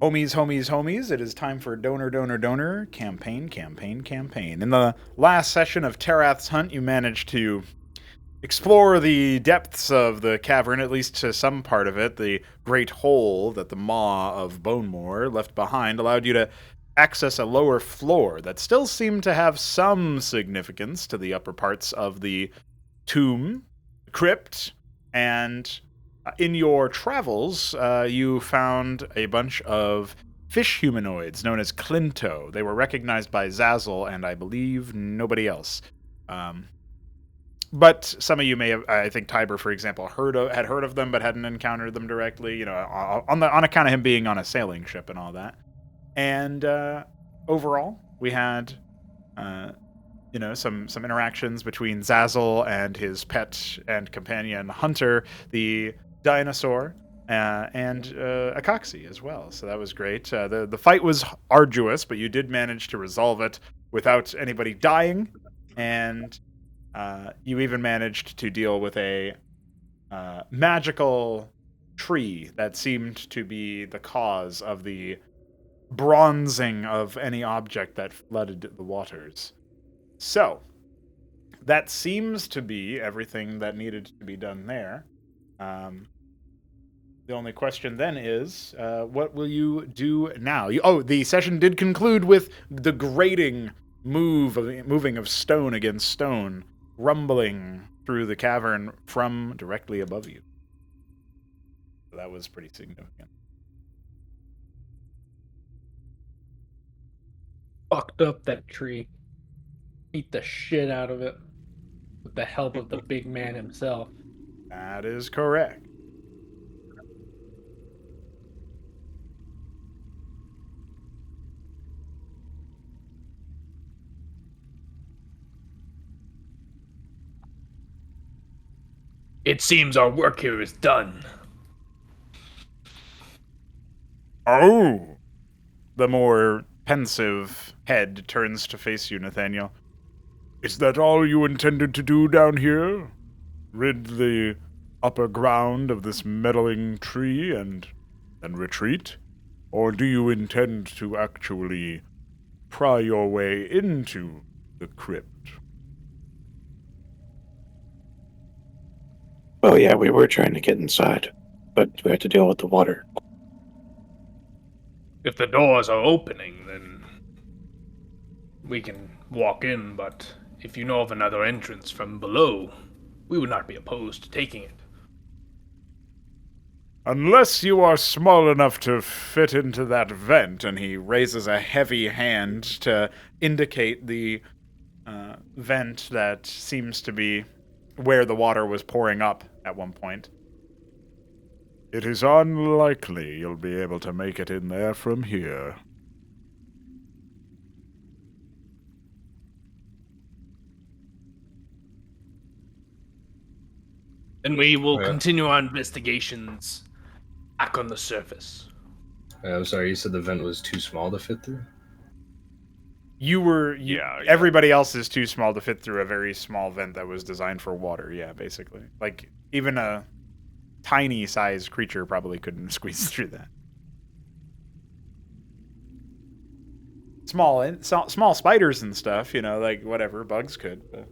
Homies, homies, homies, it is time for donor, campaign. In the last session of TERATH'S Hunt, you managed to explore the depths of the cavern, at least to some part of it. The great hole that the maw of Bonemore left behind allowed you to access a lower floor that still seemed to have some significance to the upper parts of the tomb, crypt, and in your travels, you found a bunch of fish humanoids known as Clinto. They were recognized by Zazzle and I believe nobody else. Um, but some of you may have, I think Tiber, for example, had heard of them but hadn't encountered them directly. You know, on account of him being on a sailing ship and all that. And overall, we had some interactions between Zazzle and his pet and companion Hunter, the dinosaur, and Akaxi as well. So that was great. The fight was arduous, but you did manage to resolve it without anybody dying, and you even managed to deal with a magical tree that seemed to be the cause of the bronzing of any object that flooded the waters. So, that seems to be everything that needed to be done there. The only question then is, what will you do now? The session did conclude with the grating moving of stone against stone, rumbling through the cavern from directly above you. So that was pretty significant. Fucked up that tree. Beat the shit out of it with the help of the big man himself. That is correct. It seems our work here is done. Oh! The more pensive head turns to face you, Nathaniel. Is that all you intended to do down here? Rid the upper ground of this meddling tree and then retreat? Or do you intend to actually pry your way into the crypt? Well, yeah, we were trying to get inside, but we had to deal with the water. If the doors are opening, then we can walk in, but if you know of another entrance from below, we would not be opposed to taking it. Unless you are small enough to fit into that vent, and he raises a heavy hand to indicate the vent that seems to be where the water was pouring up at one point. It is unlikely you'll be able to make it in there from here. Then we will continue our investigations back on the surface. I'm sorry, you said the vent was too small to fit through? Everybody else is too small to fit through a very small vent that was designed for water, yeah, basically. Like, even a tiny-sized creature probably couldn't squeeze through that. Small spiders and stuff, like whatever, bugs could, but...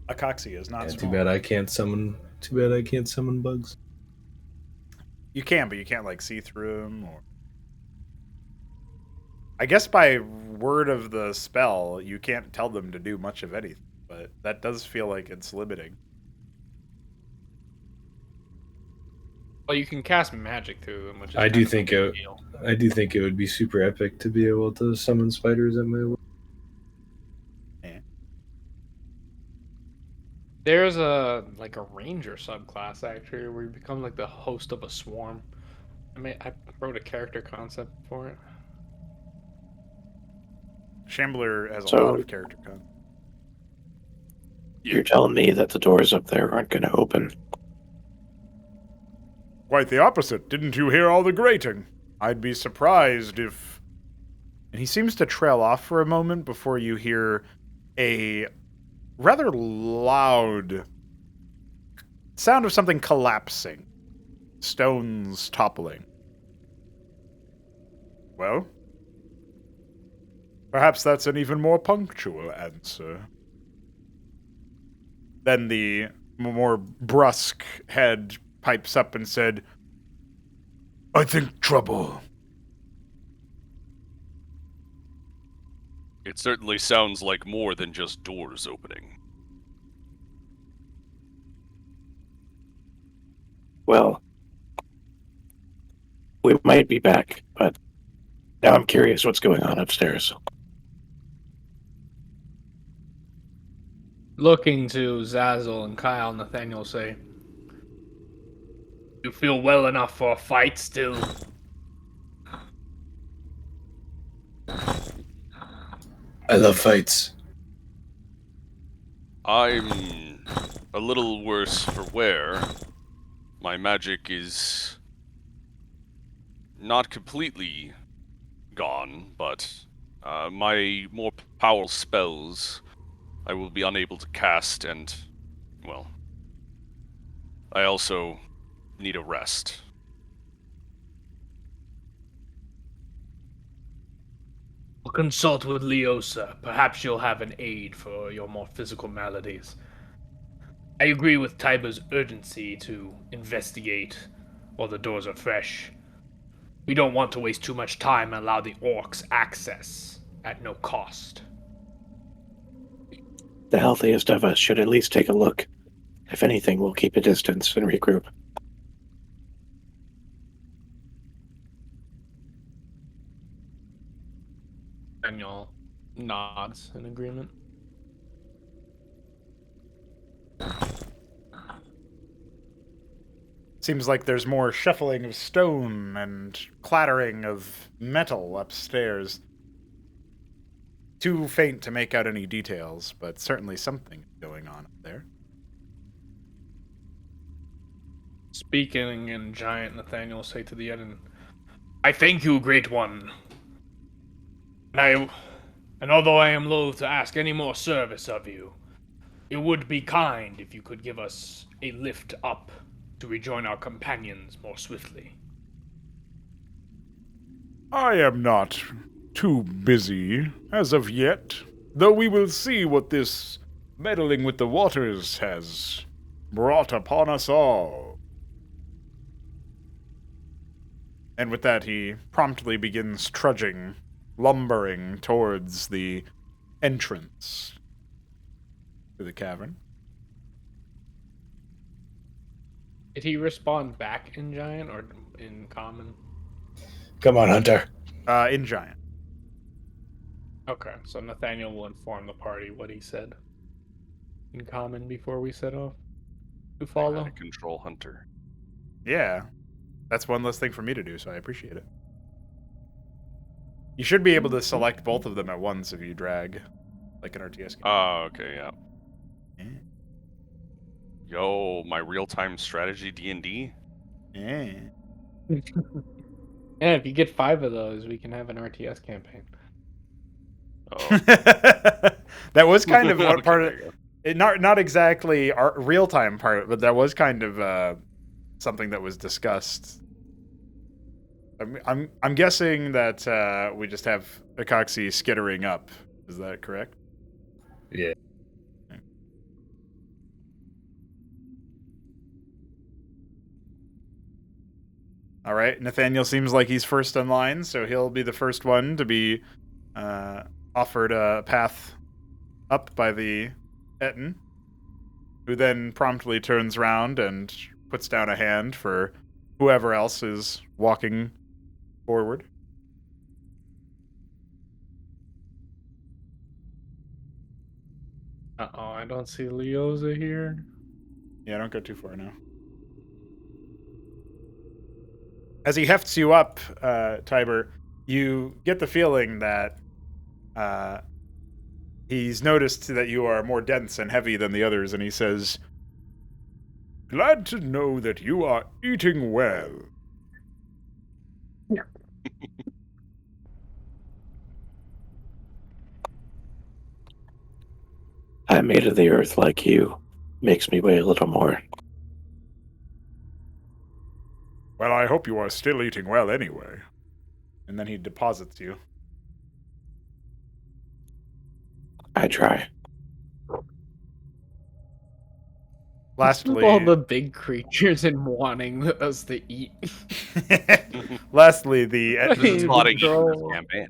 Akaxia is not small. Too bad I can't summon bugs. You can, but you can't, like, see through them, or... I guess by word of the spell, you can't tell them to do much of anything, but that does feel like it's limiting. Well, you can cast magic through them, which is I do think it would be super epic to be able to summon spiders at my will. There's a ranger subclass actually where you become like the host of a swarm. I wrote a character concept for it. Shambler has a lot of character content. You're telling me that the doors up there aren't going to open? Quite the opposite. Didn't you hear all the grating? I'd be surprised if... And he seems to trail off for a moment before you hear a rather loud sound of something collapsing. stones toppling. Well, perhaps that's an even more punctual answer. Then the more brusque head pipes up and said, I think trouble. It certainly sounds like more than just doors opening. Well, we might be back, but now I'm curious what's going on upstairs. Looking to Zazzle and Kyle, Nathaniel say, You feel well enough for a fight still? I love fights. I'm a little worse for wear. My magic is not completely gone, but my more powerful spells I will be unable to cast, and, well, I also need a rest. We'll consult with Leosa. Perhaps she'll have an aid for your more physical maladies. I agree with Tiber's urgency to investigate while the doors are fresh. We don't want to waste too much time and allow the orcs access at no cost. The healthiest of us should at least take a look. If anything, we'll keep a distance and regroup. Nathaniel nods in agreement. Seems like there's more shuffling of stone and clattering of metal upstairs. Too faint to make out any details, but certainly something going on up there. Speaking in giant, Nathaniel say to the Eden, I thank you, Great One. And although I am loath to ask any more service of you, it would be kind if you could give us a lift up to rejoin our companions more swiftly. I am not too busy as of yet, though we will see what this meddling with the waters has brought upon us all. And with that, he promptly begins trudging, lumbering towards the entrance to the cavern. did he respond back in giant or in common? Come on, Hunter. In giant. Okay, so Nathaniel will inform the party what he said in common before we set off to follow. How to control Hunter. Yeah. That's one less thing for me to do, so I appreciate it. You should be able to select both of them at once if you drag, like an RTS game. Oh, okay, yeah. Yeah. Yo, my real-time strategy D&D? Yeah. Yeah, if you get 5 of those, we can have an RTS campaign. Oh. That was kind of what Okay, part of there you go. it, not exactly our real-time part, but that was kind of something that was discussed. I'm guessing that we just have Ecoxy skittering up. Is that correct? Yeah. All right. Nathaniel seems like he's first in line, so he'll be the first one to be offered a path up by the Etten, who then promptly turns around and puts down a hand for whoever else is walking forward. Uh-oh, I don't see Leoza here. Yeah, don't go too far now. As he hefts you up, Tiber, you get the feeling that he's noticed that you are more dense and heavy than the others, and he says, "Glad to know that you are eating well." I'm made of the earth like you. Makes me weigh a little more. Well, I hope you are still eating well anyway. And then he deposits you. I try. Lastly, all the big creatures and wanting us to eat. lastly, the This This is a lot of eating in this Bro. campaign.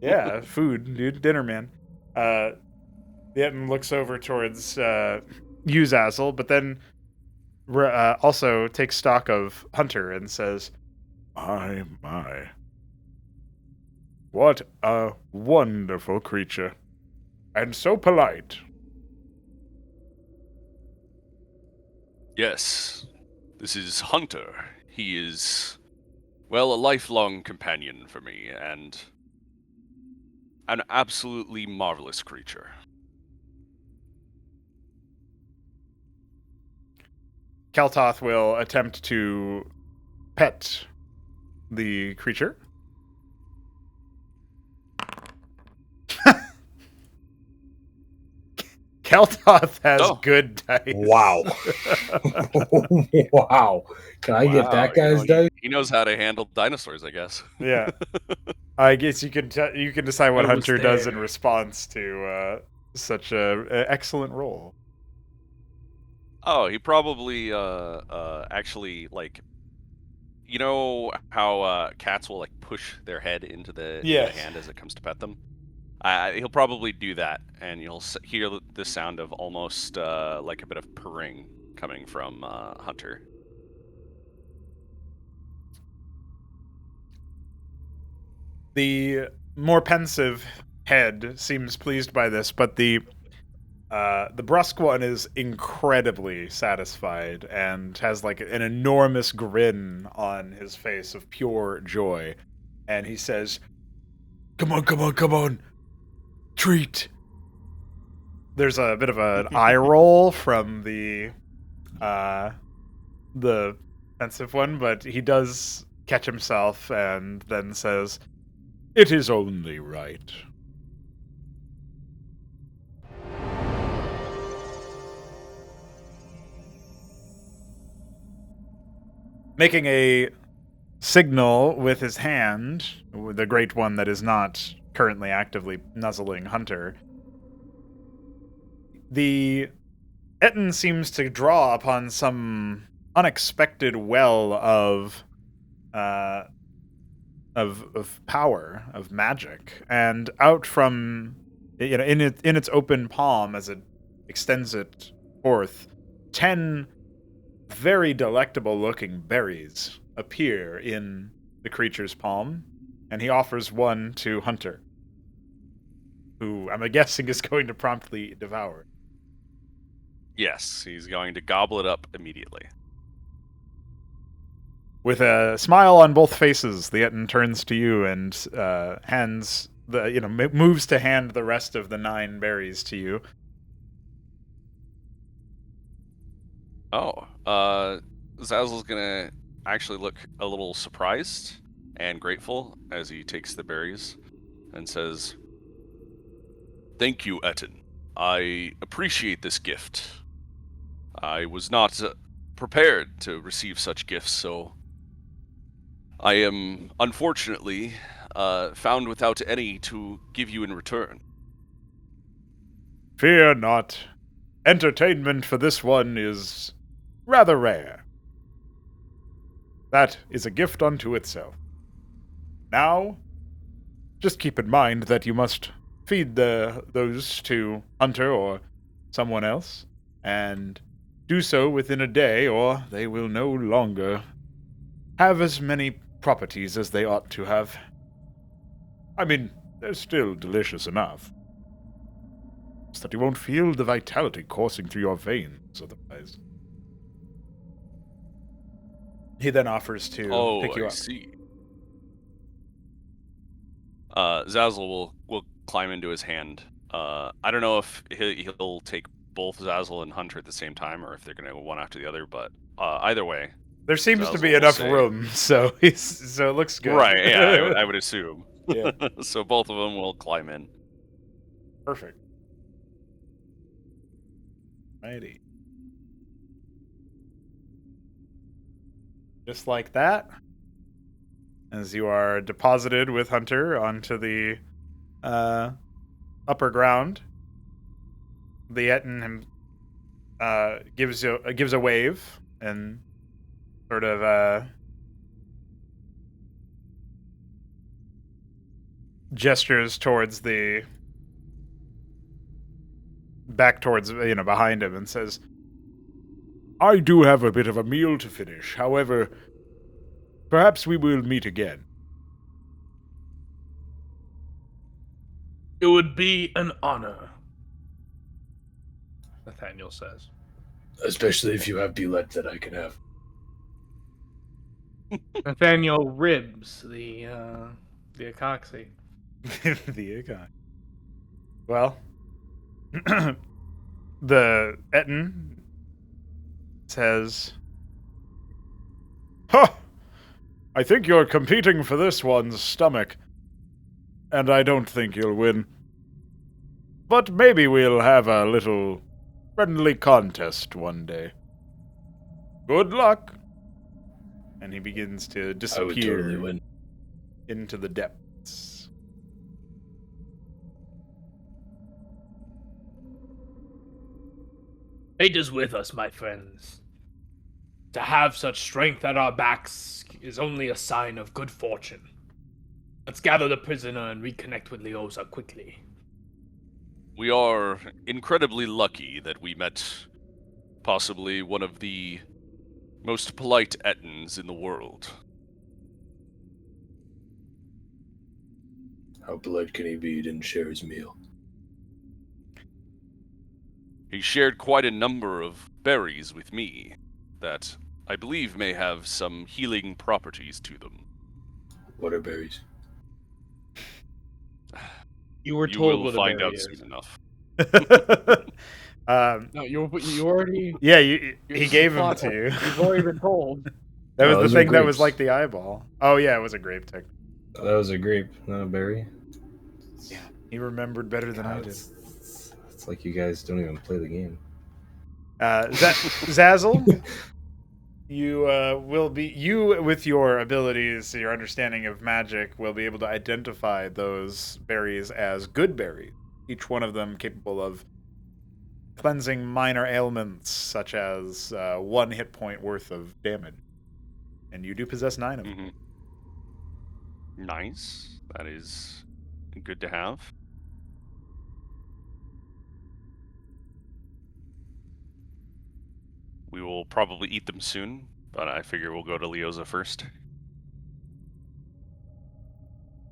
yeah, food, dude, dinner, man. The Etten looks over towards you, Zazzle, but then also takes stock of Hunter and says, My. What a wonderful creature. And so polite. Yes, this is Hunter. He is, well, a lifelong companion for me, and an absolutely marvelous creature. Keltoth will attempt to pet the creature. Keltoth has Oh. good dice. Wow. Wow. Can I get that guy's dice? He knows how to handle dinosaurs, I guess. Yeah. I guess you can you can decide what I was Hunter does in there. response to such a excellent role. Oh, he probably actually, like, you know how cats will like push their head into the Yes. hand as it comes to pet them. He'll probably do that, and you'll hear the sound of almost like a bit of purring coming from Hunter. The more pensive head seems pleased by this, but the brusque one is incredibly satisfied and has like an enormous grin on his face of pure joy. And he says, "Come on, come on, come on. Treat." There's a bit of an eye roll from the pensive one, but he does catch himself and then says, "It is only right." Making a signal with his hand, the great one that is not currently actively nuzzling Hunter, the Etten seems to draw upon some unexpected well of power, of magic, and out from in its open palm as it extends it forth, 10 very delectable looking berries appear in the creature's palm, and he offers one to Hunter, who I'm guessing is going to promptly devour. Yes, he's going to gobble it up immediately. With a smile on both faces, the Etten turns to you and hands moves to hand the rest of the 9 berries to you. Oh, Zazzle's gonna actually look a little surprised and grateful as he takes the berries and says, "Thank you, Etten. I appreciate this gift. I was not prepared to receive such gifts, so I am unfortunately found without any to give you in return." Fear not. Entertainment for this one is rather rare. That is a gift unto itself. Now, just keep in mind that you must feed those to Hunter or someone else, and do so within a day, or they will no longer have as many properties as they ought to have. I mean, they're still delicious enough. It's that you won't feel the vitality coursing through your veins otherwise. He then offers to pick you I up. see. Zazzle will climb into his hand. I don't know if he'll take both Zazzle and Hunter at the same time, or if they're going to go one after the other. But either way, There seems to Zazzle be will enough say- room, so so it looks good. Right? Yeah, I would assume. Yeah. So both of them will climb in. Perfect. Righty. Just like that. As you are deposited with Hunter onto the upper ground, the Etten gives a wave and sort of gestures towards back towards behind him and says, "I do have a bit of a meal to finish. However, perhaps we will meet again." It would be an honor, Nathaniel says. Especially if you have Bulette that I can have. Nathaniel ribs the Acoxy. The Akon. Well, the Etten says, "Huh! I think you're competing for this one's stomach, and I don't think you'll win. But maybe we'll have a little friendly contest one day. Good luck." And he begins to I would disappear totally win. into the depths. Fate is with us, my friends. To have such strength at our backs is only a sign of good fortune. Let's gather the prisoner and reconnect with Leosa quickly. We are incredibly lucky that we met possibly one of the most polite Ettins in the world. How polite can he be? He didn't share his meal. He shared quite a number of berries with me that I believe may have some healing properties to them. What are berries? You were You told will what a find berry out is. soon enough. No, you already. Yeah, he You're gave them plot to you. You've already been told. That was Oh, the those are thing that was grapes. like the eyeball. Oh yeah, it was a grape tick. Oh, that was a grape, not a berry. Yeah, he remembered better than I God, did. it's like you guys don't even play the game. Zazzle, you with your abilities, your understanding of magic, will be able to identify those berries as good berries. Each one of them capable of cleansing minor ailments, such as 1 hit point worth of damage. And you do possess 9 of them. Mm-hmm. Nice. That is good to have. We will probably eat them soon, but I figure we'll go to Leosa first.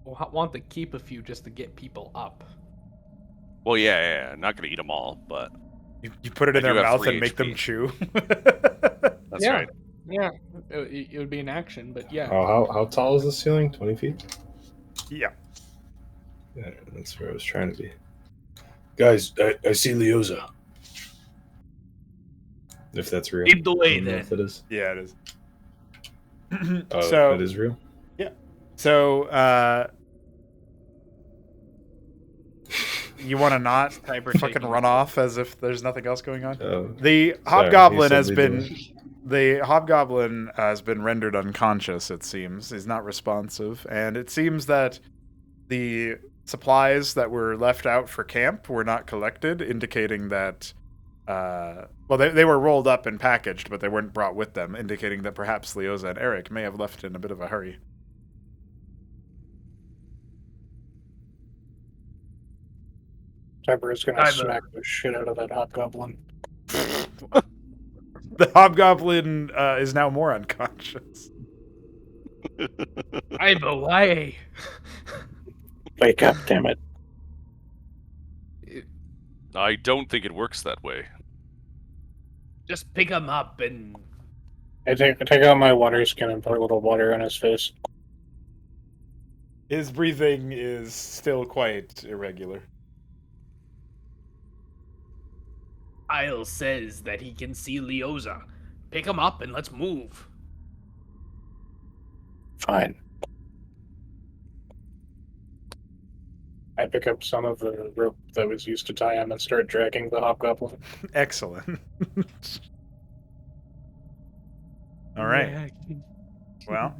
We'll want to keep a few just to get people up. Well, yeah, not gonna eat them all, but You put it in I do their have mouth 3 and make them HP. chew. That's Yeah. right. Yeah, it would be an action, but yeah. Oh, how tall is the ceiling? 20 feet? Yeah. Yeah, that's where I was trying to be. Guys, I see Leosa. If that's real. Lead the I way don't know then. if it is. Yeah, it is. Oh, So it is real? So, you want to not Cyber fucking taking run over. off as if there's nothing else going on? Oh, The sorry, hobgoblin you said has lead been the rendered unconscious. It seems he's not responsive, and it seems that the supplies that were left out for camp were not collected, indicating that. Well, they were rolled up and packaged, but they weren't brought with them, indicating that perhaps Leosa and Eric may have left in a bit of a hurry. Cyber is gonna I'm, smack the shit out of that hobgoblin. The hobgoblin is now more unconscious. I'm away. Wake up, damn it. I don't think it works that way. Just pick him up and I take out my water skin and put a little water on his face. His breathing is still quite irregular. Isle says that he can see Leosa. Pick him up and let's move. Fine. I pick up some of the rope that was used to tie him and start dragging the hobgoblin. Excellent. All right. Well,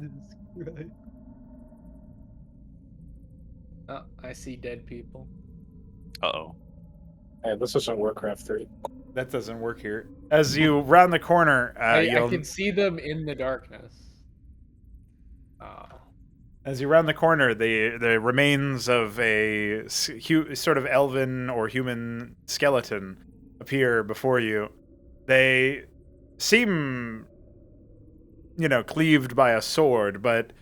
Oh, I see dead people. Uh-oh. Hey, this isn't Warcraft 3. that doesn't work here. As you round the corner, I you'll can see them in the darkness. as you round the corner, the remains of a sort of elven or human skeleton appear before you. They seem, cleaved by a sword, but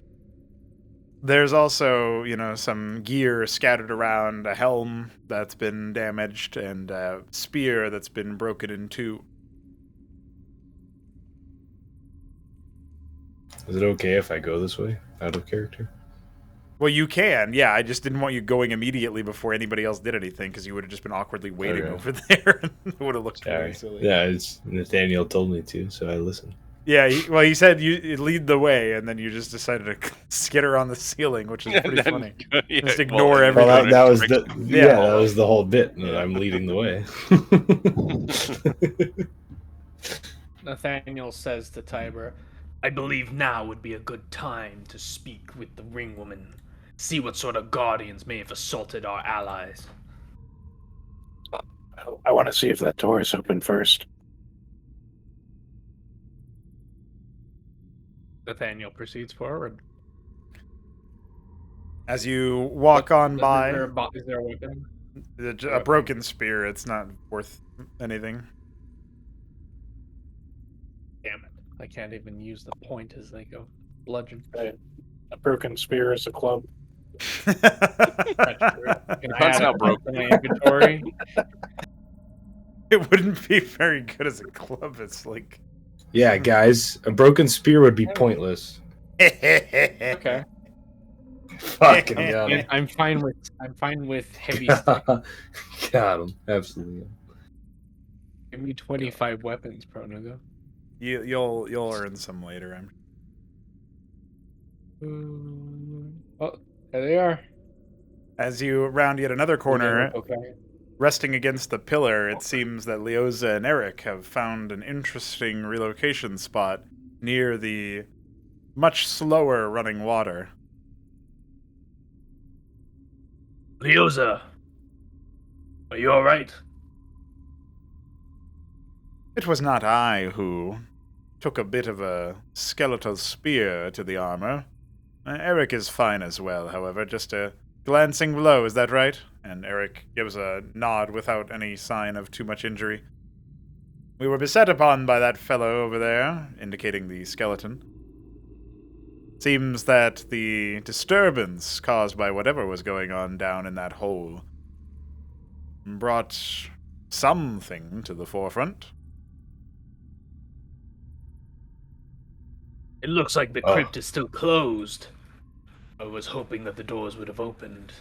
there's also, some gear scattered around, a helm that's been damaged, and a spear that's been broken in two. Is it okay if I go this way, out of character? Well, you can, yeah. I just didn't want you going immediately before anybody else did anything, because you would have just been awkwardly waiting Okay. over there. It would have looked really Sorry. silly. Yeah, it's Nathaniel told me to, so I listened. Yeah, he said you lead the way, and then you just decided to skitter on the ceiling, which is pretty funny. Yeah, Just ignore Well, everything. that was the Yeah. that was the whole bit. That I'm leading the way. Nathaniel says to Tiber, I believe now would be a good time to speak with the ring woman. See what sort of guardians may have assaulted our allies. I want to see if that door is open first. Nathaniel proceeds forward. As you walk on by, Is there a weapon? a broken spear. It's not worth anything. Damn it. I can't even use the point as like a bludgeon. A broken spear is a club. Can I That's add not it broken. to my inventory? It wouldn't be very good as a club. It's like. Yeah, guys, a broken spear would be pointless. Okay. Fucking got him. I'm fine with heavy stick. Got him. Absolutely. Give me 25 weapons, Pronugo. You'll earn some later. Oh, there they are. As you round yet another corner, Okay. resting against the pillar, it seems that Leoza and Eric have found an interesting relocation spot near the much slower running water. Leoza, are you alright? It was not I who took a bit of a skeletal spear to the armor. Eric is fine as well, however, just a glancing blow, is that right? And Eric gives a nod without any sign of too much injury. We were beset upon by that fellow over there, indicating the skeleton. Seems that the disturbance caused by whatever was going on down in that hole brought something to the forefront. It looks like the crypt is still closed. I was hoping that the doors would have opened.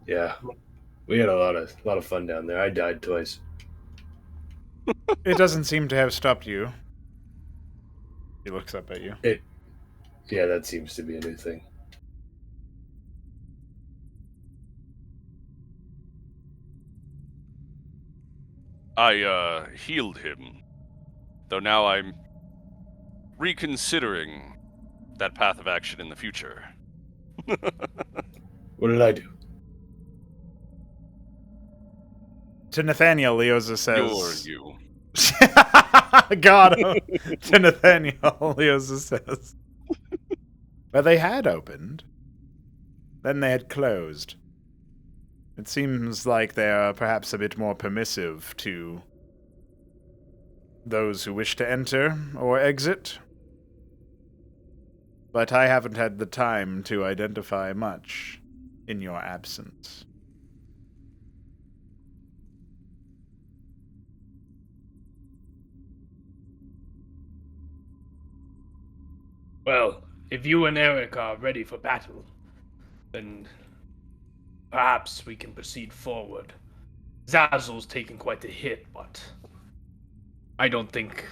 Yeah, we had a lot of fun down there. I died twice. It doesn't seem to have stopped you. He looks up at you. Yeah, that seems to be a new thing. I healed him, though now I'm reconsidering that path of action in the future. What did I do? To Nathaniel, Leoza says... You're you. Got him. To Nathaniel, Leoza says... Well, they had opened. Then they had closed. It seems like they are perhaps a bit more permissive to those who wish to enter or exit. But I haven't had the time to identify much in your absence. Well, if you and Eric are ready for battle, then perhaps we can proceed forward. Zazzle's taken quite a hit, but I don't think...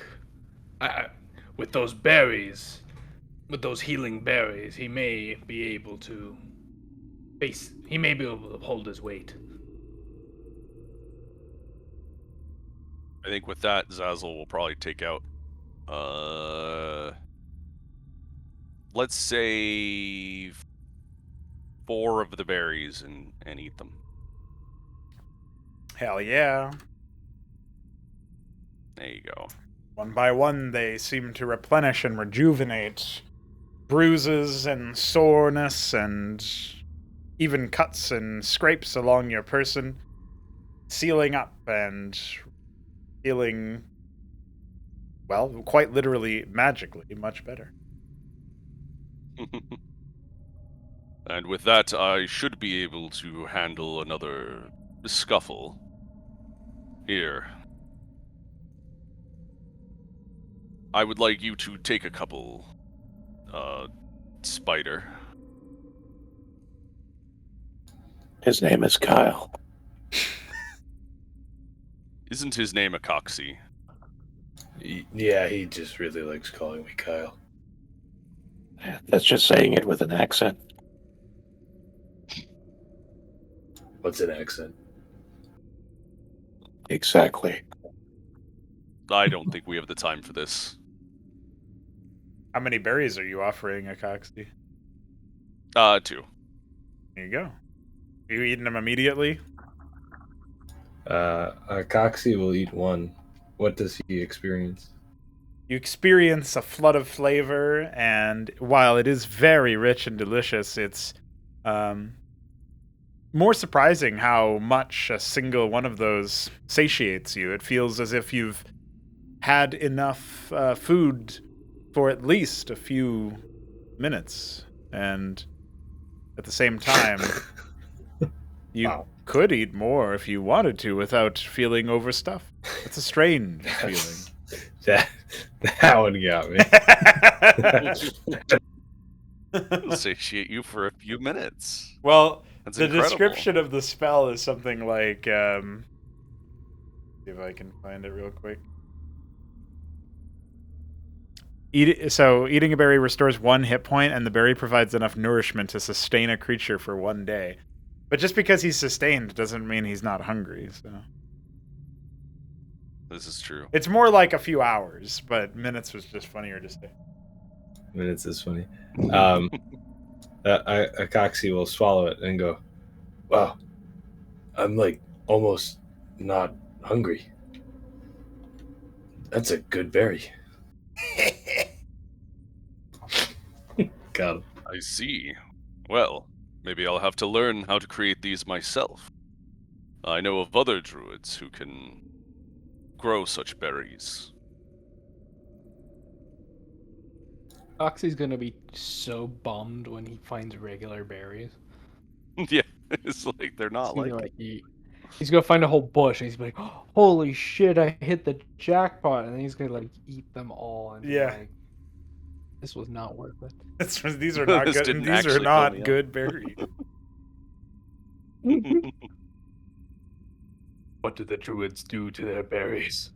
with those berries, with those healing berries, he may be able to hold his weight. I think with that, Zazzle will probably take out Let's say 4 of the berries and eat them. Hell yeah. There you go. One by one, they seem to replenish and rejuvenate bruises and soreness and even cuts and scrapes along your person, sealing up and feeling, well, quite literally, magically, much better. And with that, I should be able to handle another scuffle. Here. I would like you to take a couple, Spider. His name is Kyle. Isn't his name a Coxie? Yeah, he just really likes calling me Kyle. That's just saying it with an accent. What's an accent? Exactly. I don't think we have the time for this. How many berries are you offering, Akaxi? 2. There you go. Are you eating them immediately? Coxie will eat 1. What does he experience? You experience a flood of flavor, and while it is very rich and delicious, it's more surprising how much a single one of those satiates you. It feels as if you've had enough food for at least a few minutes, and at the same time, you Wow. could eat more if you wanted to without feeling overstuffed. It's a strange feeling. That one got me. It'll satiate you for a few minutes. Well, That's the incredible. description of the spell is something like, see if I can find it real quick. Eating a berry restores 1 hit point, and the berry provides enough nourishment to sustain a creature for 1 day. But just because he's sustained doesn't mean he's not hungry, so... This is true. It's more like a few hours, but minutes was just funnier to say. Minutes is funny. Coxie will swallow it and go, "Wow, I'm like almost not hungry. That's a good berry." Got him. I see. Well, maybe I'll have to learn how to create these myself. I know of other druids who can grow such berries. Oxy's gonna be so bummed when he finds regular berries. Yeah, it's like they're not He's gonna, like he's gonna find a whole bush and he's like, oh, holy shit, I hit the jackpot, and then he's gonna like eat them all and be Yeah. like, this was not worth it. These are not This good. didn't These are actually fill not me up. good berries. What do the druids do to their berries?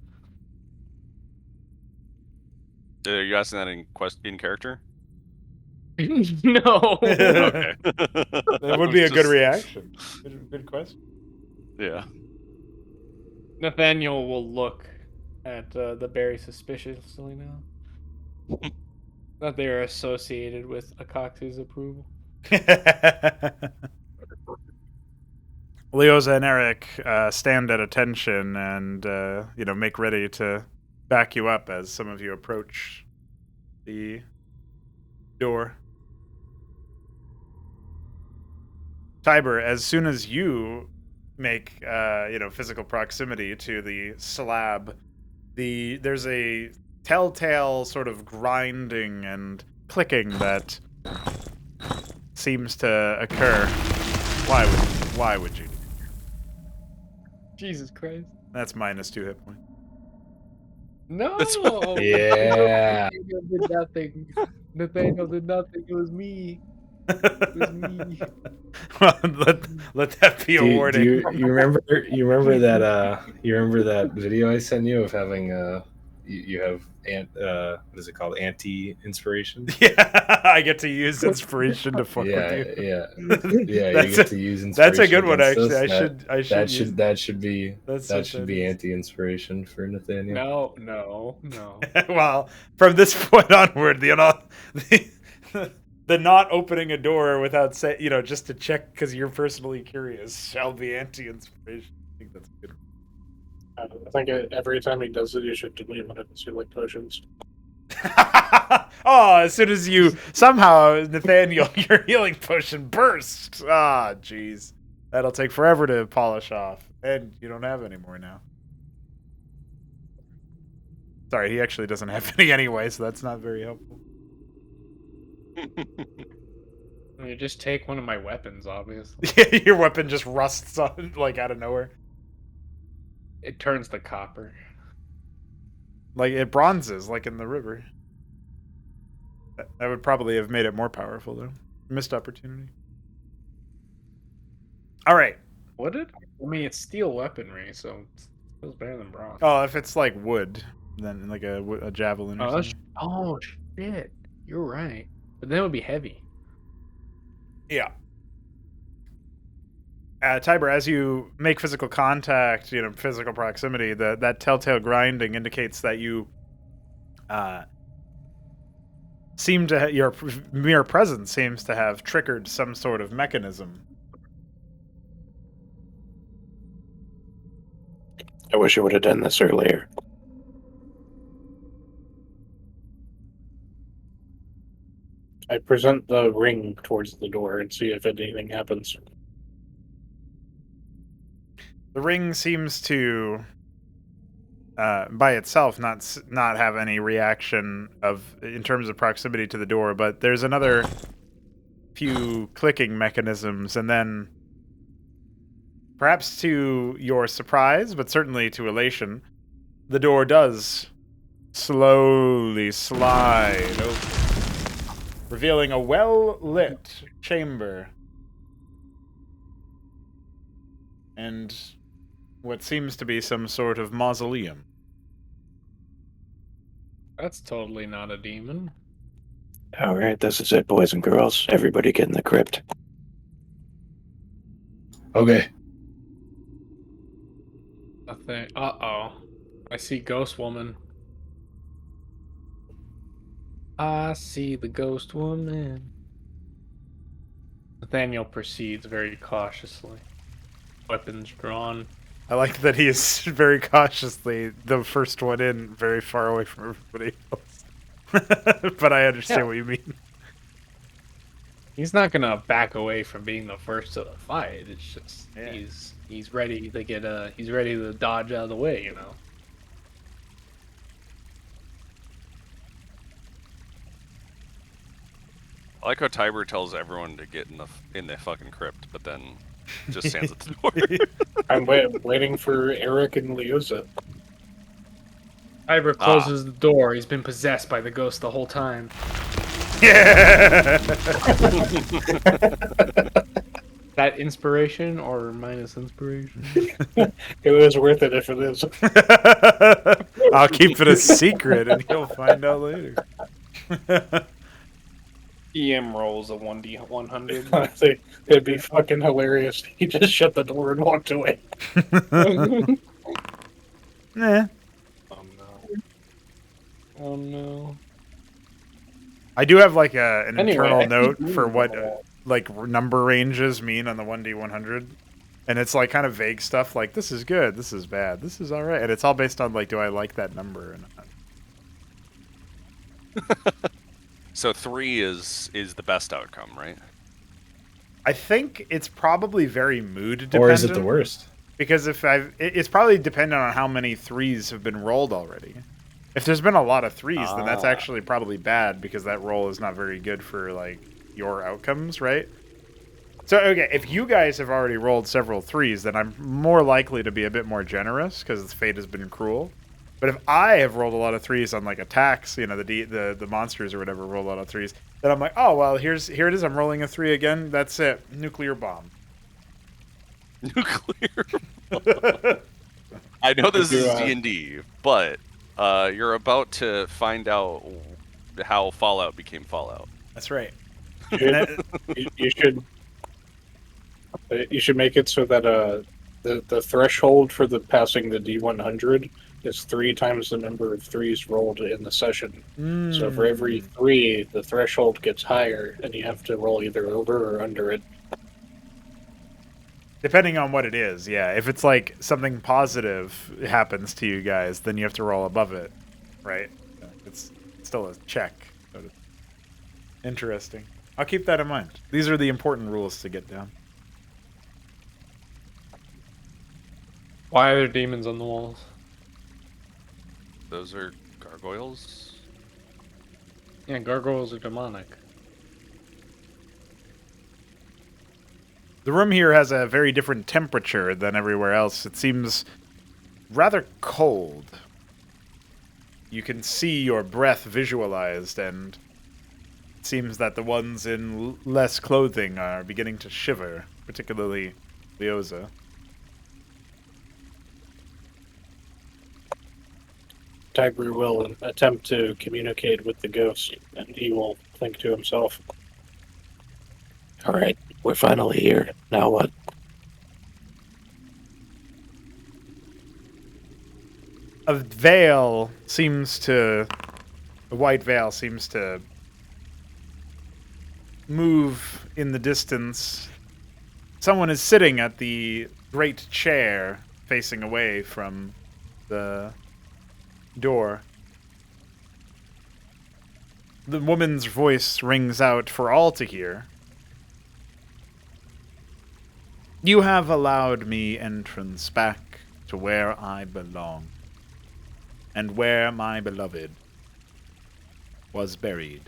Are you asking that in character? No. Okay. That would be a good reaction. Good question. Yeah. Nathaniel will look at the berry suspiciously now. That they are associated with Akaxi's approval. Leoza and Eric stand at attention and make ready to back you up as some of you approach the door. Tiber, as soon as you make physical proximity to the slab, there's a telltale sort of grinding and clicking that seems to occur. Why would you? Jesus Christ. That's -2 hit points. No! Yeah. Nathaniel did nothing. Nathaniel did nothing. It was me. It was me. Well, let that be a Do warning. you remember that video I sent you of having you have what is it called? Anti-inspiration. Yeah, I get to use inspiration to fuck Yeah, with you. yeah, yeah. You That's get a, to use inspiration. that's a good one, against actually. us. I should use. That should be That's that what should that be is. anti-inspiration for Nathaniel. No. Well, from this point onward, the not opening a door without say, just to check because you're personally curious shall be anti-inspiration. I think that's a good. I think every time he does it, you should delete one of his healing potions. Oh, as soon as you somehow, Nathaniel, your healing potion bursts. Ah, jeez. That'll take forever to polish off. And you don't have any more now. Sorry, he actually doesn't have any anyway, so that's not very helpful. You just take one of my weapons, obviously. Your weapon just rusts on, like, out of nowhere. It turns to copper. Like, it bronzes, like in the river. That would probably have made it more powerful, though. Missed opportunity. All right. Would it? I mean, it's steel weaponry, so it feels better than bronze. Oh, if it's like wood, then like a javelin or something. Oh, shit. You're right. But then it would be heavy. Yeah. Tiber, as you make physical contact, physical proximity, that telltale grinding indicates that you seem to your mere presence seems to have triggered some sort of mechanism. I wish I would have done this earlier. I present the ring towards the door and see if anything happens. The ring seems to, by itself, not have any reaction in terms of proximity to the door. But there's another few clicking mechanisms, and then, perhaps to your surprise, but certainly to elation, the door does slowly slide open, revealing a well-lit chamber and what seems to be some sort of mausoleum. That's totally not a demon. All right, this is it, boys and girls. Everybody get in the crypt. Okay. Nothing. Uh-oh. I see Ghost Woman. I see the Ghost Woman. Nathaniel proceeds very cautiously. Weapons drawn. I like that he is very cautiously the first one in, very far away from everybody else. But I understand what you mean. He's not gonna back away from being the first to the fight. It's just Yeah. he's ready to he's ready to dodge out of the way, I like how Tiber tells everyone to get in the fucking crypt, but then just stands at the door. I'm waiting for Eric and Leosa. Tiber closes the door. He's been possessed by the ghost the whole time. Yeah. That inspiration or minus inspiration? It was worth it if it is. I'll keep it a secret, and you'll find out later. EM rolls a 1d100. It'd be fucking hilarious. He just shut the door and walked away. Nah. Oh no. Oh no. I do have like an Anyway, internal I keep note moving for on what the wall. like number ranges mean on the 1d100, and it's like kind of vague stuff like this is good, this is bad, this is all right, and it's all based on like do I like that number or not. So 3 is the best outcome, right? I think it's probably very mood dependent. Or is it the worst? Because it's probably dependent on how many 3s have been rolled already. If there's been a lot of 3s, then that's actually probably bad because that roll is not very good for like your outcomes, right? So okay, if you guys have already rolled several 3s, then I'm more likely to be a bit more generous because fate has been cruel. But if I have rolled a lot of 3s on like attacks, the monsters or whatever roll a lot of 3s, then I'm like, oh well, here it is. I'm rolling a 3 again. That's it. Nuclear bomb. Nuclear. I know this is Do, D&D, but You're about to find out how Fallout became Fallout. That's right. You should make it so that the threshold for the passing the D100 is 3 times the number of threes rolled in the session. So for every 3, the threshold gets higher, and you have to roll either over or under it. Depending on what it is, yeah. If it's like something positive happens to you guys, then you have to roll above it, right? It's still a check. Interesting. I'll keep that in mind. These are the important rules to get down. Why are there demons on the walls? Those are gargoyles. Yeah, gargoyles are demonic. The room here has a very different temperature than everywhere else. It seems rather cold. You can see your breath visualized, and it seems that the ones in less clothing are beginning to shiver, particularly Leoza. Tiber will attempt to communicate with the ghost, and he will think to himself, All right, we're finally here. Now what? A white veil seems to move in the distance. Someone is sitting at the great chair facing away from the door. The woman's voice rings out for all to hear. You have allowed me entrance back to where I belong, and where my beloved was buried.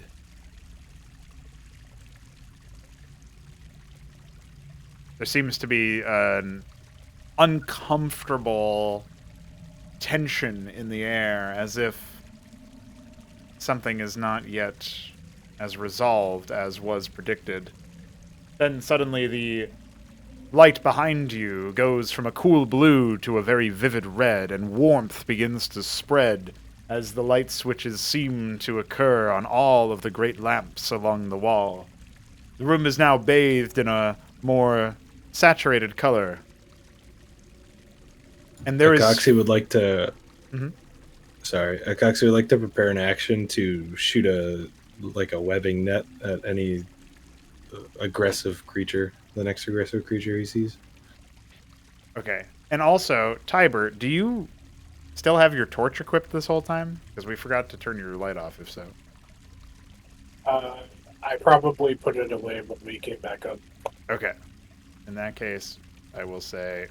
There seems to be an uncomfortable tension in the air, as if something is not yet as resolved as was predicted. Then suddenly the light behind you goes from a cool blue to a very vivid red, and warmth begins to spread as the light switches seem to occur on all of the great lamps along the wall. The room is now bathed in a more saturated color. And there is... Akaxi would like to... Mhm. Sorry. Akaxi would like to prepare an action to shoot a webbing net at any aggressive creature, the next aggressive creature he sees. Okay. And also, Tiber, do you still have your torch equipped this whole time? Because we forgot to turn your light off, if so. I probably put it away when we came back up. Okay. In that case, I will say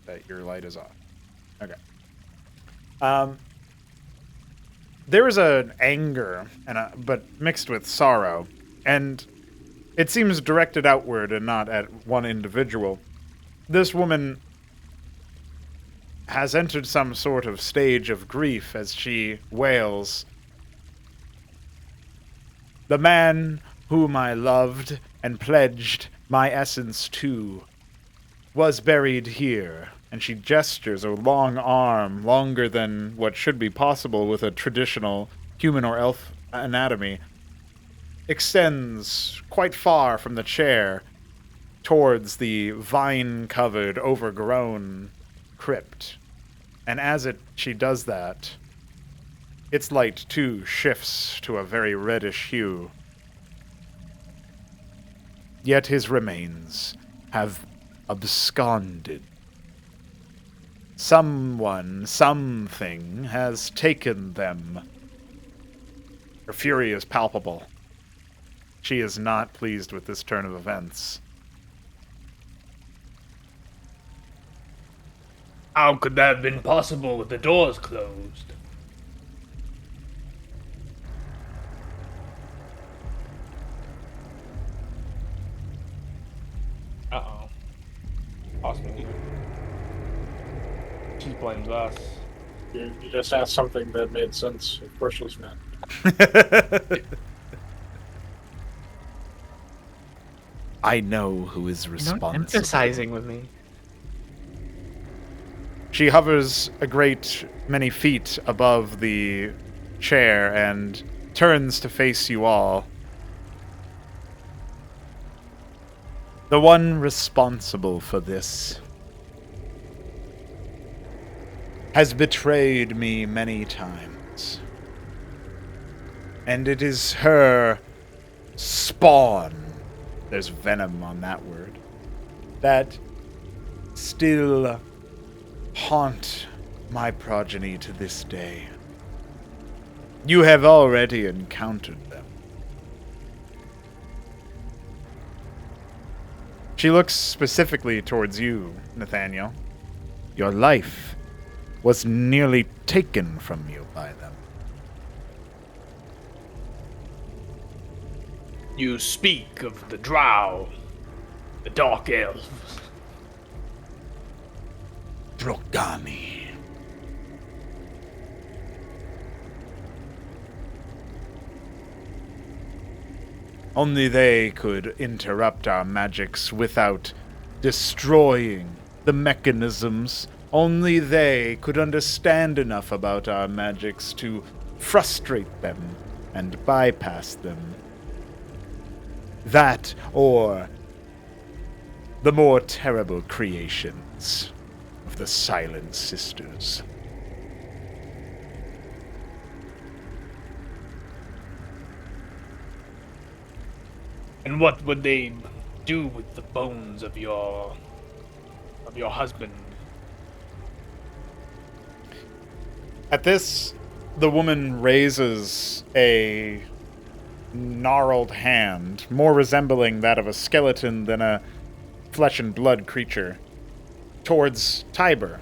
that your light is off. Okay. There is an anger, but mixed with sorrow, and it seems directed outward and not at one individual. This woman has entered some sort of stage of grief as she wails, "The man whom I loved and pledged my essence to was buried here." And she gestures a long arm, longer than what should be possible with a traditional human or elf anatomy, extends quite far from the chair towards the vine-covered, overgrown crypt. And as she does that, its light, too, shifts to a very reddish hue. Yet his remains have absconded. Someone, something, has taken them. Her fury is palpable. She is not pleased with this turn of events. How could that have been possible with the doors closed? Uh-oh. Possibly. She blames us. You just asked something that made sense. Of course she's not. I know who is You're not responsible. emphasizing with me. She hovers a great many feet above the chair and turns to face you all. The one responsible for this has betrayed me many times. And it is her spawn, there's venom on that word, that still haunt my progeny to this day. You have already encountered them. She looks specifically towards you, Nathaniel. Your life was nearly taken from you by them. You speak of the Drow, the Dark Elves. Drogani. Only they could interrupt our magics without destroying the mechanisms. Only they could understand enough about our magics to frustrate them and bypass them. That, or the more terrible creations of the Silent Sisters. And what would they do with the bones of your husband? At this, the woman raises a gnarled hand, more resembling that of a skeleton than a flesh and blood creature, towards Tiber.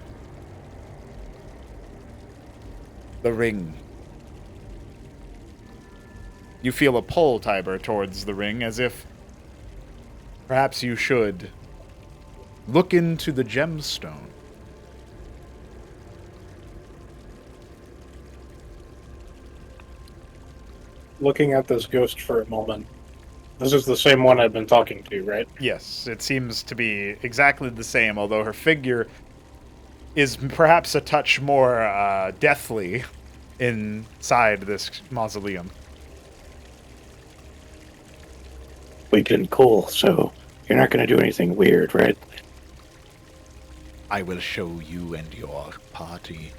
The ring. You feel a pull, Tiber, towards the ring, as if perhaps you should look into the gemstone. Looking at this ghost for a moment. This is the same one I've been talking to, right? Yes, it seems to be exactly the same, although her figure is perhaps a touch more deathly inside this mausoleum. We can cool, so you're not going to do anything weird, right? I will show you and your party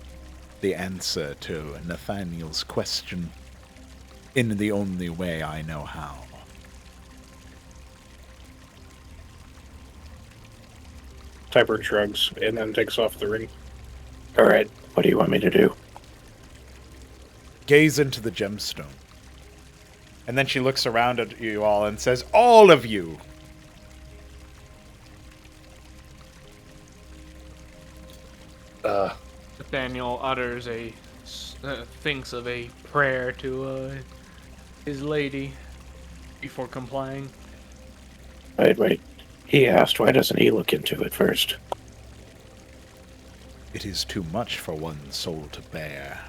the answer to Nathaniel's question in the only way I know how. Tiber shrugs and then takes off the ring. All right, what do you want me to do? Gaze into the gemstone. And then she looks around at you all and says, all of you! Nathaniel utters thinks of a prayer to his lady before complying. Wait. He asked, why doesn't he look into it first? It is too much for one soul to bear.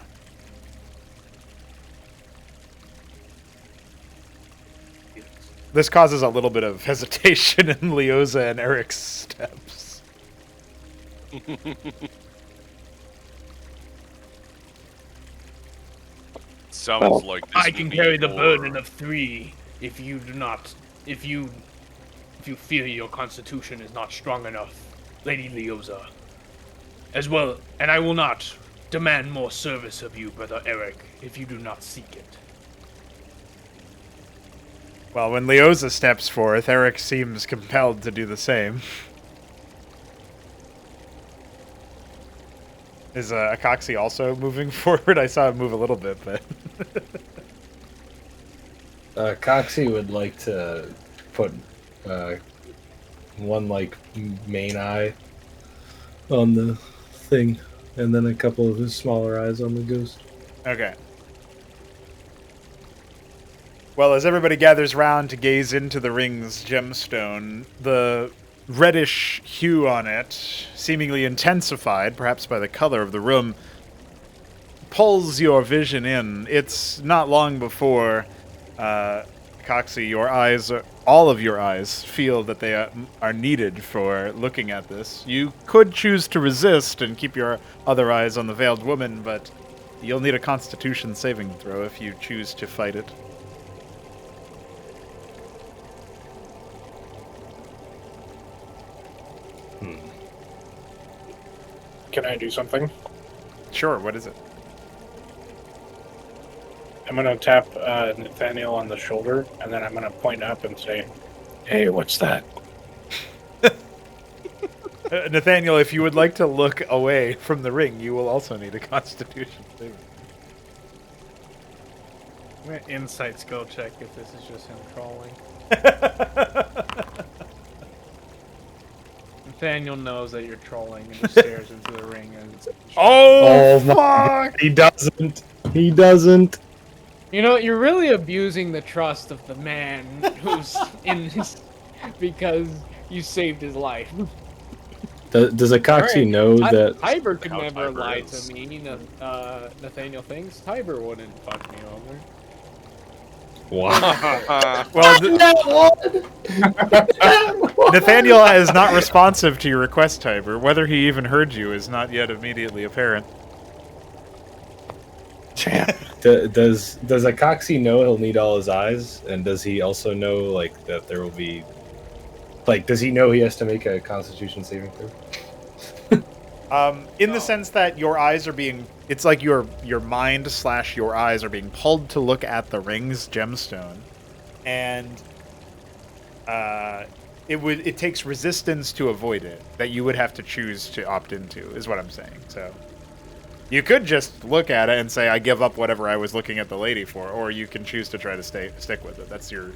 This causes a little bit of hesitation in Leoza and Eric's steps. Sounds Well, like this I will can be carry the more- burden of 3 if you do not. If you feel your constitution is not strong enough, Lady Leoza. As well, and I will not demand more service of you, Brother Eric, if you do not seek it. Well, when Leoza steps forth, Eric seems compelled to do the same. Is Akaxi also moving forward? I saw him move a little bit, but... Coxie would like to put one, main eye on the thing, and then a couple of his smaller eyes on the ghost. Okay. Well, as everybody gathers round to gaze into the ring's gemstone, the reddish hue on it, seemingly intensified, perhaps by the color of the room, pulls your vision in. It's not long before Coxie, your eyes, all of your eyes, feel that they are needed for looking at this. You could choose to resist and keep your other eyes on the veiled woman, but you'll need a Constitution saving throw if you choose to fight it. Can I do something? Sure, what is it? I'm gonna tap Nathaniel on the shoulder, and then I'm gonna point up and say, "Hey, what's that?" Nathaniel, if you would like to look away from the ring, you will also need a Constitution saving. I'm gonna insight skill check if this is just him trolling. Nathaniel knows that you're trolling and just stares into the ring and Oh, fuck! He doesn't. He doesn't. you know, you're really abusing the trust of the man who's in this because you saved his life. Does Akaxi Alright, know that? Tiber could How never Tiber lie is. to me. Nathaniel thinks Tiber wouldn't fuck me over. Wow. well, Nathaniel is not responsive to your request, Tiber. Whether he even heard you is not yet immediately apparent. Champ. Does Akaxi know he'll need all his eyes, and does he also know like that there will be, like, does he know he has to make a Constitution saving throw? In the sense that your eyes are being, it's like your mind / your eyes are being pulled to look at the ring's gemstone, and it takes resistance to avoid it that you would have to choose to opt into, is what I'm saying. So you could just look at it and say, I give up whatever I was looking at the lady for, or you can choose to try to stick with it. That's your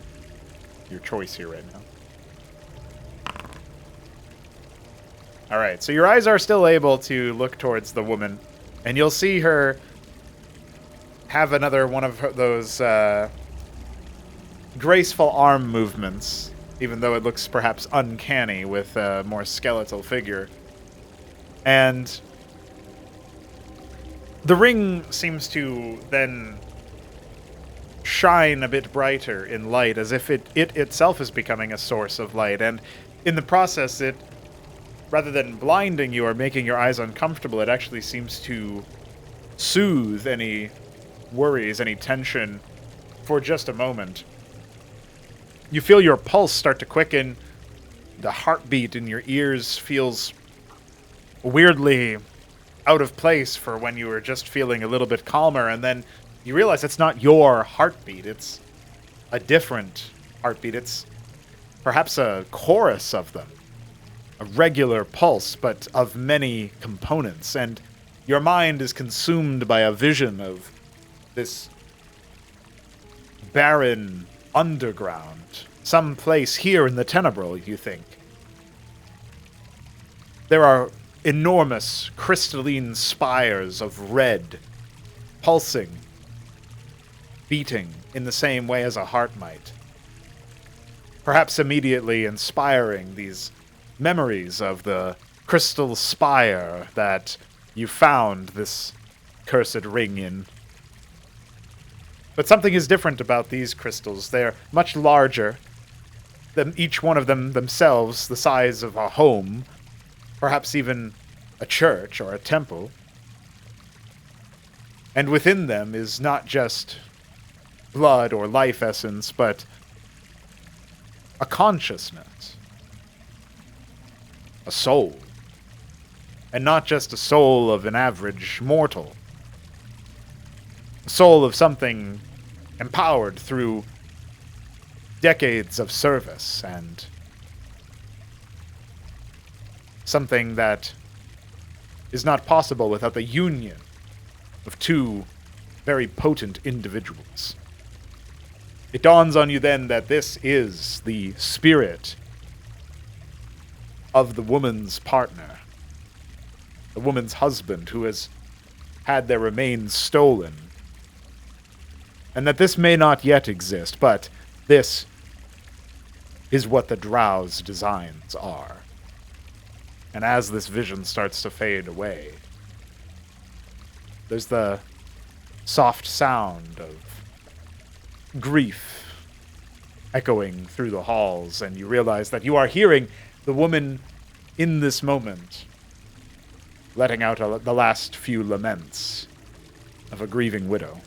choice here right now. All right, so your eyes are still able to look towards the woman, and you'll see her have another one of those graceful arm movements, even though it looks perhaps uncanny with a more skeletal figure. And the ring seems to then shine a bit brighter in light, as if it itself is becoming a source of light, and in the process it, rather than blinding you or making your eyes uncomfortable, it actually seems to soothe any worries, any tension for just a moment. You feel your pulse start to quicken. The heartbeat in your ears feels weirdly out of place for when you were just feeling a little bit calmer, and then you realize it's not your heartbeat, it's a different heartbeat. It's perhaps a chorus of them. A regular pulse, but of many components, and your mind is consumed by a vision of this barren underground, some place here in the Tenebral, you think. There are enormous crystalline spires of red, pulsing, beating in the same way as a heart might. Perhaps immediately inspiring these memories of the crystal spire that you found this cursed ring in. But something is different about these crystals. They're much larger, each one of them themselves the size of a home, perhaps even a church or a temple. And within them is not just blood or life essence, but a consciousness. A soul. And not just a soul of an average mortal. A soul of something empowered through decades of service, and something that is not possible without the union of two very potent individuals. It dawns on you then that this is the spirit of the woman's partner, the woman's husband who has had their remains stolen, and that this may not yet exist, but this is what the Drow's designs are. And as this vision starts to fade away, there's the soft sound of grief echoing through the halls, and you realize that you are hearing the woman in this moment letting out the last few laments of a grieving widow.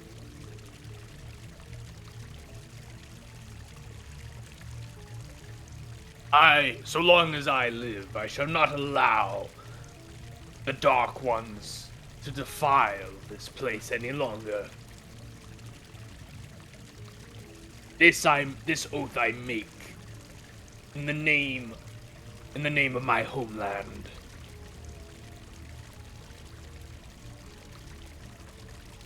So long as I live, I shall not allow the Dark Ones to defile this place any longer. This oath I make in the name of my homeland.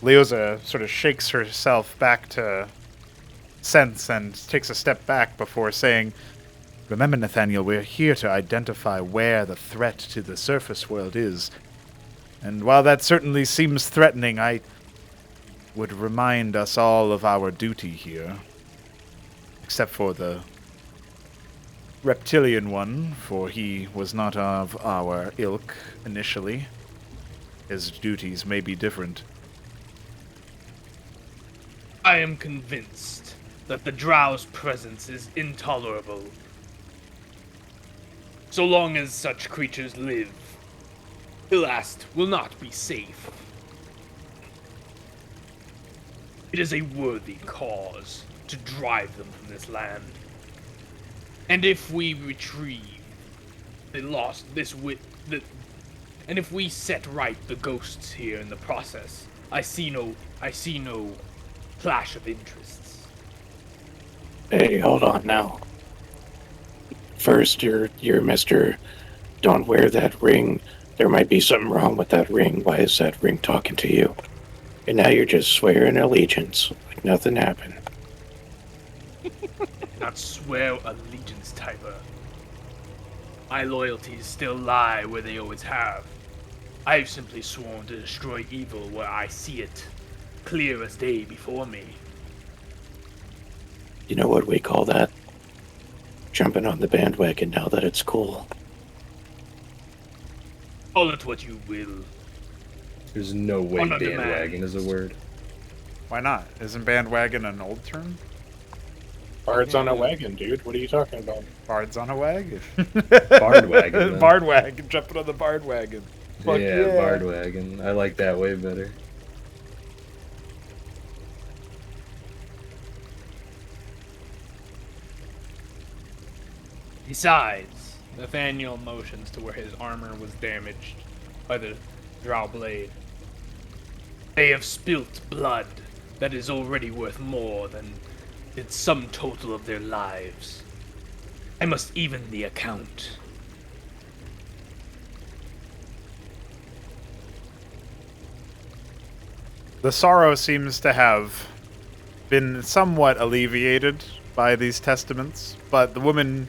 Leoza sort of shakes herself back to sense and takes a step back before saying, "Remember, Nathaniel, we're here to identify where the threat to the surface world is. And while that certainly seems threatening, I would remind us all of our duty here. Except for the reptilian one, for he was not of our ilk initially. His duties may be different." I am convinced that the Drow's presence is intolerable. So long as such creatures live, Ilast will not be safe. It is a worthy cause to drive them from this land. And if we retrieve and if we set right the ghosts here in the process, I see no clash of interests. Hey, hold on now. First, you're Mr. Don't wear that ring. There might be something wrong with that ring. Why is that ring talking to you? And now you're just swearing allegiance like nothing happened. Not swear allegiance, Tiber. My loyalties still lie where they always have. I've simply sworn to destroy evil where I see it, clear as day before me. You know what we call that? Jumping on the bandwagon now that it's cool. Call it what you will. There's no way On a bandwagon demand. is a word. Why not? Isn't bandwagon an old term? Bards on a wagon, dude. What are you talking about? Bards on a wagon. Bard wagon, then. Bard wagon. Jumping on the bard wagon. Fuck Yeah, bard wagon. I like that way better. Besides, Nathaniel motions to where his armor was damaged by the drow blade. They have spilt blood that is already worth more than the sum total of their lives. I must even the account. The sorrow seems to have been somewhat alleviated by these testaments, but the woman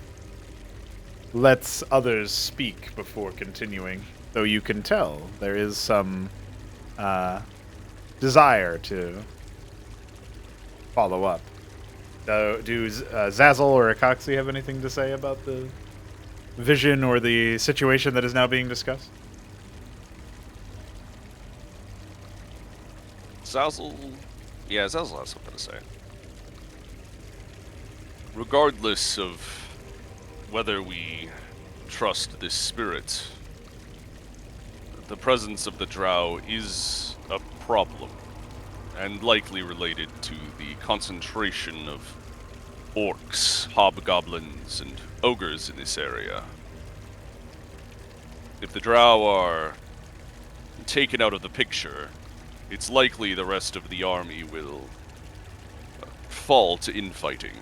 lets others speak before continuing, though you can tell there is some desire to follow up. Do Zazzle or Akoxi have anything to say about the vision or the situation that is now being discussed? Zazzle has something to say. Regardless of whether we trust this spirit, the presence of the drow is a problem, and likely related to the concentration of orcs, hobgoblins, and ogres in this area. If the drow are taken out of the picture, it's likely the rest of the army will fall to infighting.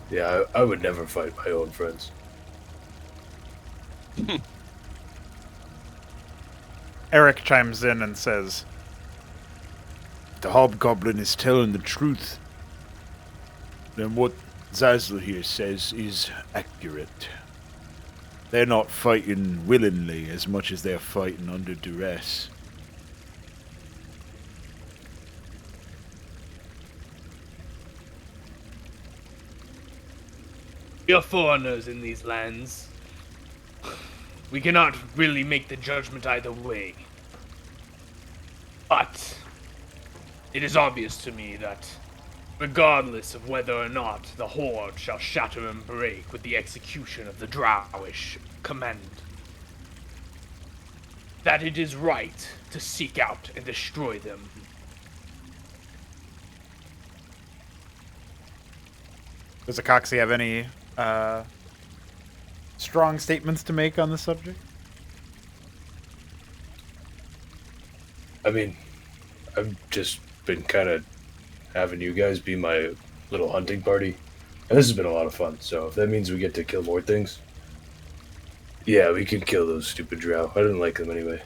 Yeah, I would never fight my own friends. Eric chimes in and says, "The hobgoblin is telling the truth. Then what Zazzle here says is accurate. They're not fighting willingly as much as they're fighting under duress." We are foreigners in these lands. We cannot really make the judgment either way. But it is obvious to me that, regardless of whether or not the Horde shall shatter and break with the execution of the Drowish command, that it is right to seek out and destroy them. Does Akaxi have any strong statements to make on the subject? I mean, I've just been kind of having you guys be my little hunting party, and this has been a lot of fun. So if that means we get to kill more things, yeah, we can kill those stupid drow. I didn't like them anyway.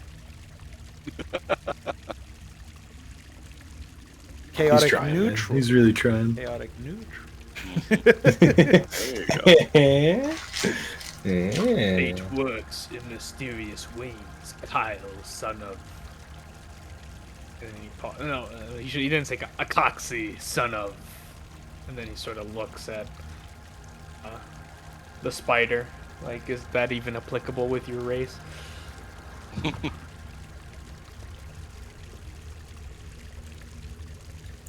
Chaotic He's trying, man. neutral. He's really trying. Chaotic neutral. There you go. Fate works in mysterious ways. Kyle, son of... And he didn't say Akaxi, son of... And then he sort of looks at the spider. Like, is that even applicable with your race?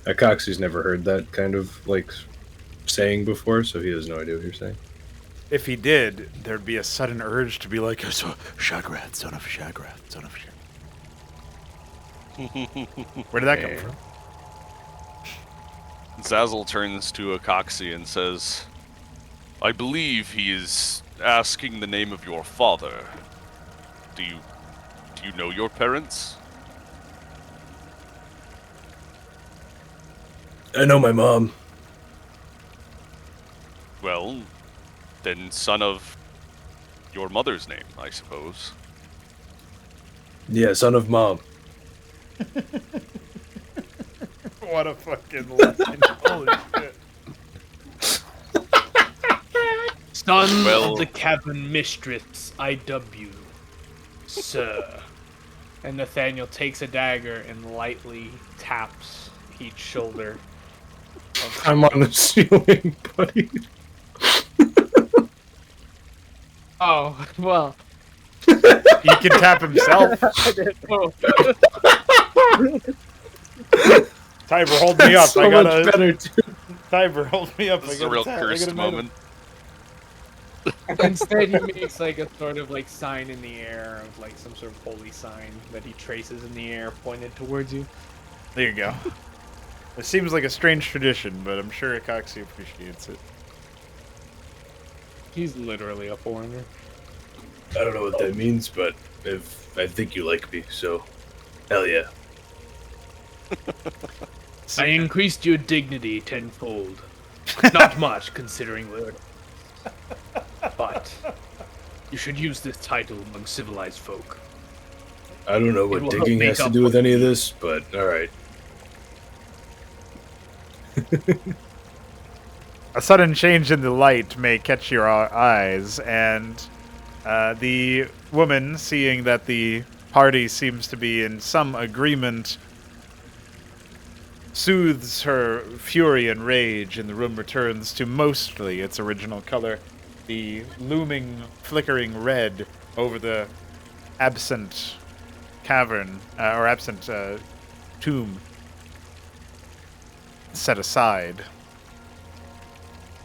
Akaxi's never heard that kind of, like, saying before, so he has no idea what you're saying. If he did, there'd be a sudden urge to be like, so, Shagrath, son of Shagrath, son of Shagrath. Where did that come from? Zazzle turns to Akaxi and says, I believe he is asking the name of your father. Do you know your parents? I know my mom. Well, then son of your mother's name, I suppose. Yeah, son of mom. What a fucking line. Holy shit. Son Well- of the cabin mistress, I.W., sir. And Nathaniel takes a dagger and lightly taps each shoulder. I'm on the ceiling, buddy. Oh, well. He can tap himself. Oh, Tiber, hold me up. So I gotta. much better, dude. Tiber, hold me up. This I is a gotta real tap. I gotta cursed item. moment. instead, he makes like a sort of like sign in the air of like some sort of holy sign that he traces in the air pointed towards you. There you go. It seems like a strange tradition, but I'm sure Akaxi appreciates it. He's literally a foreigner. I don't know what that means, but if I think you like me, so hell yeah. I increased your dignity tenfold. Not much, considering we're... But you should use this title among civilized folk. I don't know It what will help digging make has to up do with for any of the- this, but alright. A sudden change in the light may catch your eyes, and the woman, seeing that the party seems to be in some agreement, soothes her fury and rage, and the room returns to mostly its original color. The looming, flickering red over the absent cavern, or absent tomb, set aside.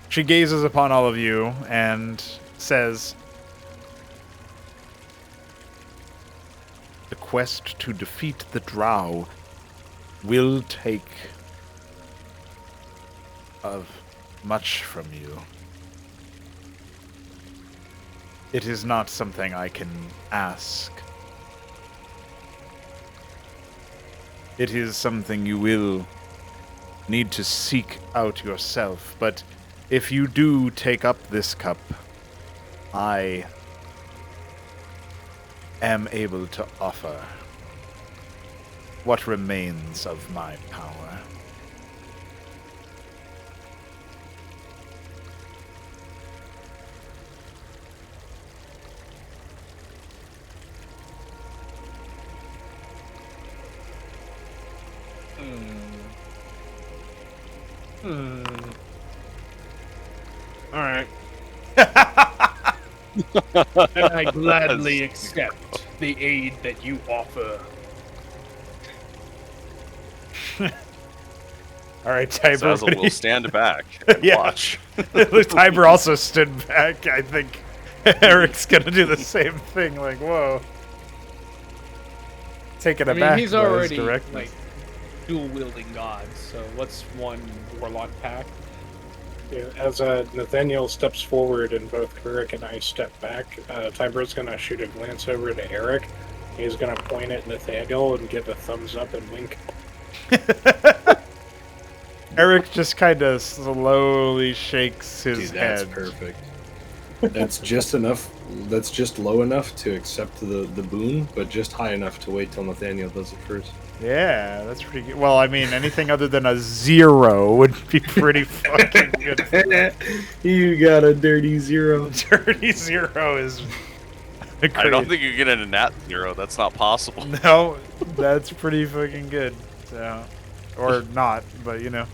She gazes upon all of you and says, "The quest to defeat the Drow will take of much from you. It is not something I can ask. It is something you will need to seek out yourself, but if you do take up this cup, I am able to offer what remains of my power." Alright. And I gladly accept the aid that you offer. All right, Tiber. Zazzle what do will you- stand back and Yeah. watch. Tiber also stood back. I think Eric's gonna do the same thing. Like, whoa. Taken I mean, aback he's by his already directness. like dual wielding gods. So what's one warlock pack? Yeah, as Nathaniel steps forward and both Eric and I step back, Tiber's going to shoot a glance over to Eric. He's going to point at Nathaniel and give a thumbs up and wink. Eric just kind of slowly shakes his Dude, that's head. perfect. That's just enough. That's just low enough to accept the boon, but just high enough to wait till Nathaniel does it first. Yeah, that's pretty good. Well, I mean, anything other than a 0 would be pretty fucking good. You got a dirty 0. Dirty 0 is. I don't think you get a nat 0. That's not possible. No, that's pretty fucking good. So, or not, but you know.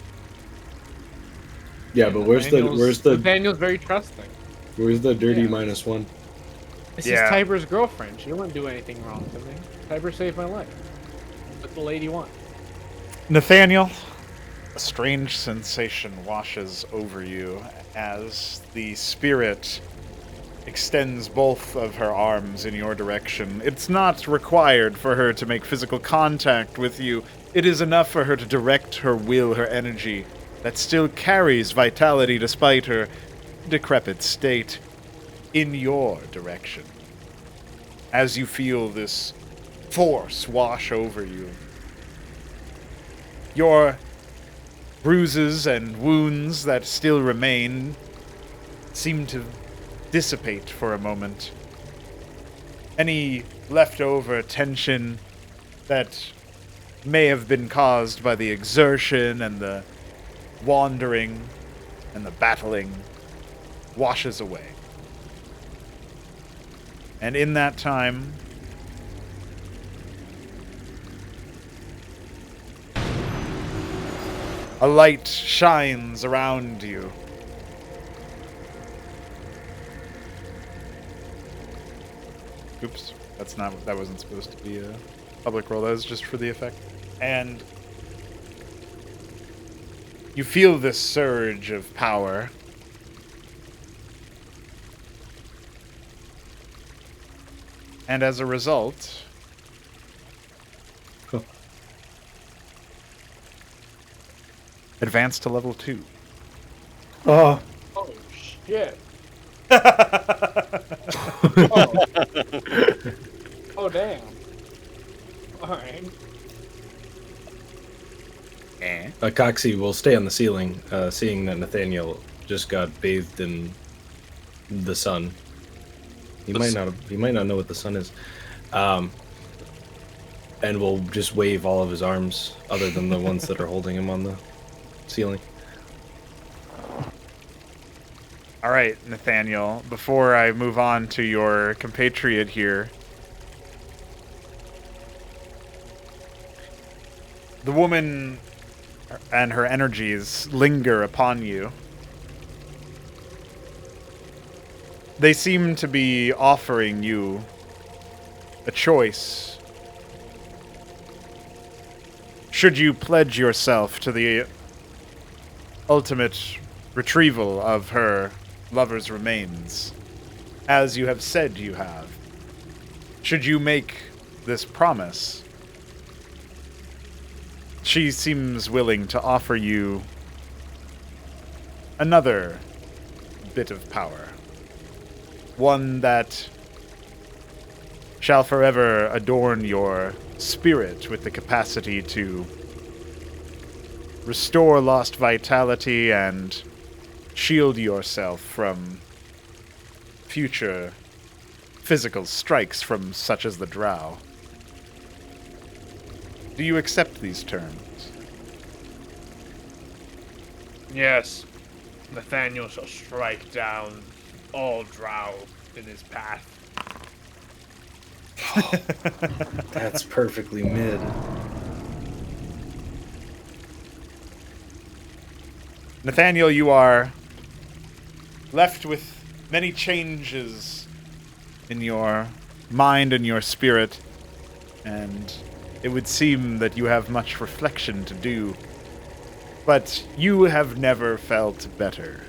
Yeah, but where's the Nathaniel's very trusting. dirty Yeah. -1? This Yeah. is Tiber's girlfriend. She wouldn't do anything wrong to me. Tiber saved my life. What the lady want? Nathaniel, a strange sensation washes over you as the spirit extends both of her arms in your direction. It's not required for her to make physical contact with you. It is enough for her to direct her will, her energy, that still carries vitality despite her decrepit state, in your direction. As you feel this force wash over you, your bruises and wounds that still remain seem to dissipate for a moment. Any leftover tension that may have been caused by the exertion and the wandering and the battling washes away. And in that time, a light shines around you. Oops, that wasn't supposed to be a public roll. That was just for the effect. And you feel this surge of power. And as a result, advance to level 2. Oh, Oh shit! Oh damn! All right. Coxie will stay on the ceiling, seeing that Nathaniel just got bathed in the sun. He might not know what the sun is, and will just wave all of his arms, other than the ones that are holding him on the ceiling. All right, Nathaniel, before I move on to your compatriot here, the woman and her energies linger upon you. They seem to be offering you a choice. Should you pledge yourself to the ultimate retrieval of her lover's remains, as you have said you have? Should you make this promise? She seems willing to offer you another bit of power. One that shall forever adorn your spirit with the capacity to restore lost vitality and shield yourself from future physical strikes from such as the drow. Do you accept these terms? Yes, Nathaniel shall strike down all drow in his path. That's perfectly mid. Nathaniel, you are left with many changes in your mind and your spirit, and it would seem that you have much reflection to do. But you have never felt better.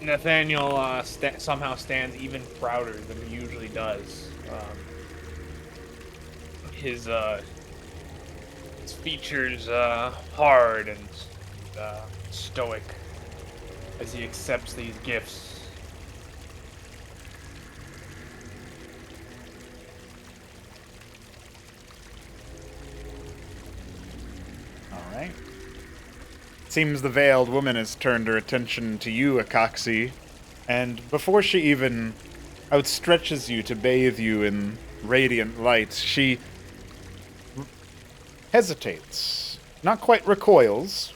Nathaniel somehow stands even prouder than he usually does. His features hard and stoic as he accepts these gifts. All right. Seems the veiled woman has turned her attention to you, Akaxi, and before she even outstretches you to bathe you in radiant light, she hesitates, not quite recoils.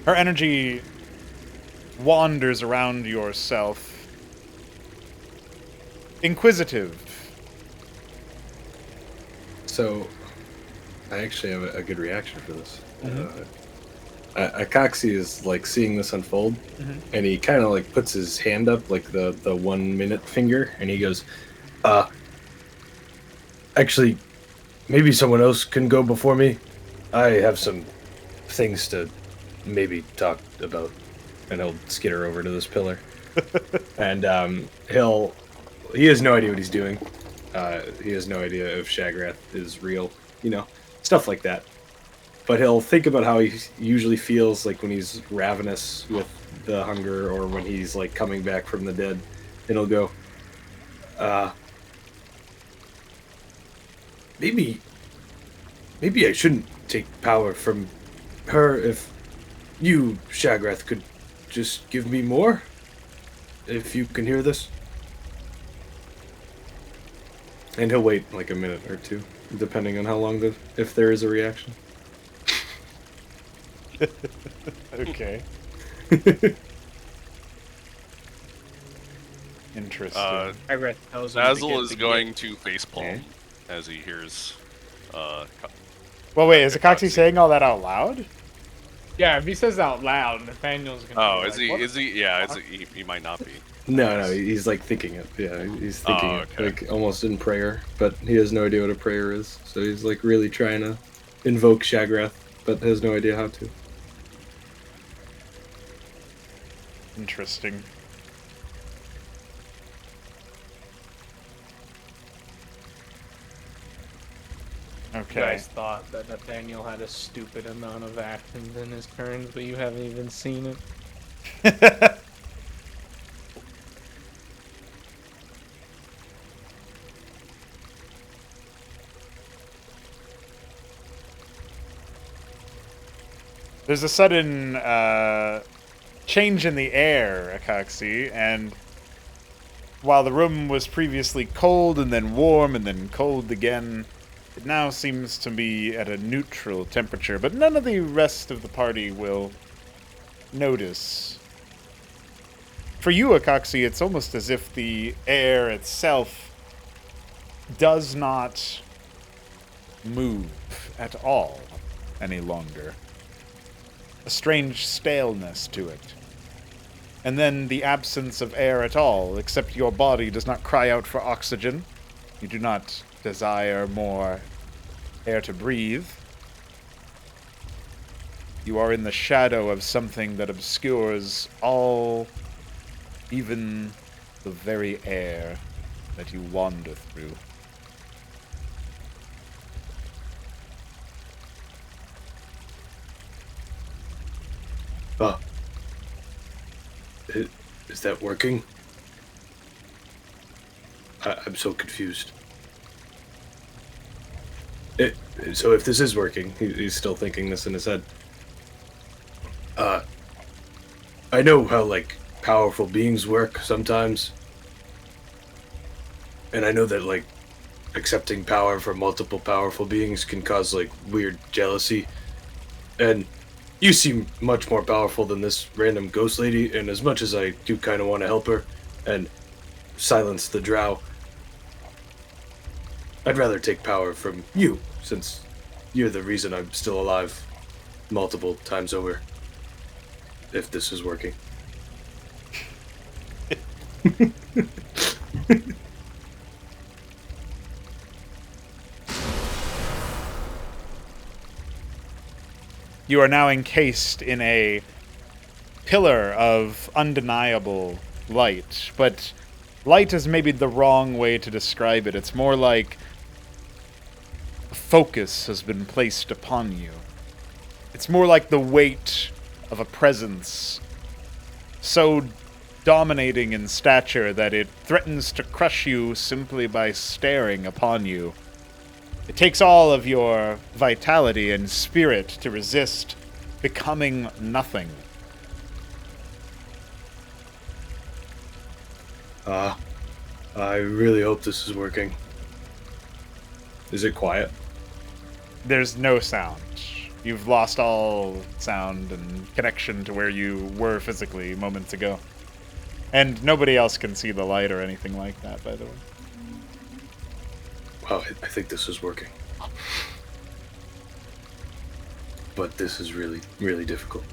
Her energy wanders around yourself, inquisitive. So, I actually have a good reaction for this. Akaxi is like seeing this unfold, and he kind of like puts his hand up, like the 1 minute finger, and he goes, actually, maybe someone else can go before me. I have some things to maybe talk about. And he'll skitter over to this pillar. And he has no idea what he's doing. He has no idea if Shagrath is real, stuff like that. But he'll think about how he usually feels like when he's ravenous with the hunger or when he's like coming back from the dead. And he'll go, maybe I shouldn't take power from her if you, Shagrath, could just give me more? If you can hear this? And he'll wait like a minute or two, depending on how long if there is a reaction. Okay. Interesting. Basil is going to facepalm as he hears. Well, wait, is Akaxi saying all that out loud? Yeah, if he says out loud, Nathaniel's gonna. Oh, be is like, he? "What Is he? Yeah, he might not be. No, he's like thinking it. Yeah, he's thinking okay. it, like almost in prayer, but he has no idea what a prayer is. So he's like really trying to invoke Shagrath, but has no idea how to. Interesting. You Okay. guys thought that Nathaniel had a stupid amount of actions in his turns, but you haven't even seen it. There's a sudden change in the air, Akaxi, and while the room was previously cold and then warm and then cold again, it now seems to be at a neutral temperature, but none of the rest of the party will notice. For you, Akaxi, it's almost as if the air itself does not move at all any longer. A strange staleness to it. And then the absence of air at all, except your body does not cry out for oxygen. You do not desire more air to breathe. You are in the shadow of something that obscures all, even the very air that you wander through. Is that working? I'm so confused. So if this is working, he's still thinking this in his head. I know how, like, powerful beings work sometimes. And I know that, like, accepting power from multiple powerful beings can cause, like, weird jealousy. And you seem much more powerful than this random ghost lady, and as much as I do kind of want to help her and silence the drow, I'd rather take power from you, since you're the reason I'm still alive multiple times over. if this is working. You are now encased in a pillar of undeniable light, but light is maybe the wrong way to describe it. It's more like a focus has been placed upon you. It's more like the weight of a presence so dominating in stature that it threatens to crush you simply by staring upon you. It takes all of your vitality and spirit to resist becoming nothing. I really hope this is working. Is it quiet? There's no sound. You've lost all sound and connection to where you were physically moments ago. And nobody else can see the light or anything like that, by the way. Wow, I think this is working. But this is really, really difficult.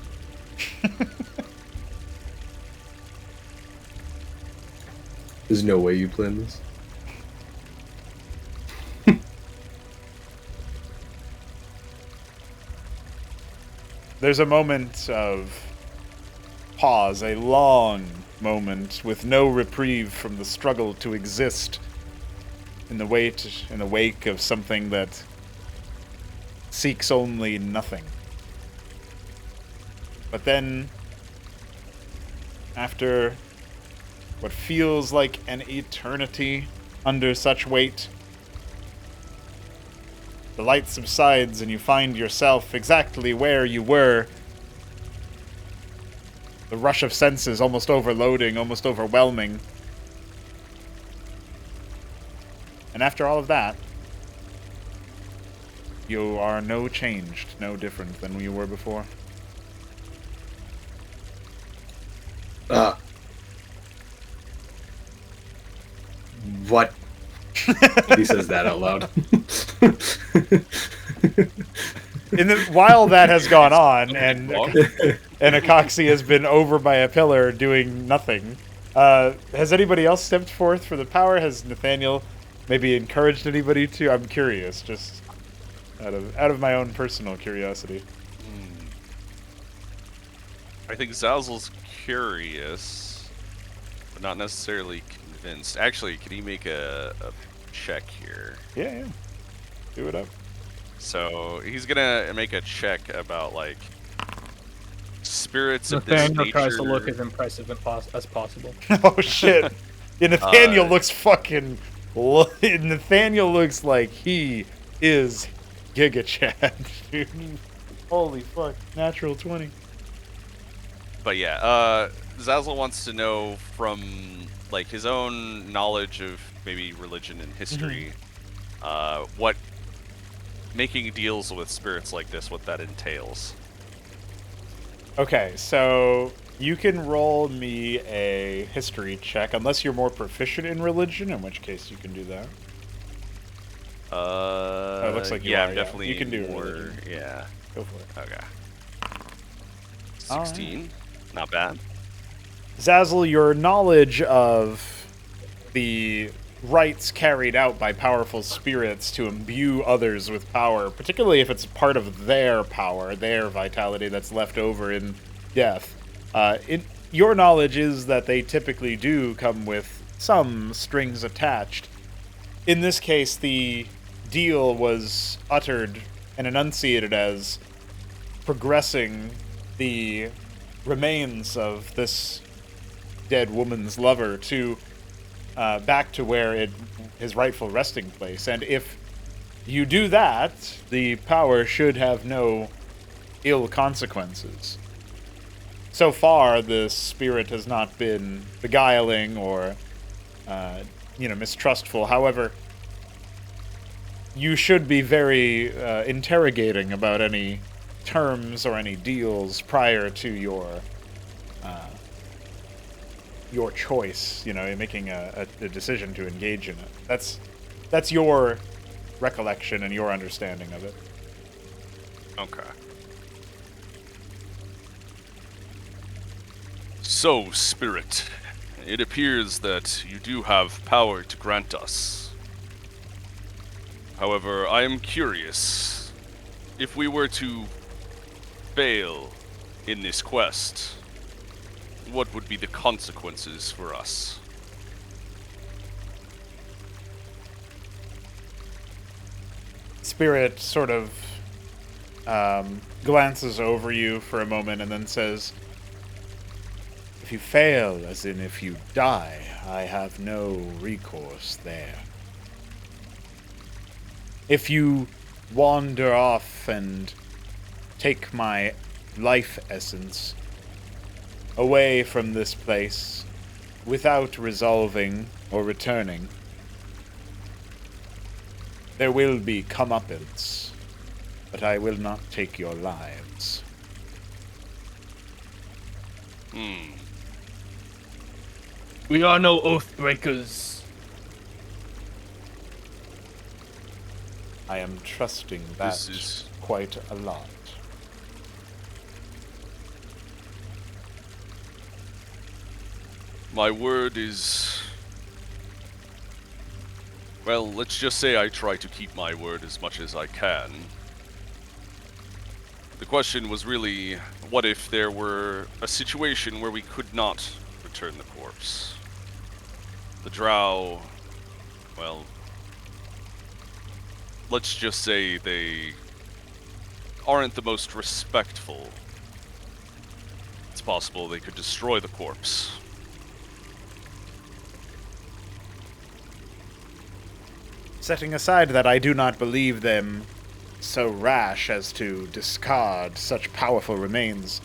There's no way you planned this? There's a moment of pause, a long moment with no reprieve from the struggle to exist in the wake of something that seeks only nothing. But then, after what feels like an eternity under such weight, the light subsides and you find yourself exactly where you were. The rush of senses almost overloading, almost overwhelming. And after all of that, you are no changed, no different than you were before. What? He says that out loud. While that has gone on, and Akoxi has been over by a pillar doing nothing, has anybody else stepped forth for the power? Has Nathaniel maybe encouraged anybody to? I'm curious, just out of my own personal curiosity. I think Zazzle's curious, but not necessarily convinced. Actually, could he make a check here? Yeah. Do it up. So he's gonna make a check about like spirits of this Nathaniel nature. tries to look as impressive as possible. Oh shit! Yeah, Nathaniel looks fucking. Nathaniel looks like he is Giga Chad, dude. Holy fuck! Natural 20. But yeah, Zazzle wants to know from like his own knowledge of maybe religion and history, what making deals with spirits like this, what that entails. Okay, so you can roll me a history check, unless you're more proficient in religion, in which case you can do that. It looks like you are, I'm definitely you can do more. religion. Yeah. Go for it. Okay. 16, not bad. Zazzle, your knowledge of the rites carried out by powerful spirits to imbue others with power, particularly if it's part of their power, their vitality that's left over in death. Your knowledge is that they typically do come with some strings attached. In this case, the deal was uttered and enunciated as progressing the remains of this dead woman's lover to back to where his rightful resting place. And if you do that, the power should have no ill consequences. So far, the spirit has not been beguiling or, mistrustful. However, you should be very interrogating about any terms or any deals prior to your choice, in making a decision to engage in it. That's your recollection and your understanding of it. Okay. So, Spirit, it appears that you do have power to grant us. However, I am curious, if we were to fail in this quest, what would be the consequences for us? Spirit sort of glances over you for a moment and then says, "If you fail, as in if you die, I have no recourse there. If you wander off and take my life essence away from this place without resolving or returning, there will be comeuppance, but I will not take your lives." We are no oath breakers. I am trusting that This is- quite a lot. My word is... Well, let's just say I try to keep my word as much as I can. The question was really, what if there were a situation where we could not return the corpse? The drow, well, let's just say they aren't the most respectful. It's possible they could destroy the corpse. Setting aside that I do not believe them so rash as to discard such powerful remains,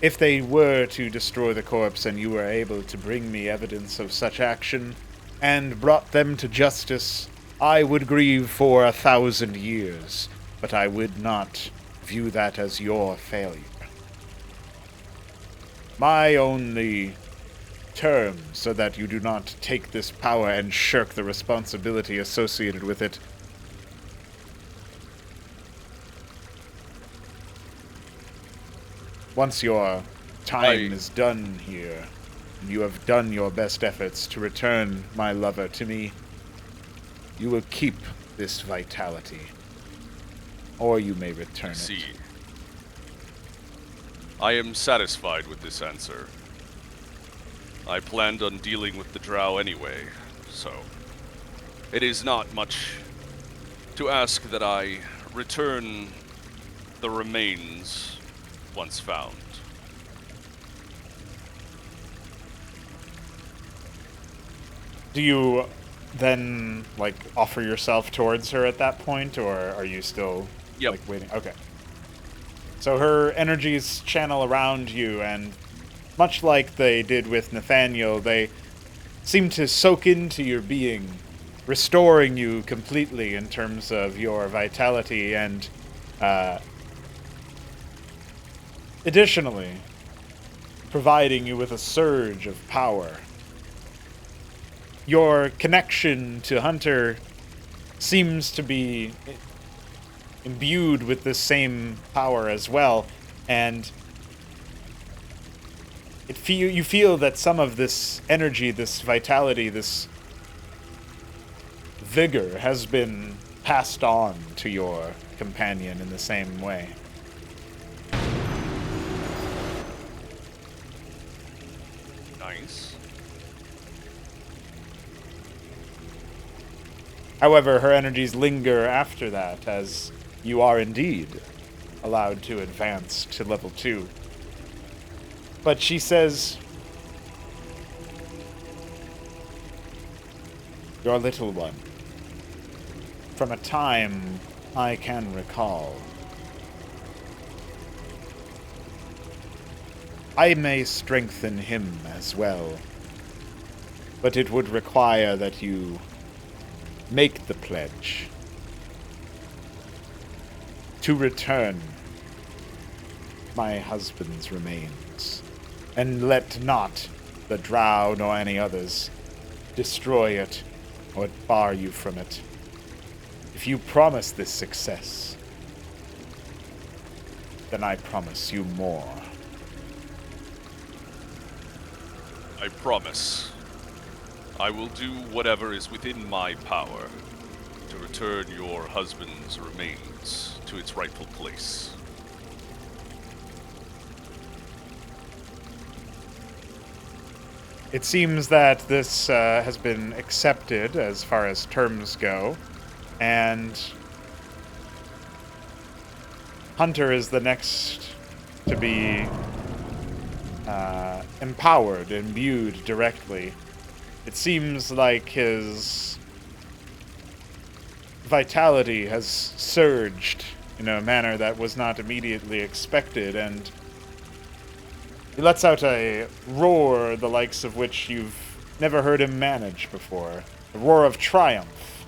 if they were to destroy the corpse and you were able to bring me evidence of such action and brought them to justice, I would grieve for 1,000 years, but I would not view that as your failure. My only term, so that you do not take this power and shirk the responsibility associated with it, once your time is done here, and you have done your best efforts to return my lover to me, you will keep this vitality. Or you may return See, it. I am satisfied with this answer. I planned on dealing with the drow anyway, so it is not much to ask that I return the remains once found. Do you then, like, offer yourself towards her at that point, or are you still, Yep. like, waiting? Okay. So her energies channel around you, and much like they did with Nathaniel, they seem to soak into your being, restoring you completely in terms of your vitality, and additionally, providing you with a surge of power. Your connection to Hunter seems to be imbued with this same power as well, and you feel that some of this energy, this vitality, this vigor has been passed on to your companion in the same way. Nice. However, her energies linger after that, as you are indeed allowed to advance to level 2. But she says, "Your little one, from a time I can recall, I may strengthen him as well, but it would require that you make the pledge to return my husband's remains, and let not the drow nor any others destroy it or bar you from it. If you promise this success, then I promise you more." I promise. I will do whatever is within my power to return your husband's remains to its rightful place. It seems that this has been accepted as far as terms go, and Hunter is the next to be empowered, imbued directly. It seems like his vitality has surged in a manner that was not immediately expected, and he lets out a roar the likes of which you've never heard him manage before. A roar of triumph.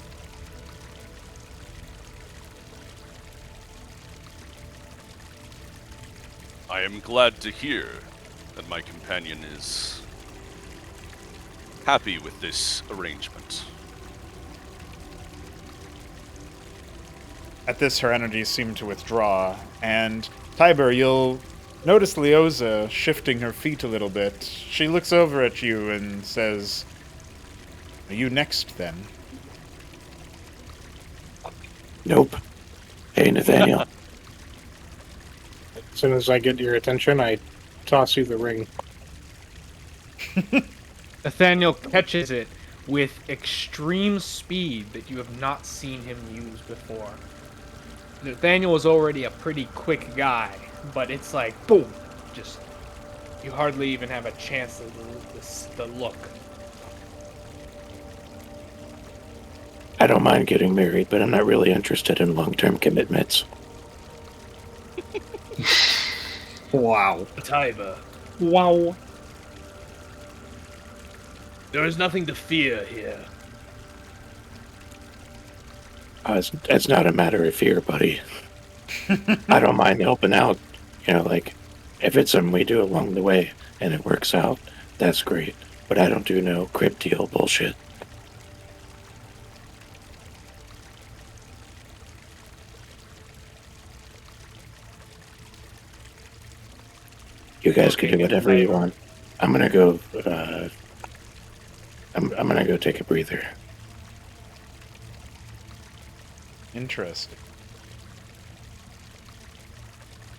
I am glad to hear that my companion is happy with this arrangement. At this, her energies seem to withdraw, and Tiber, you'll notice Leoza shifting her feet a little bit. She looks over at you and says, "Are you next, then?" Nope. Hey, Nathaniel. As soon as I get your attention, I toss you the ring. Nathaniel catches it with extreme speed that you have not seen him use before. Nathaniel is already a pretty quick guy, but it's like, boom, just, you hardly even have a chance to look. I don't mind getting married, but I'm not really interested in long-term commitments. Wow. Tiber, Wow. there is nothing to fear here. It's not a matter of fear, buddy. I don't mind helping out. You know, like, if it's something we do along the way and it works out, that's great. But I don't do no crib deal bullshit. You guys can do whatever you want. I'm gonna go. I'm gonna go take a breather. Interesting.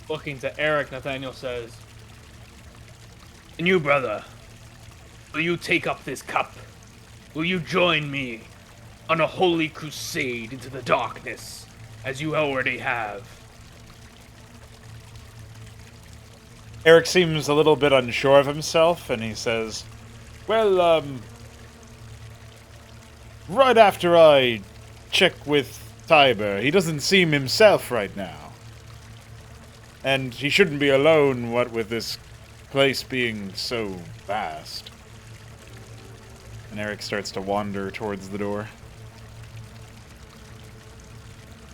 Looking to Eric, Nathaniel says, And you, brother, will you take up this cup? Will you join me on a holy crusade into the darkness, as you already have? Eric seems a little bit unsure of himself, and he says, "Well, right after I check with Tiber, he doesn't seem himself right now. And he shouldn't be alone, what with this place being so vast." And Eric starts to wander towards the door.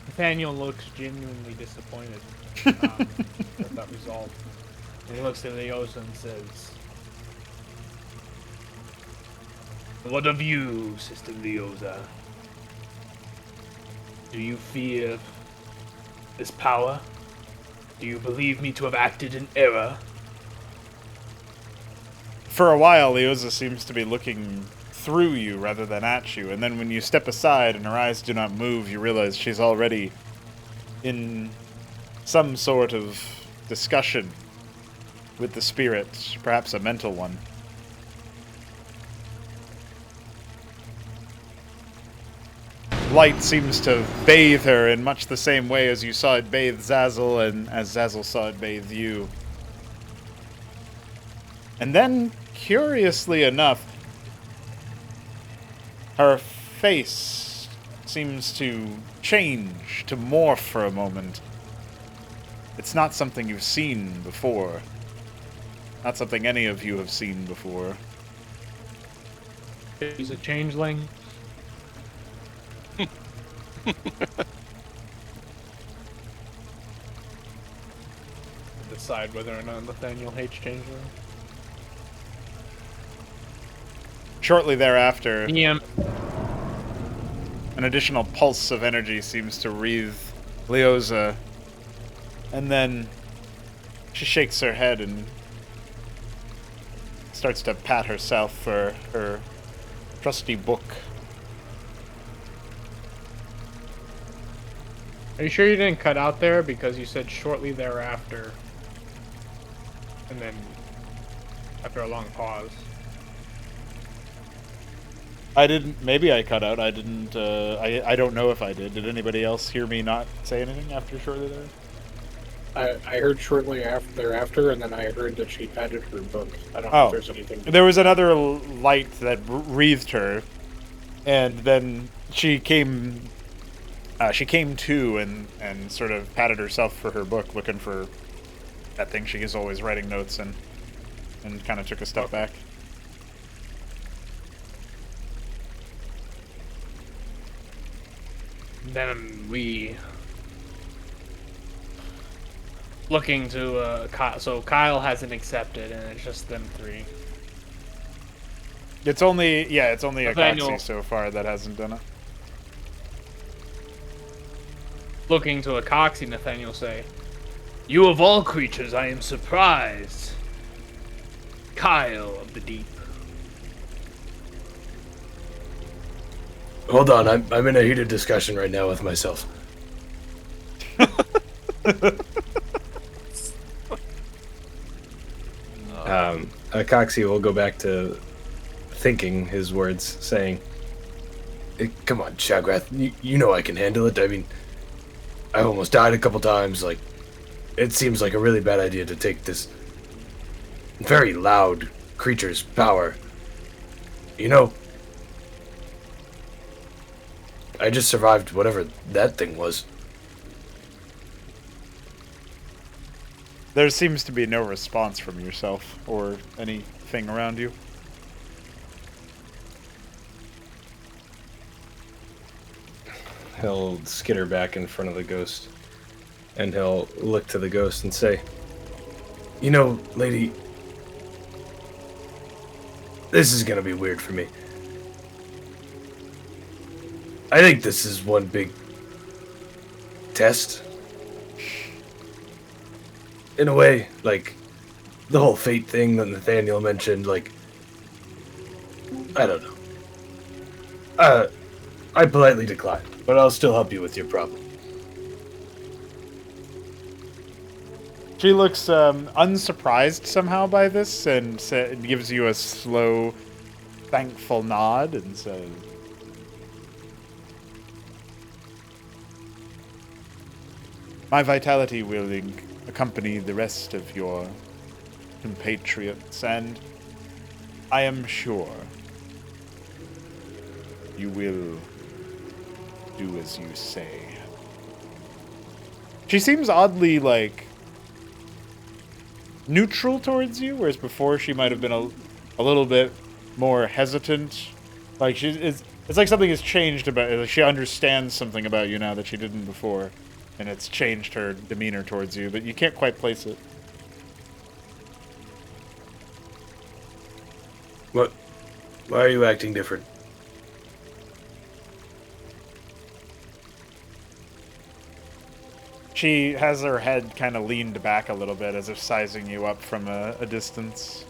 Nathaniel looks genuinely disappointed with that result. And he looks at Leosa and says, What of you, Sister Leosa? Do you fear this power? Do you believe me to have acted in error? For a while, Leoza seems to be looking through you rather than at you, and then when you step aside and her eyes do not move, you realize she's already in some sort of discussion with the spirit, perhaps a mental one. Light seems to bathe her in much the same way as you saw it bathe Zazzle and as Zazzle saw it bathe you. And then, curiously enough, her face seems to change, to morph for a moment. It's not something you've seen before. Not something any of you have seen before. he's a changeling. Decide whether or not Nathaniel hates changeling. Shortly thereafter, EM. an additional pulse of energy seems to wreathe Leoza, and then she shakes her head and starts to pat herself for her trusty book. Are you sure you didn't cut out there? Because you said shortly thereafter. And then after a long pause. I didn't. Maybe I cut out. I didn't. I don't know if I did. Did anybody else hear me not say anything after shortly there? I heard shortly thereafter, and then I heard that she patted her book. I don't know if there's anything. There was another light that wreathed her, and then she came to and sort of patted herself for her book, looking for that thing she is always writing notes in, and kind of took a step back. Then we looking to so Kyle hasn't accepted, and it's just them three. It's only Nathaniel. Akaxi so far that hasn't done it. Looking to Akaxi, Nathaniel say, You of all creatures, I am surprised. Kyle of the Deep. Hold on, I'm in a heated discussion right now with myself. Akaxi will go back to thinking his words, saying, Come on, Shagrath, you know I can handle it. I mean, I almost died a couple times. Like, it seems like a really bad idea to take this very loud creature's power. You know, I just survived whatever that thing was. There seems to be no response from yourself or anything around you. He'll skitter back in front of the ghost, and he'll look to the ghost and say, You know, lady, this is gonna be weird for me. I think this is one big test. In a way, like, the whole fate thing that Nathaniel mentioned, like, I don't know. I politely decline, but I'll still help you with your problem. She looks unsurprised somehow by this and gives you a slow, thankful nod and says, My vitality will accompany the rest of your compatriots, and I am sure you will do as you say. She seems oddly, like, neutral towards you, whereas before she might have been a little bit more hesitant. Like, it's like something has changed about it. Like, she understands something about you now that she didn't before, and it's changed her demeanor towards you, but you can't quite place it. What? Why are you acting different? She has her head kind of leaned back a little bit as if sizing you up from a distance.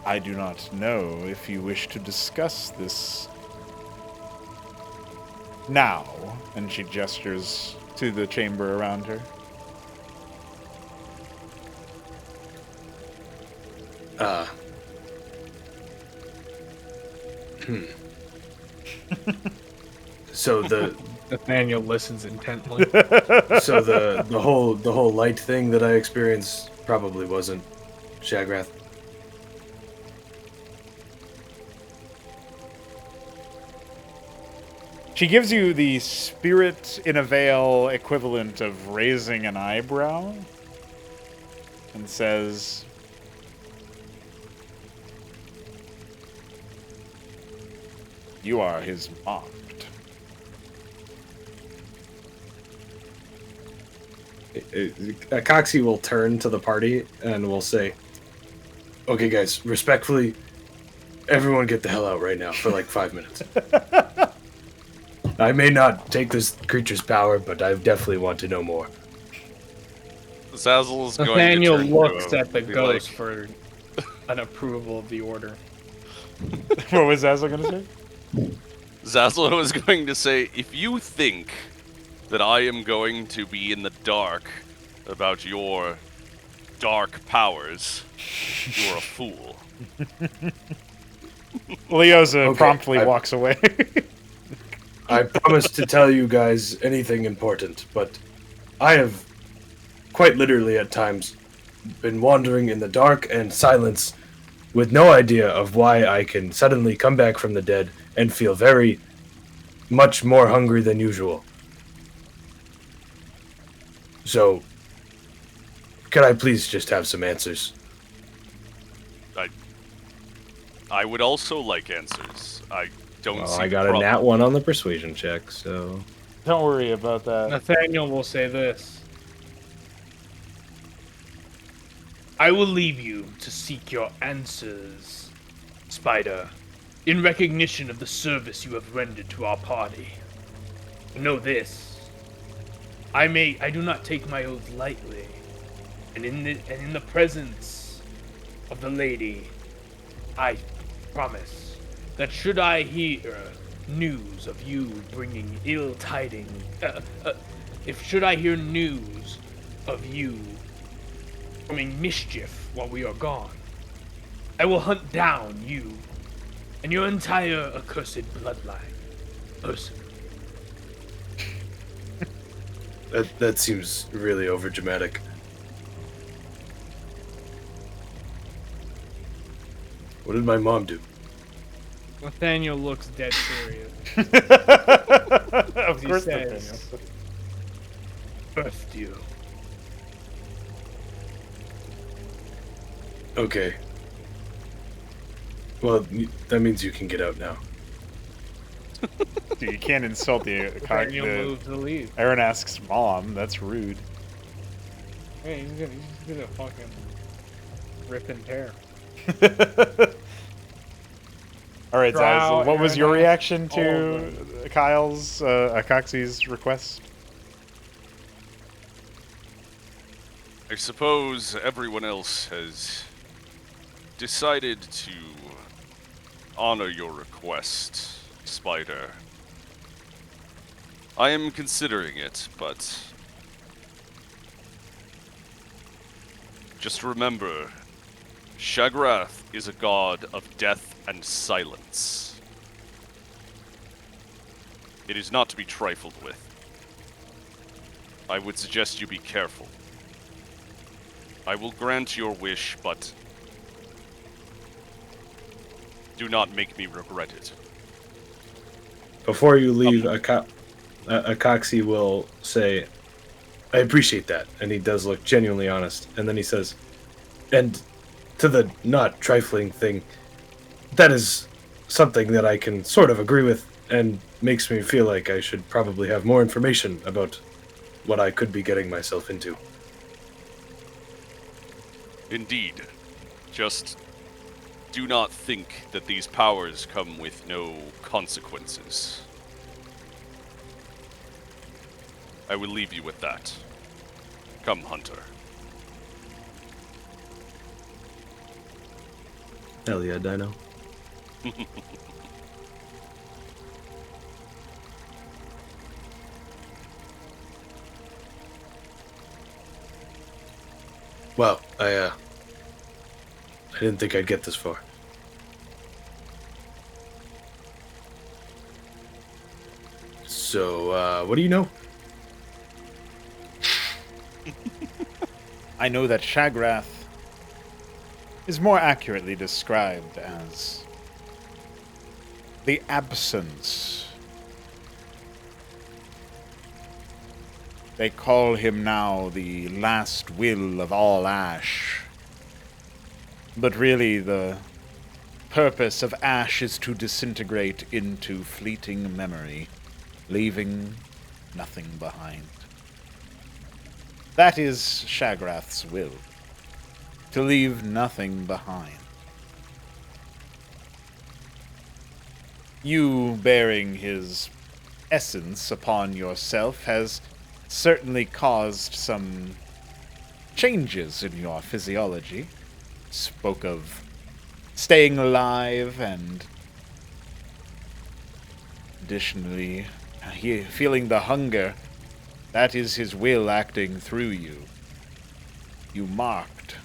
I do not know if you wish to discuss this now. And she gestures to the chamber around her. So the Nathaniel listens intently. so the whole light thing that I experienced probably wasn't Shagrath. She gives you the spirit in a veil equivalent of raising an eyebrow and says, You are his mocked. Coxie will turn to the party and will say, Okay guys, respectfully, everyone get the hell out right now for like 5 minutes. I may not take this creature's power, but I definitely want to know more. Zazzle is going Nathaniel to turn looks to at the be ghost like, for an approval of the order. What was Zazzle gonna say? Zazzle was going to say, if you think that I am going to be in the dark about your dark powers, you're a fool. Leoza Okay, promptly walks away. I promise to tell you guys anything important, but I have quite literally at times been wandering in the dark and silence with no idea of why I can suddenly come back from the dead and feel very much more hungry than usual. So, could I please just have some answers? I would also like answers. I don't Well, see I the got a problem. nat 1 on the persuasion check, so... Don't worry about that. Nathaniel will say this. I will leave you to seek your answers, Spider, in recognition of the service you have rendered to our party. Know this. I do not take my oath lightly, and in the presence of the lady, I promise that should I hear news of you bringing ill tidings, should I hear news of you forming mischief while we are gone, I will hunt down you and your entire accursed bloodline personally. That seems really overdramatic. What did my mom do? Nathaniel looks dead serious. Of He course, says- Nathaniel. Birthed you. Okay. Well, that means you can get out now. Dude, you can't insult the Nathaniel moves to leave. Aaron asks mom. That's rude. Hey, he's gonna fucking rip and tear. All right, Drow, Zazzle, what was your Aaron, reaction all to of Kyle's, Akaxi's request? I suppose everyone else has decided to honor your request, Spider. I am considering it, but just remember, Shagrath is a god of death and silence. It is not to be trifled with. I would suggest you be careful. I will grant your wish, but do not make me regret it. Before you leave, Akaxi will say, I appreciate that. And he does look genuinely honest. And then he says, and to the not trifling thing, that is something that I can sort of agree with and makes me feel like I should probably have more information about what I could be getting myself into. Indeed. Just do not think that these powers come with no consequences. I will leave you with that. Come, Hunter. Hell yeah, Dino. Wow, I didn't think I'd get this far. So, what do you know? I know that Shagrath is more accurately described as the absence. They call him now the last will of all ash. But really, the purpose of ash is to disintegrate into fleeting memory, leaving nothing behind. That is Shagrath's will, to leave nothing behind. You bearing his essence upon yourself has certainly caused some changes in your physiology. Spoke of staying alive and additionally feeling the hunger. That is his will acting through you. You marked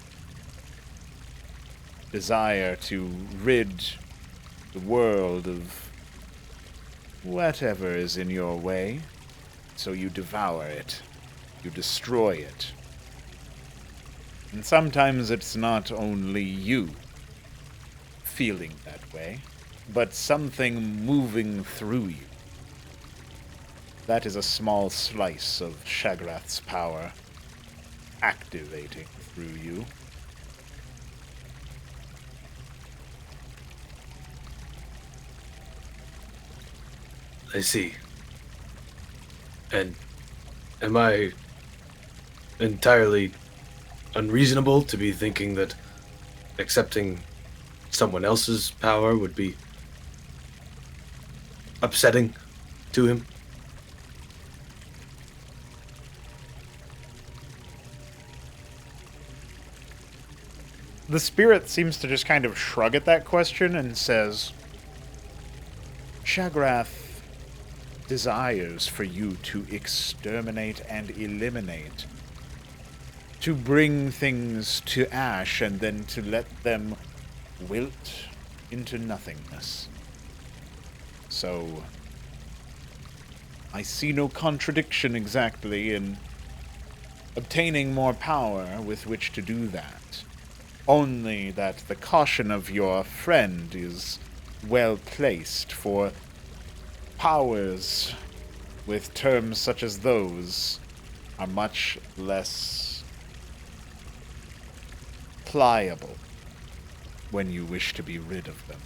desire to rid the world of whatever is in your way, so you devour it. You destroy it. And sometimes it's not only you feeling that way, but something moving through you. That is a small slice of Shagrath's power activating through you. I see. And am I entirely unreasonable to be thinking that accepting someone else's power would be upsetting to him? The spirit seems to just kind of shrug at that question and says, Shagrath desires for you to exterminate and eliminate, to bring things to ash and then to let them wilt into nothingness. So, I see no contradiction exactly in obtaining more power with which to do that. Only that the caution of your friend is well placed, for powers with terms such as those are much less pliable when you wish to be rid of them.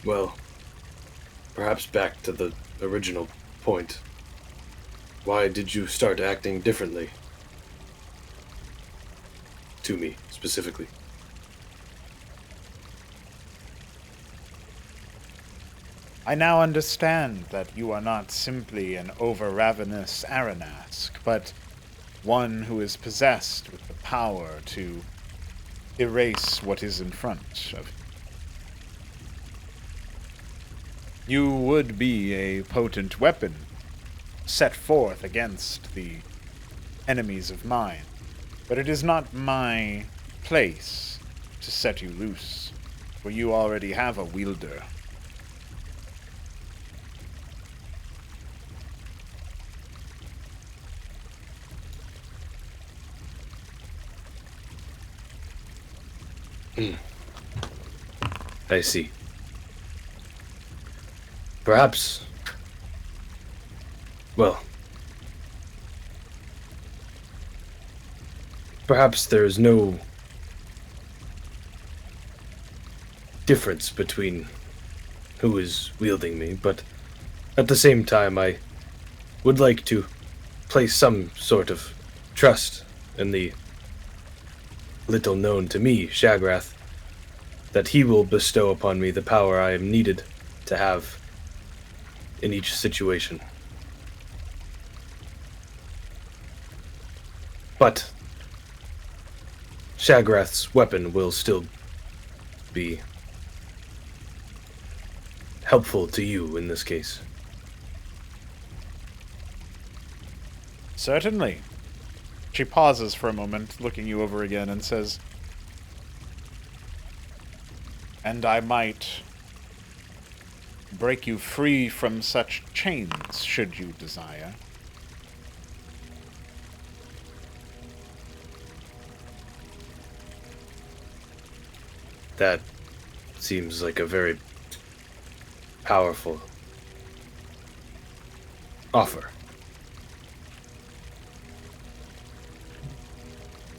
Well, perhaps back to the original point. Why did you start acting differently? To me, specifically. I now understand that you are not simply an over-ravenous Aranask, but one who is possessed with the power to erase what is in front of you. You would be a potent weapon set forth against the enemies of mine, but it is not my place to set you loose, for you already have a wielder. I see. Perhaps... Well... Perhaps there is no difference between who is wielding me, but at the same time I would like to place some sort of trust in the little known to me, Shagrath, that he will bestow upon me the power I am needed to have in each situation. But Shagrath's weapon will still be helpful to you in this case. Certainly. She pauses for a moment, looking you over again, and says, and I might break you free from such chains, should you desire. That seems like a very powerful offer.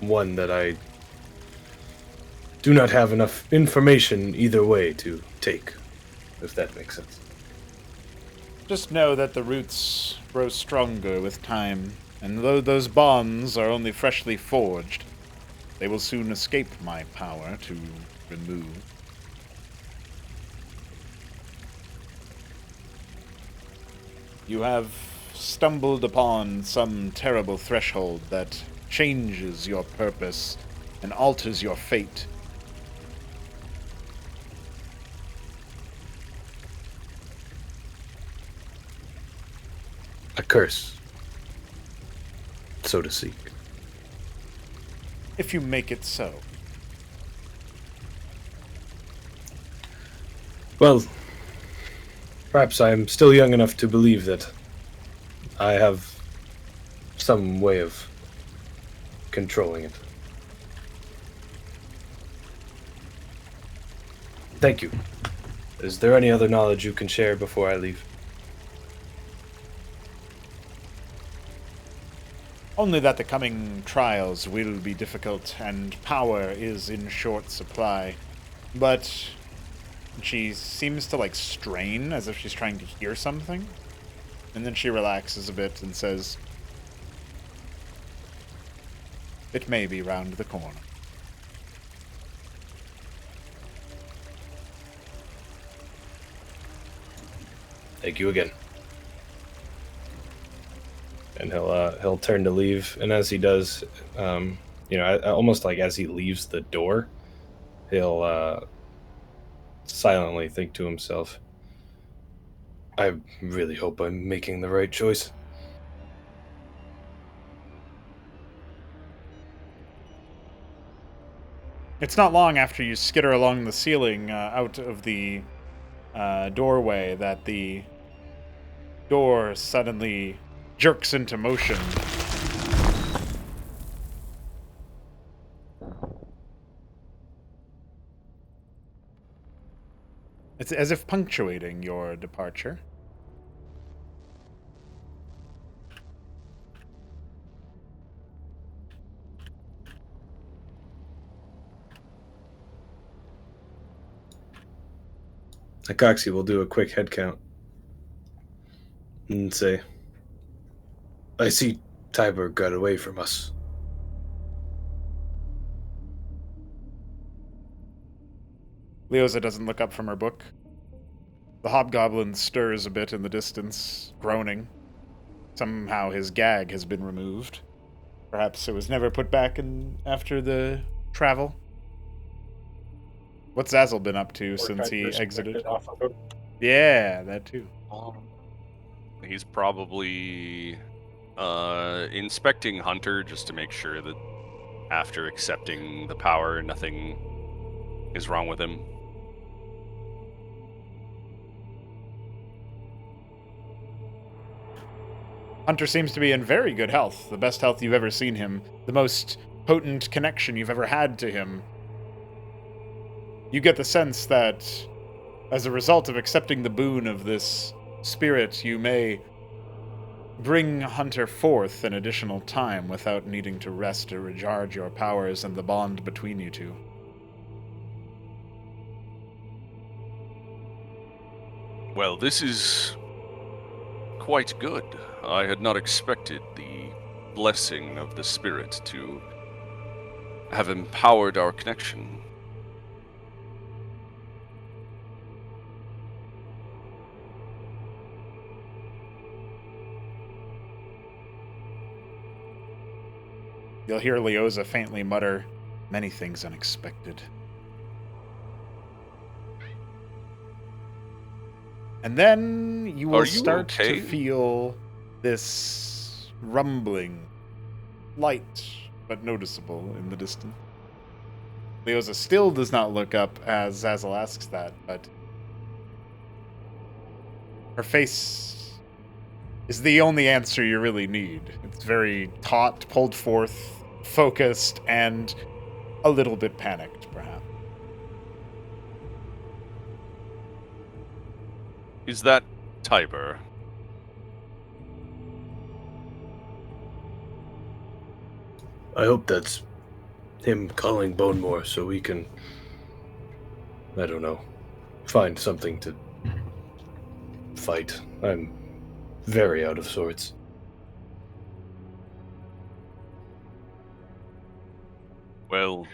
One that I do not have enough information either way to take, if that makes sense. Just know that the roots grow stronger with time, and though those bonds are only freshly forged, they will soon escape my power to remove. You have stumbled upon some terrible threshold that changes your purpose and alters your fate. A curse, so to speak. If you make it so. Well, perhaps I am still young enough to believe that I have some way of controlling it. Thank you. Is there any other knowledge you can share before I leave? Only that the coming trials will be difficult, and power is in short supply. But she seems to, strain as if she's trying to hear something. And then she relaxes a bit and says, "It may be round the corner." Thank you again. And he'll turn to leave, and as he does, almost like as he leaves the door, he'll silently think to himself, I really hope I'm making the right choice. It's not long after you skitter along the ceiling out of the doorway that the door suddenly jerks into motion. It's as if punctuating your departure. Akaxi will do a quick head count and say, I see Tiber got away from us. Leoza doesn't look up from her book. The hobgoblin stirs a bit in the distance, groaning. Somehow his gag has been removed. Perhaps it was never put back in after the travel. What's Zazzle been up to since he exited? Off of him. Yeah, that too. He's probably inspecting Hunter just to make sure that after accepting the power, nothing is wrong with him. Hunter seems to be in very good health, the best health you've ever seen him, the most potent connection you've ever had to him. You get the sense that, as a result of accepting the boon of this spirit, you may bring Hunter forth an additional time without needing to rest or recharge your powers and the bond between you two. Well, this is quite good. I had not expected the blessing of the spirit to have empowered our connection. You'll hear Leoza faintly mutter, "Many things unexpected." And then you will start to feel this rumbling, light but noticeable in the distance. Leoza still does not look up as Zazzle asks that, but her face is the only answer you really need. It's very taut, pulled forth, focused, and a little bit panicked, perhaps. Is that Tiber? I hope that's him calling Bonemore so we can, I don't know, find something to fight. I'm very out of sorts. Well,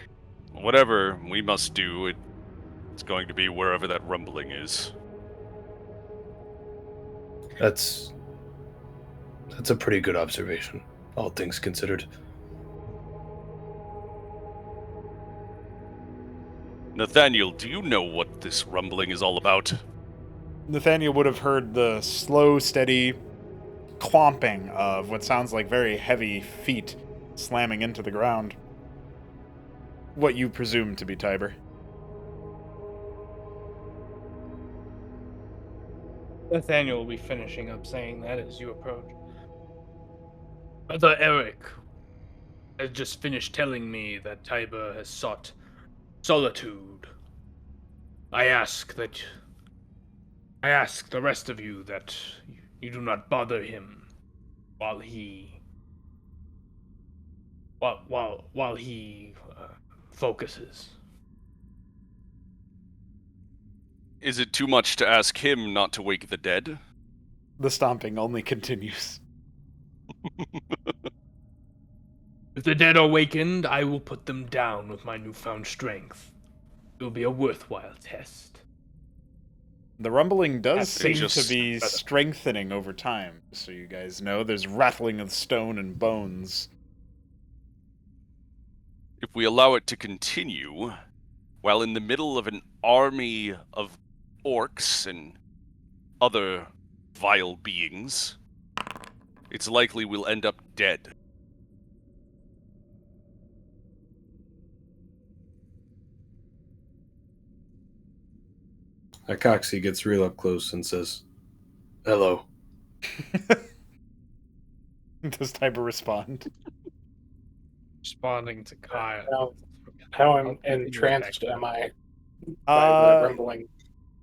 whatever we must do, it's going to be wherever that rumbling is. That's That's a pretty good observation, all things considered. Nathaniel, do you know what this rumbling is all about? Nathaniel would have heard the slow, steady clomping of what sounds like very heavy feet slamming into the ground. What you presume to be Tiber. Nathaniel will be finishing up saying that as you approach. Brother Eric has just finished telling me that Tiber has sought solitude. I ask the rest of you that you do not bother him while he focuses. Is it too much to ask him not to wake the dead? The stomping only continues. If the dead are wakened, I will put them down with my newfound strength. It will be a worthwhile test. The rumbling does That's seem to just- be strengthening over time, so you guys know. There's rattling of stone and bones. If we allow it to continue, while in the middle of an army of orcs and other vile beings, it's likely we'll end up dead. Akaxi gets real up close and says, "Hello." Does Tiber respond? Responding to Kyle. How I'll continue entranced back am I by the rumbling?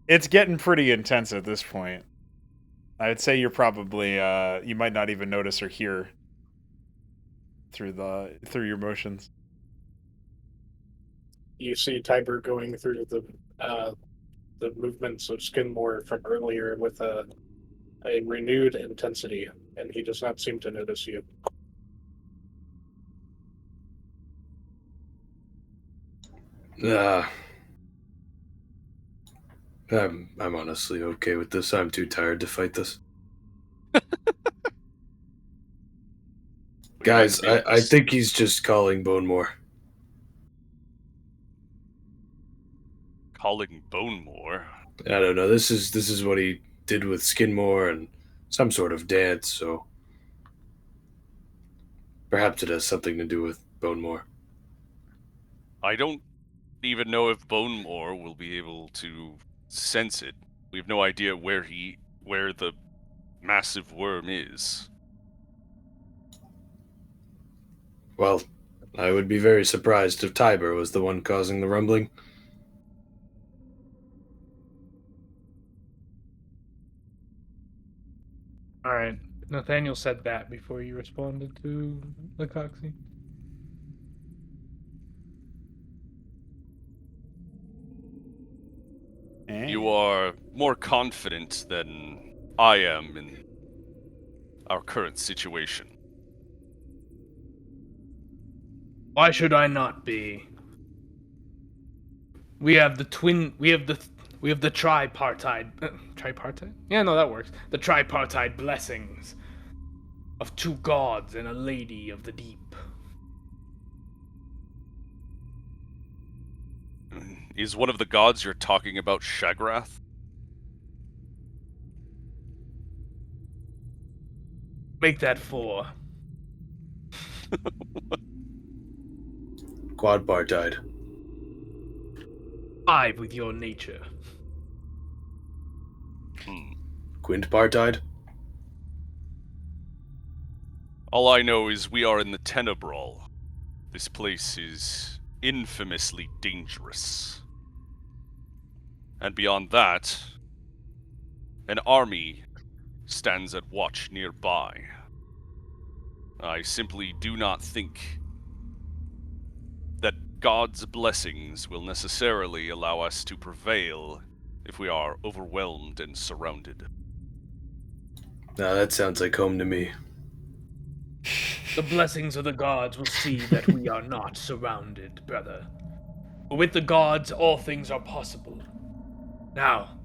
It's getting pretty intense at this point. I'd say you're probably you might not even notice or hear through your motions. You see Tiber going through the movements of Skidmore from earlier with a renewed intensity, and he does not seem to notice you. I'm honestly okay with this. I'm too tired to fight this. Guys, I think he's just calling Bonemore. Calling Bonemore? I don't know. This is what he did with Skidmore and some sort of dance, so perhaps it has something to do with Bonemore. I don't even know if Bonemore will be able to sense it. We have no idea where the massive worm is. Well, I would be very surprised if Tiber was the one causing the rumbling. All right. Nathaniel said that before you responded to Lakaxi. You are more confident than I am in our current situation. Why should I not be? We have the tripartite. Tripartite? Yeah, no, that works. The tripartite blessings of two gods and a lady of the deep. Is one of the gods you're talking about Shagrath? Make that 4. Quadpartite. 5 with your nature. Quintpartite? All I know is we are in the Tenebral. This place is infamously dangerous. And beyond that, an army stands at watch nearby. I simply do not think that God's blessings will necessarily allow us to prevail if we are overwhelmed and surrounded. Now that sounds like home to me. The blessings of the gods will see that we are not surrounded, brother. For with the gods, all things are possible. Now,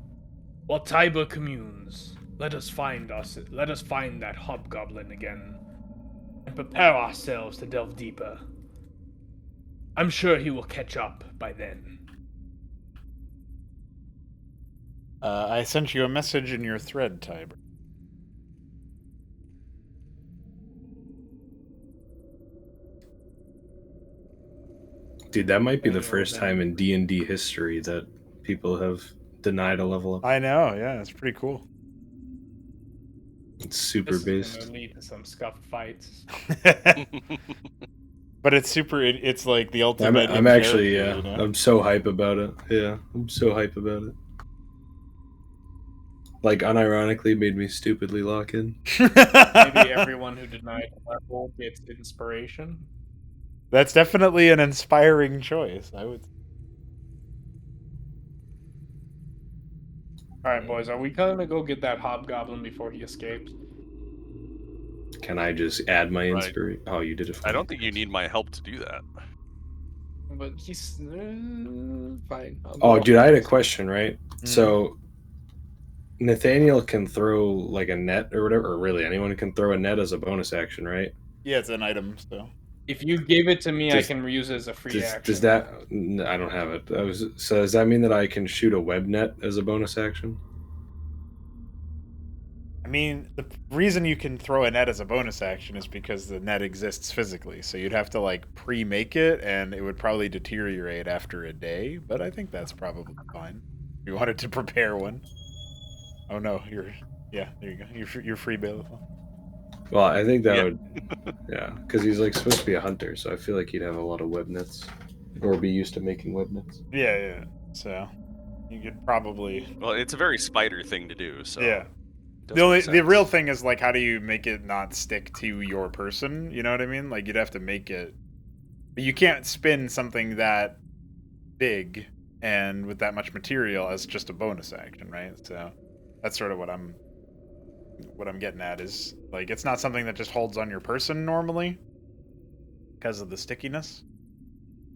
while Tiber communes, Let us find that hobgoblin again, and prepare ourselves to delve deeper. I'm sure he will catch up by then. I sent you a message in your thread, Tiber. Dude, that might be the first time in D&D history that people have denied a level up. I know, yeah, it's pretty cool. It's super This is based. gonna lead to some scuffed fights. But it's super. It's like the ultimate. I'm actually, yeah. You know? I'm so hype about it. Yeah, I'm so hype about it. Like, unironically, made me stupidly lock in. Maybe everyone who denied a level gets inspiration. That's definitely an inspiring choice. I would. All right, boys, are we gonna go get that hobgoblin before he escapes? Can I just add my Right. inspiration? Oh, you did it. I don't think you need my help to do that. But he's fine. I'll Oh, go. dude, I had a question, right? Mm-hmm. So, Nathaniel can throw like a net or whatever, or really anyone can throw a net as a bonus action, right? Yeah, it's an item, so. If you give it to me, Does- I can reuse it as a free Does, action. does that? I don't have it. So does that mean that I can shoot a web net as a bonus action? I mean, the reason you can throw a net as a bonus action is because the net exists physically. So you'd have to like pre-make it, and it would probably deteriorate after a day. But I think that's probably fine. If you wanted to prepare one. Oh no, yeah, there you go. You're free, Bailiff. Well, I think that Yeah. would, yeah, because he's like supposed to be a hunter, so I feel like he'd have a lot of web nets, or be used to making web nets. Yeah. So you could probably. Well, it's a very spider thing to do, so Yeah. it The doesn't make the real sense. thing is like, how do you make it not stick to your person? You know what I mean? Like, you'd have to make it. But you can't spin something that big and with that much material as just a bonus action, right? So that's sort of what I'm getting at is like, it's not something that just holds on your person normally because of the stickiness.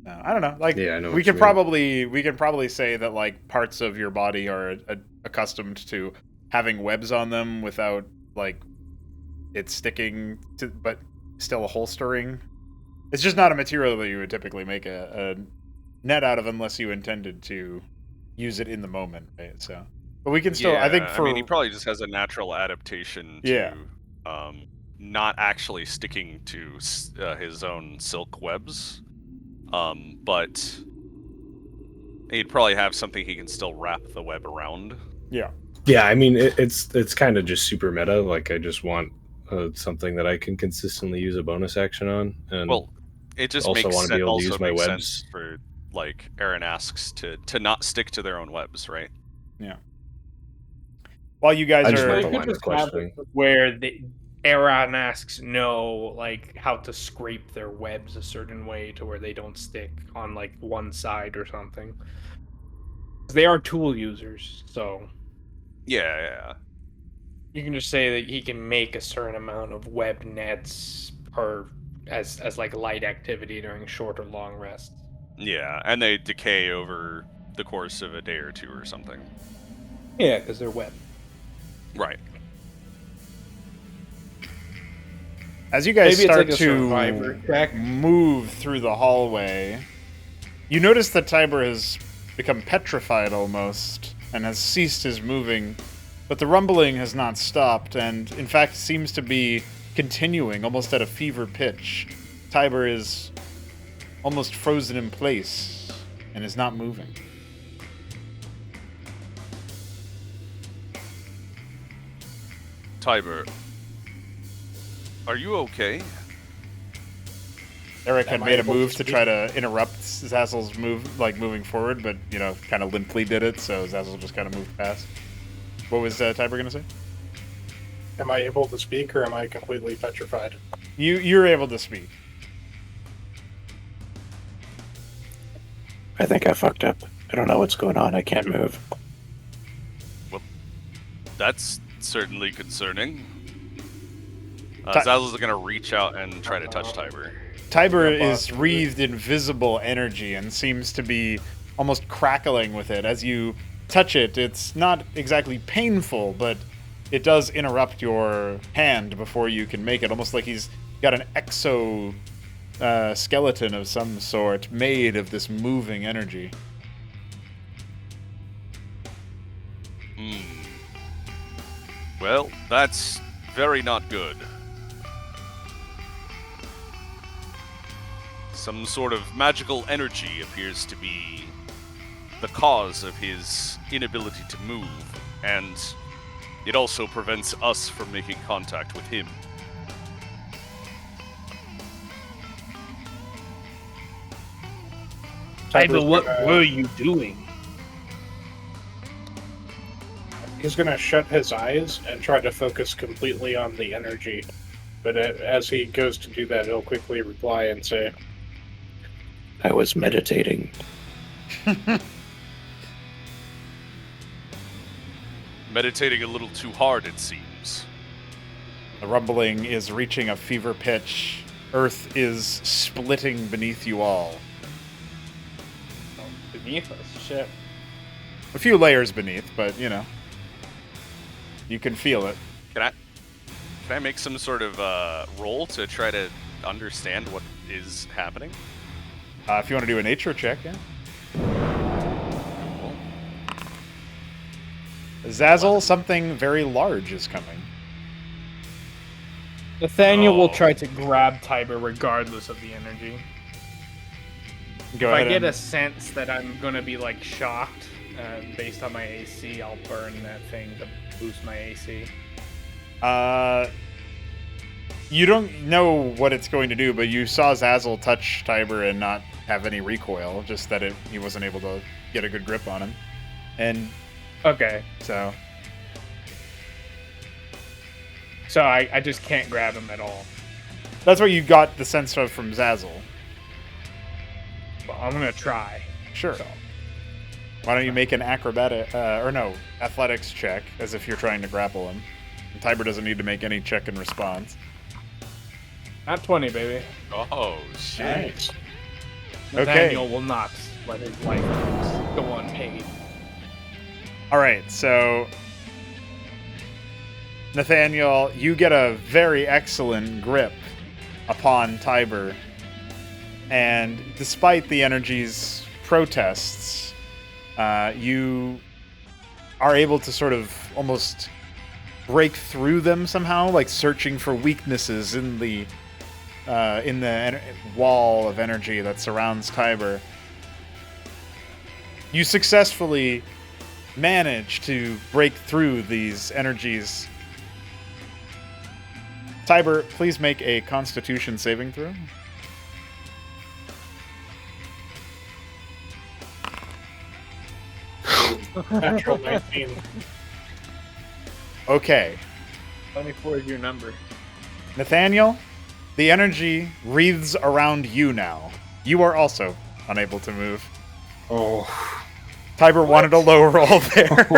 No, I don't know. Like, Yeah, I know. we what you can mean. we can probably say that like parts of your body are accustomed to having webs on them without like it sticking to, but still a holstering. It's just not a material that you would typically make a net out of unless you intended to use it in the moment, right? So, but we can still. I think Yeah, for mean, he probably just has a natural adaptation to Yeah. not actually sticking to his own silk webs, but he'd probably have something he can still wrap the web around. yeah. Yeah, I mean, it's kind of just super meta. Like, I just want something that I can consistently use a bonus action on, and Well, it just also makes want to be able to use my makes webs. sense for like Aaron asks to not stick to their own webs, right? While you guys I just are, want They the could line of just have questioning. it where Aaron asks know like how to scrape their webs a certain way to where they don't stick on like one side or something. They are tool users, so Yeah. you can just say that he can make a certain amount of web nets per as like light activity during short or long rests. Yeah, and they decay over the course of a day or two or something. Yeah, because they're web. Right. as you guys Maybe it's start like a survivor to check. move through the hallway, you notice that Tiber has become petrified almost and has ceased his moving, but the rumbling has not stopped and, in fact, seems to be continuing almost at a fever pitch. Tiber is almost frozen in place and is not moving. Tiber, are you okay? Eric had Am I made a able to move to speak? try to interrupt Zazzel's move, like moving forward, but kind of limply did it, so Zazzel just kind of moved past. What was Tiber gonna say? Am I able to speak, or am I completely petrified? You're able to speak. I think I fucked up. I don't know what's going on. I can't move. That's certainly concerning. Ti- Zazzle's gonna reach out and try to touch Tiber. Tiber Yeah, is boss. wreathed in visible energy and seems to be almost crackling with it. As you touch it, it's not exactly painful, but it does interrupt your hand before you can make it, almost like he's got an exo skeleton of some sort made of this moving energy. Well, that's very not good. Some sort of magical energy appears to be the cause of his inability to move, and it also prevents us from making contact with him. Tiber, what were you doing? He's gonna shut his eyes and try to focus completely on the energy. But as he goes to do that, he'll quickly reply and say, I was meditating. Meditating a little too hard, it seems. The rumbling is reaching a fever pitch. Earth is splitting beneath you all. Beneath us, shit. A few layers beneath, but, you know. You can feel it. Can I make some sort of roll to try to understand what is happening? If you want to do a nature check, yeah. Zazzle, something very large is coming. Nathaniel will try to grab Tiber regardless of the energy. Go If I ahead get and- a sense that I'm gonna be like shocked based on my AC, I'll burn that thing to boost my AC. You don't know what it's going to do, but you saw Zazzle touch Tiber and not have any recoil, just that he wasn't able to get a good grip on him. And Okay, so... so I just can't grab him at all. That's what you got the sense of from Zazzle. But I'm gonna try. Sure. So, Why don't you make an athletics check, as if you're trying to grapple him. And Tiber doesn't need to make any check in response. not 20, baby. Oh, shit. nice. Nathaniel will not let his life go unpaid. Alright, so... Nathaniel, you get a very excellent grip upon Tiber. And despite the energy's protests, you are able to sort of almost break through them somehow, like searching for weaknesses in the wall of energy that surrounds Tiber. You successfully manage to break through these energies. Tiber, please make a Constitution saving throw. Natural 19. Okay. 24 is your number. Nathaniel, the energy wreathes around you now. You are also unable to move. Oh. Tiber wanted a low roll there.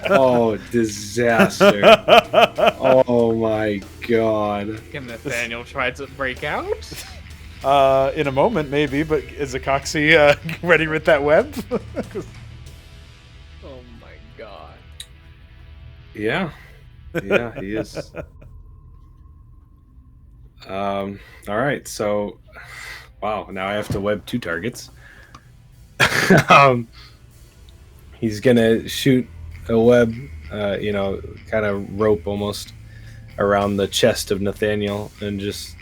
Oh, disaster. Oh my god. Can Nathaniel try to break out? In a moment, maybe, but is Akoxi ready with that web? Oh my god. Yeah. Yeah, he is. Alright, so wow, now I have to web 2 targets. He's gonna shoot a web, kind of rope almost around the chest of Nathaniel and just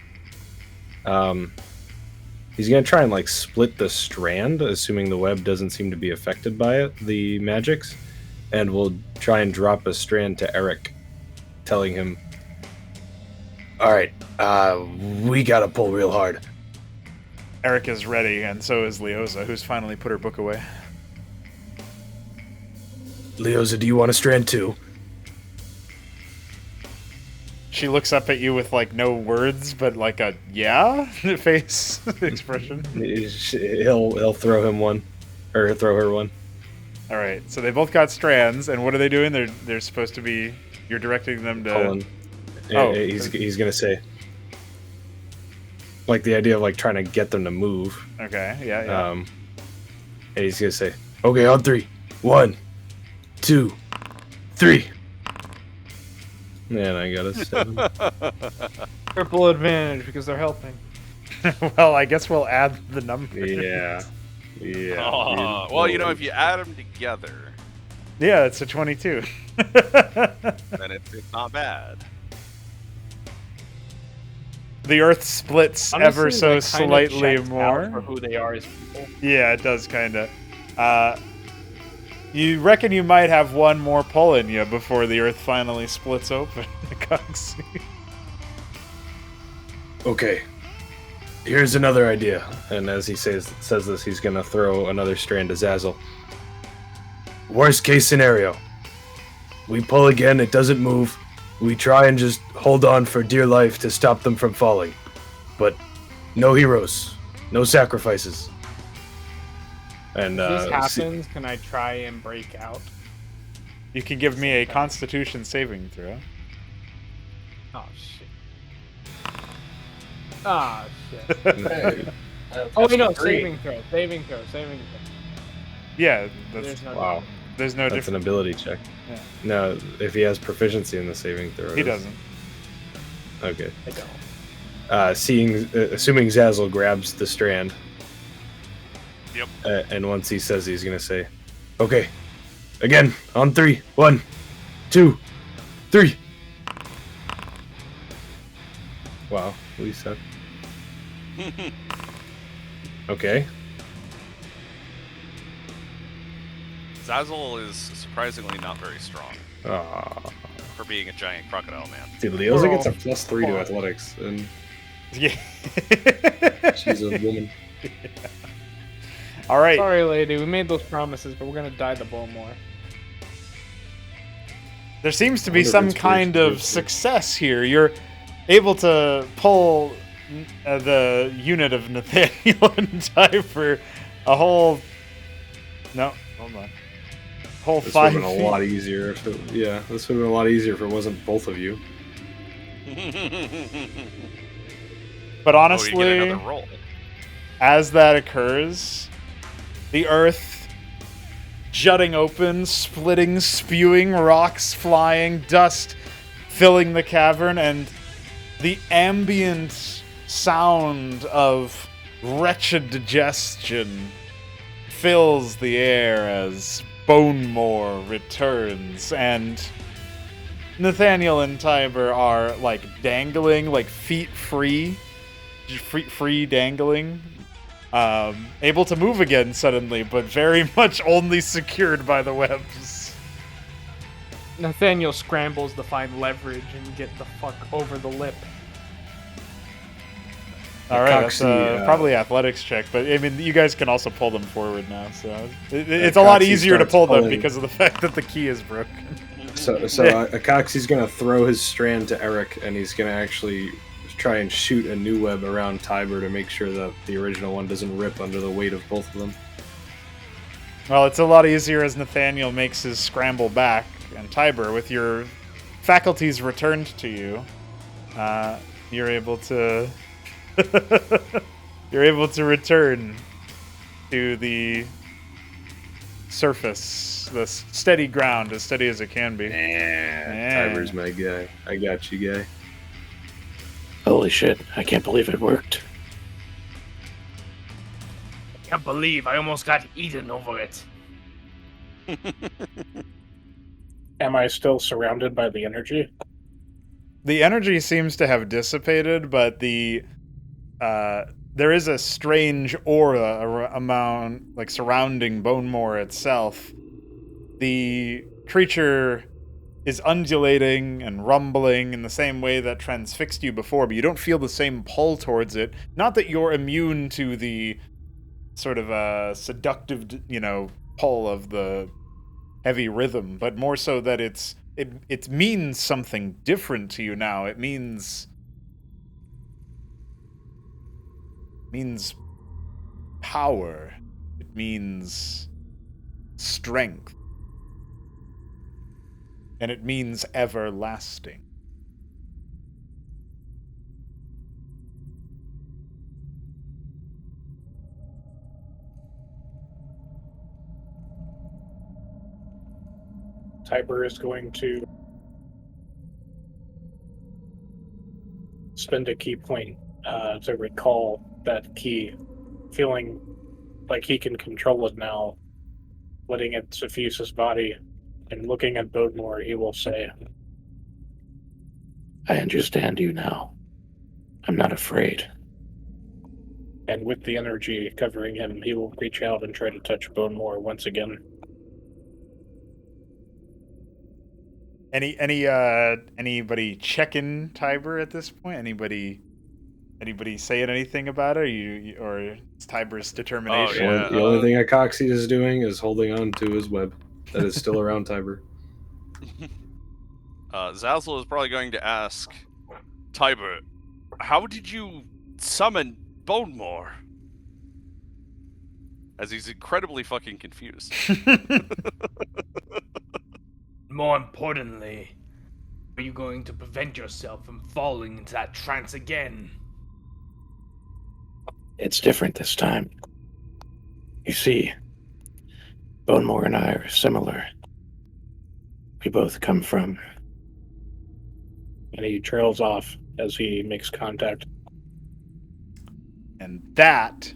he's gonna try and like split the strand, assuming the web doesn't seem to be affected by it, the magics, and we'll try and drop a strand to Eric, telling him, alright, we gotta pull real hard. Eric is ready, and so is Leoza, who's finally put her book away. Leoza, do you want a strand too? She looks up at you with, like, no words, but, like, a yeah face expression. He'll throw him one, or throw her one. All right, so they both got strands, and what are they doing? They're supposed to be... You're directing them to... Cullen. Oh. He's gonna say, like, the idea of like trying to get them to move. Okay, yeah. And he's gonna say, okay, on 3. 1, 2, 3. Man, I got a 7. Triple advantage because they're helping. Well, I guess we'll add the number. Yeah. Yeah. Aw, well, you know, if you add them together, Yeah, it's a 22. then it's not bad. The Earth splits ever Honestly, so that kinda slightly checks out more. for who they are as people. Yeah, it does kind of. You reckon you might have one more pull in you before the Earth finally splits open, Coxie. Okay. Here's another idea. And as he says this, he's gonna throw another strand to Zazzle. Worst case scenario. We pull again, it doesn't move. We try and just hold on for dear life to stop them from falling. But no heroes. No sacrifices. And If this happens, can I try and break out? You can give me a Constitution saving throw. Oh shit. Ah shit. Hey, Oh wait, no, that's great. saving throw. Yeah, There's no wow. there's no That's an difference. ability check. Yeah. No, if he has proficiency in the saving throw. He doesn't. Okay. I don't. Assuming Zazzle grabs the strand. Yep. And once he says, he's gonna say, "Okay, again on 3. 1, 2, 3." Wow, we suck. Okay. Zazzle is surprisingly not very strong Aw. for being a giant crocodile man. Dude, Leoza gets a Girl. +3 to athletics, and Yeah. she's a woman. All right. Sorry, lady, we made those promises, but we're gonna die the Bowmore. There seems to be wonder if some it's kind worth of it. success here. You're able to pull the unit of Nathaniel and die for a whole. No, hold on. Whole This would 5 have been a feet. lot easier if it, yeah, this would have been a lot easier if it wasn't both of you. But Oh, you get honestly, another roll. as that occurs, the earth jutting open, splitting, spewing, rocks flying, dust filling the cavern, and the ambient sound of wretched digestion fills the air as Bonemore returns, and Nathaniel and Tiber are like dangling, like feet free, free dangling, able to move again suddenly, but very much only secured by the webs. Nathaniel scrambles to find leverage and get the fuck over the lip. All right, that's Coxie, probably athletics check, but I mean, you guys can also pull them forward now, so it's a lot Coxie easier to starts pull them pulling. because of the fact that the key is broken. So Yeah. Akaxi's gonna throw his strand to Eric, and he's gonna actually try and shoot a new web around Tiber to make sure that the original one doesn't rip under the weight of both of them. Well, it's a lot easier as Nathaniel makes his scramble back, and Tiber, with your faculties returned to you, you're able to return to the surface, the steady ground, as steady as it can be. Yeah, Tiber's my guy. I got you, guy. Holy shit, I can't believe it worked. Can't believe I almost got eaten over it. Am I still surrounded by the energy? The energy seems to have dissipated, but there is a strange aura amount, like surrounding Bonemore itself. The creature is undulating and rumbling in the same way that transfixed you before, but you don't feel the same pull towards it. Not that you're immune to the sort of seductive, pull of the heavy rhythm, but more so that it means something different to you now. It means power. It means strength. And it means everlasting. Tiber is going to spend a key point to recall that key, feeling like he can control it now, letting it suffuse his body, and looking at Bodemore, he will say, I understand you now. I'm not afraid. and with the energy covering him, he will reach out and try to touch Bodemore once again. Anybody checking Tiber at this point? Anybody saying anything about it? Or it's Tiber's determination? yeah. The only thing Acoxy is doing is holding on to his web that is still around Tiber. Zazzle is probably going to ask, Tiber, how did you summon Bonemore? As he's incredibly fucking confused. More importantly, are you going to prevent yourself from falling into that trance again? It's different this time. You see, Bonemore and I are similar. We both come from... And he trails off as he makes contact. And that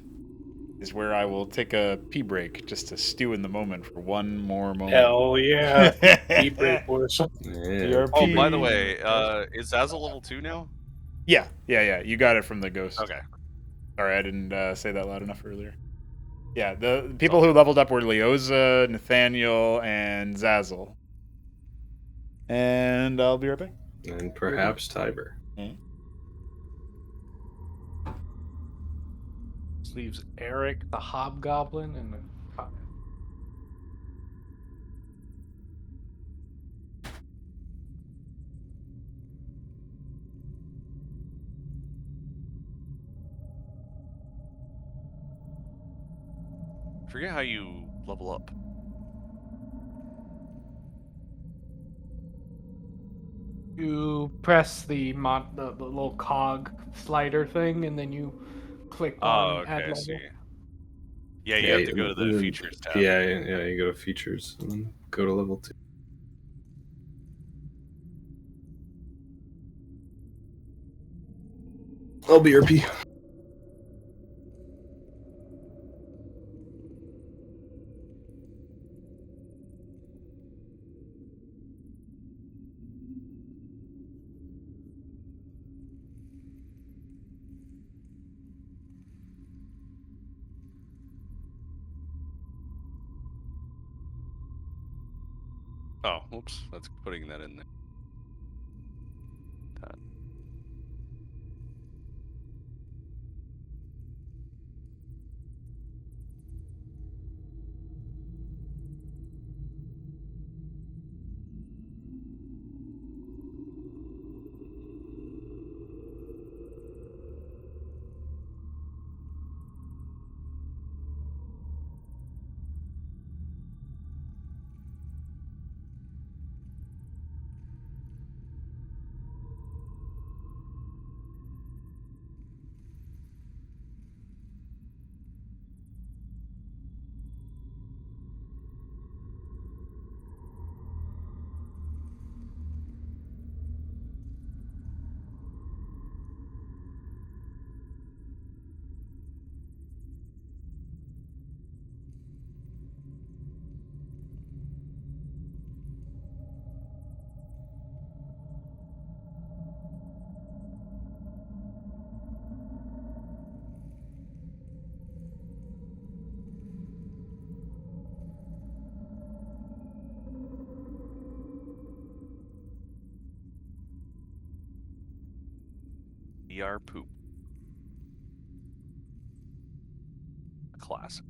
is where I will take a pee break just to stew in the moment for one more moment. Hell yeah! Pee break was. Yeah. Oh, by the way, is Zazzle level 2 now? Yeah. You got it from the ghost. Okay. Sorry, I didn't say that loud enough earlier. Yeah, the people who leveled up were Leoza, Nathaniel, and Zazzle. And I'll be right back. And perhaps Tiber. This leaves Eric, the hobgoblin, and the... Forget how you level up. You press the little cog slider thing, and then you click on Okay, add I level. see. Yeah, you have to go to the features tab. Yeah, you go to features and then go to level 2. I'll be RP. Oh, whoops. That's putting that in there. ER poop. Classic.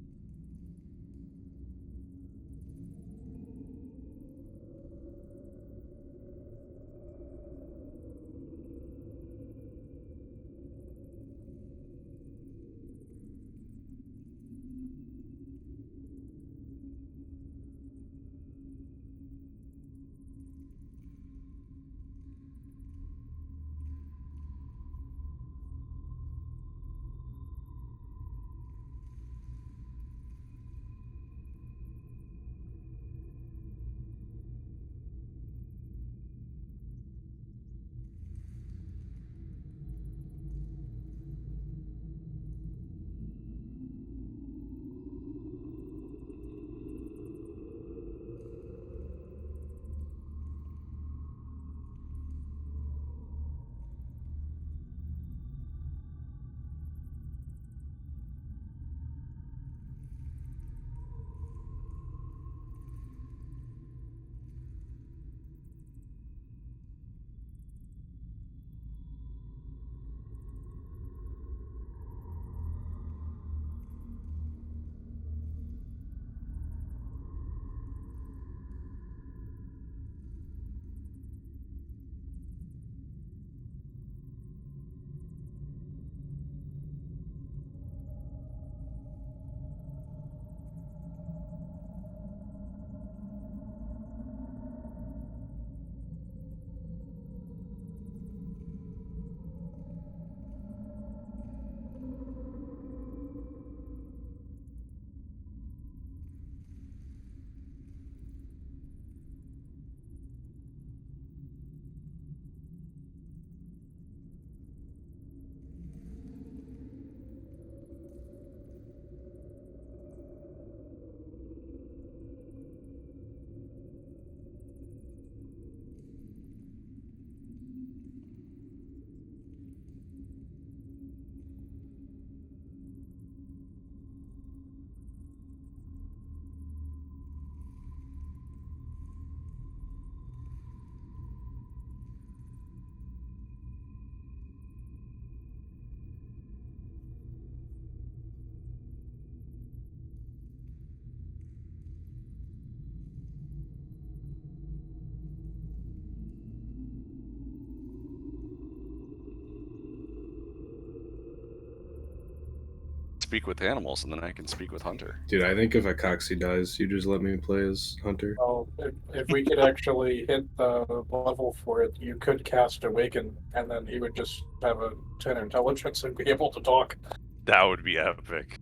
speak with animals, and then I can speak with Hunter. Dude, I think if Akaxi dies, you just let me play as Hunter. Well, if we could actually hit the level for it, you could cast Awaken, and then he would just have a 10 intelligence and be able to talk. That would be epic.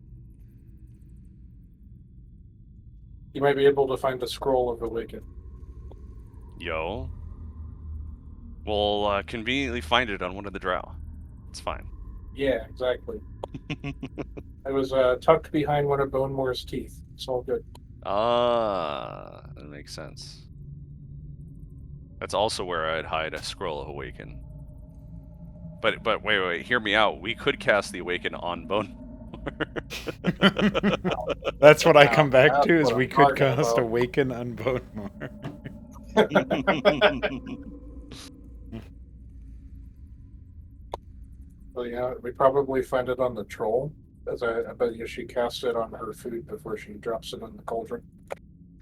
You might be able to find the scroll of Awaken. Yo. We'll conveniently find it on one of the drow. It's fine. Yeah, exactly. It was tucked behind one of Bonemore's teeth. It's all good. Ah, that makes sense. That's also where I'd hide a scroll of Awaken. But wait, hear me out. We could cast the Awaken on Bone. That's what I come back That's to, is what we I'm could talking cast about. Awaken on Bonemore. So yeah, we probably find it on the troll, as I bet you she casts it on her food before she drops it in the cauldron.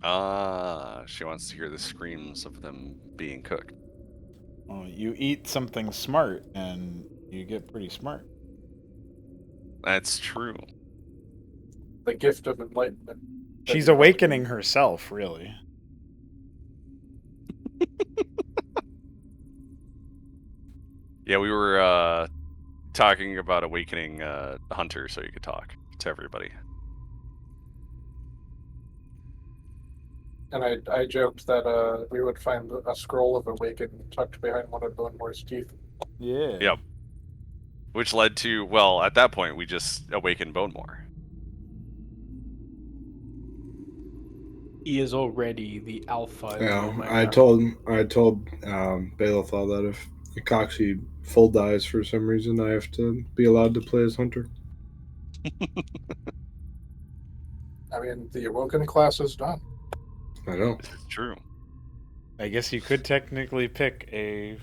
Ah, she wants to hear the screams of them being cooked. Well, you eat something smart, and you get pretty smart. That's true. The gift of enlightenment. She's awakening herself, really. Yeah, we were talking about awakening Hunter so you could talk to everybody. And I joked that we would find a scroll of Awaken tucked behind one of Bonemore's teeth. Yeah. Yep. Which led to, well, at that point, we just awakened Bonemore. He is already the alpha. and the Yeah, omega. I told Balethal that if Akaxi full dies for some reason, I have to be allowed to play as Hunter. I mean, the Awoken class is done. I know. This is true. I guess you could technically pick a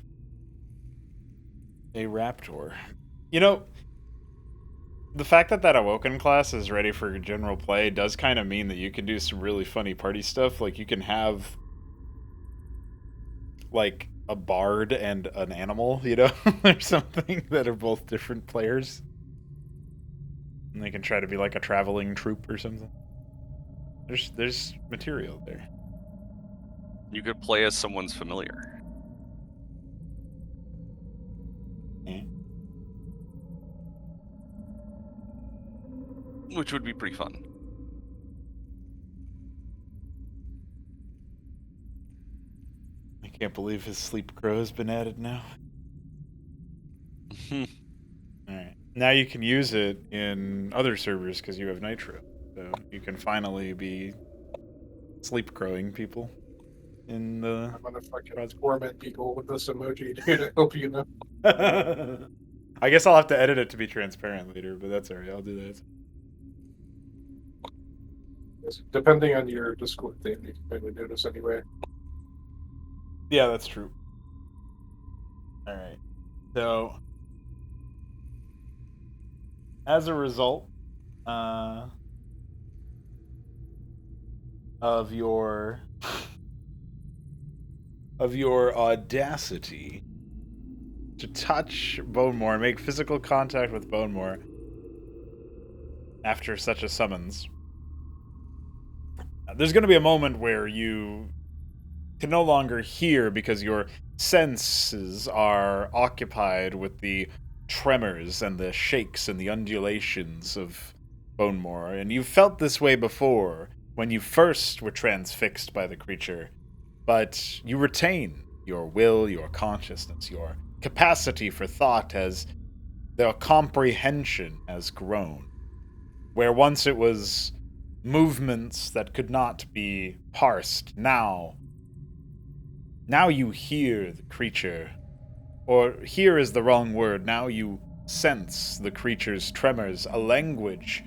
Raptor. You know, the fact that that Awoken class is ready for general play does kind of mean that you can do some really funny party stuff. Like, you can have, like, a bard and an animal, you know, or something, that are both different players. And they can try to be like a traveling troupe or something. There's material there. You could play as someone's familiar. Yeah. Which would be pretty fun. I can't believe his sleep crow has been added now. Alright. Now you can use it in other servers because you have Nitro. So you can finally be sleep crowing people in the... I'm gonna fucking torment people with this emoji, dude. I hope you know. I guess I'll have to edit it to be transparent later, but that's alright. I'll do that. Depending on your Discord theme, you can probably do this anyway. Yeah, that's true. Alright. So, as a result of your audacity to touch Bonemore, make physical contact with Bonemore after such a summons, there's going to be a moment where you can no longer hear because your senses are occupied with the tremors and the shakes and the undulations of Bonemore, and you've felt this way before when you first were transfixed by the creature, but you retain your will, your consciousness, your capacity for thought as the comprehension has grown. Where once it was movements that could not be parsed, now you hear the creature, or hear is the wrong word, now you sense the creature's tremors, a language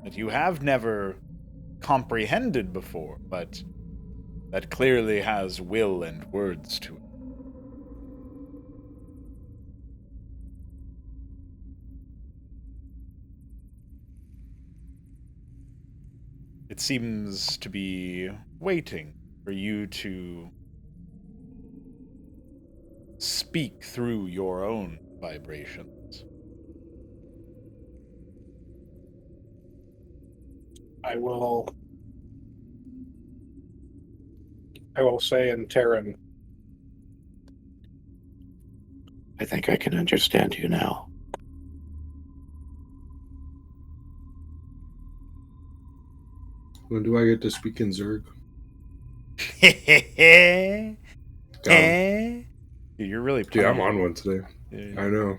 that you have never comprehended before, but that clearly has will and words to it. It seems to be waiting for you to speak through your own vibrations. I will say in Terran, I think I can understand you now. When do I get to speak in Zerg? Dude, you're really Dude, I'm playing. on one today. I know.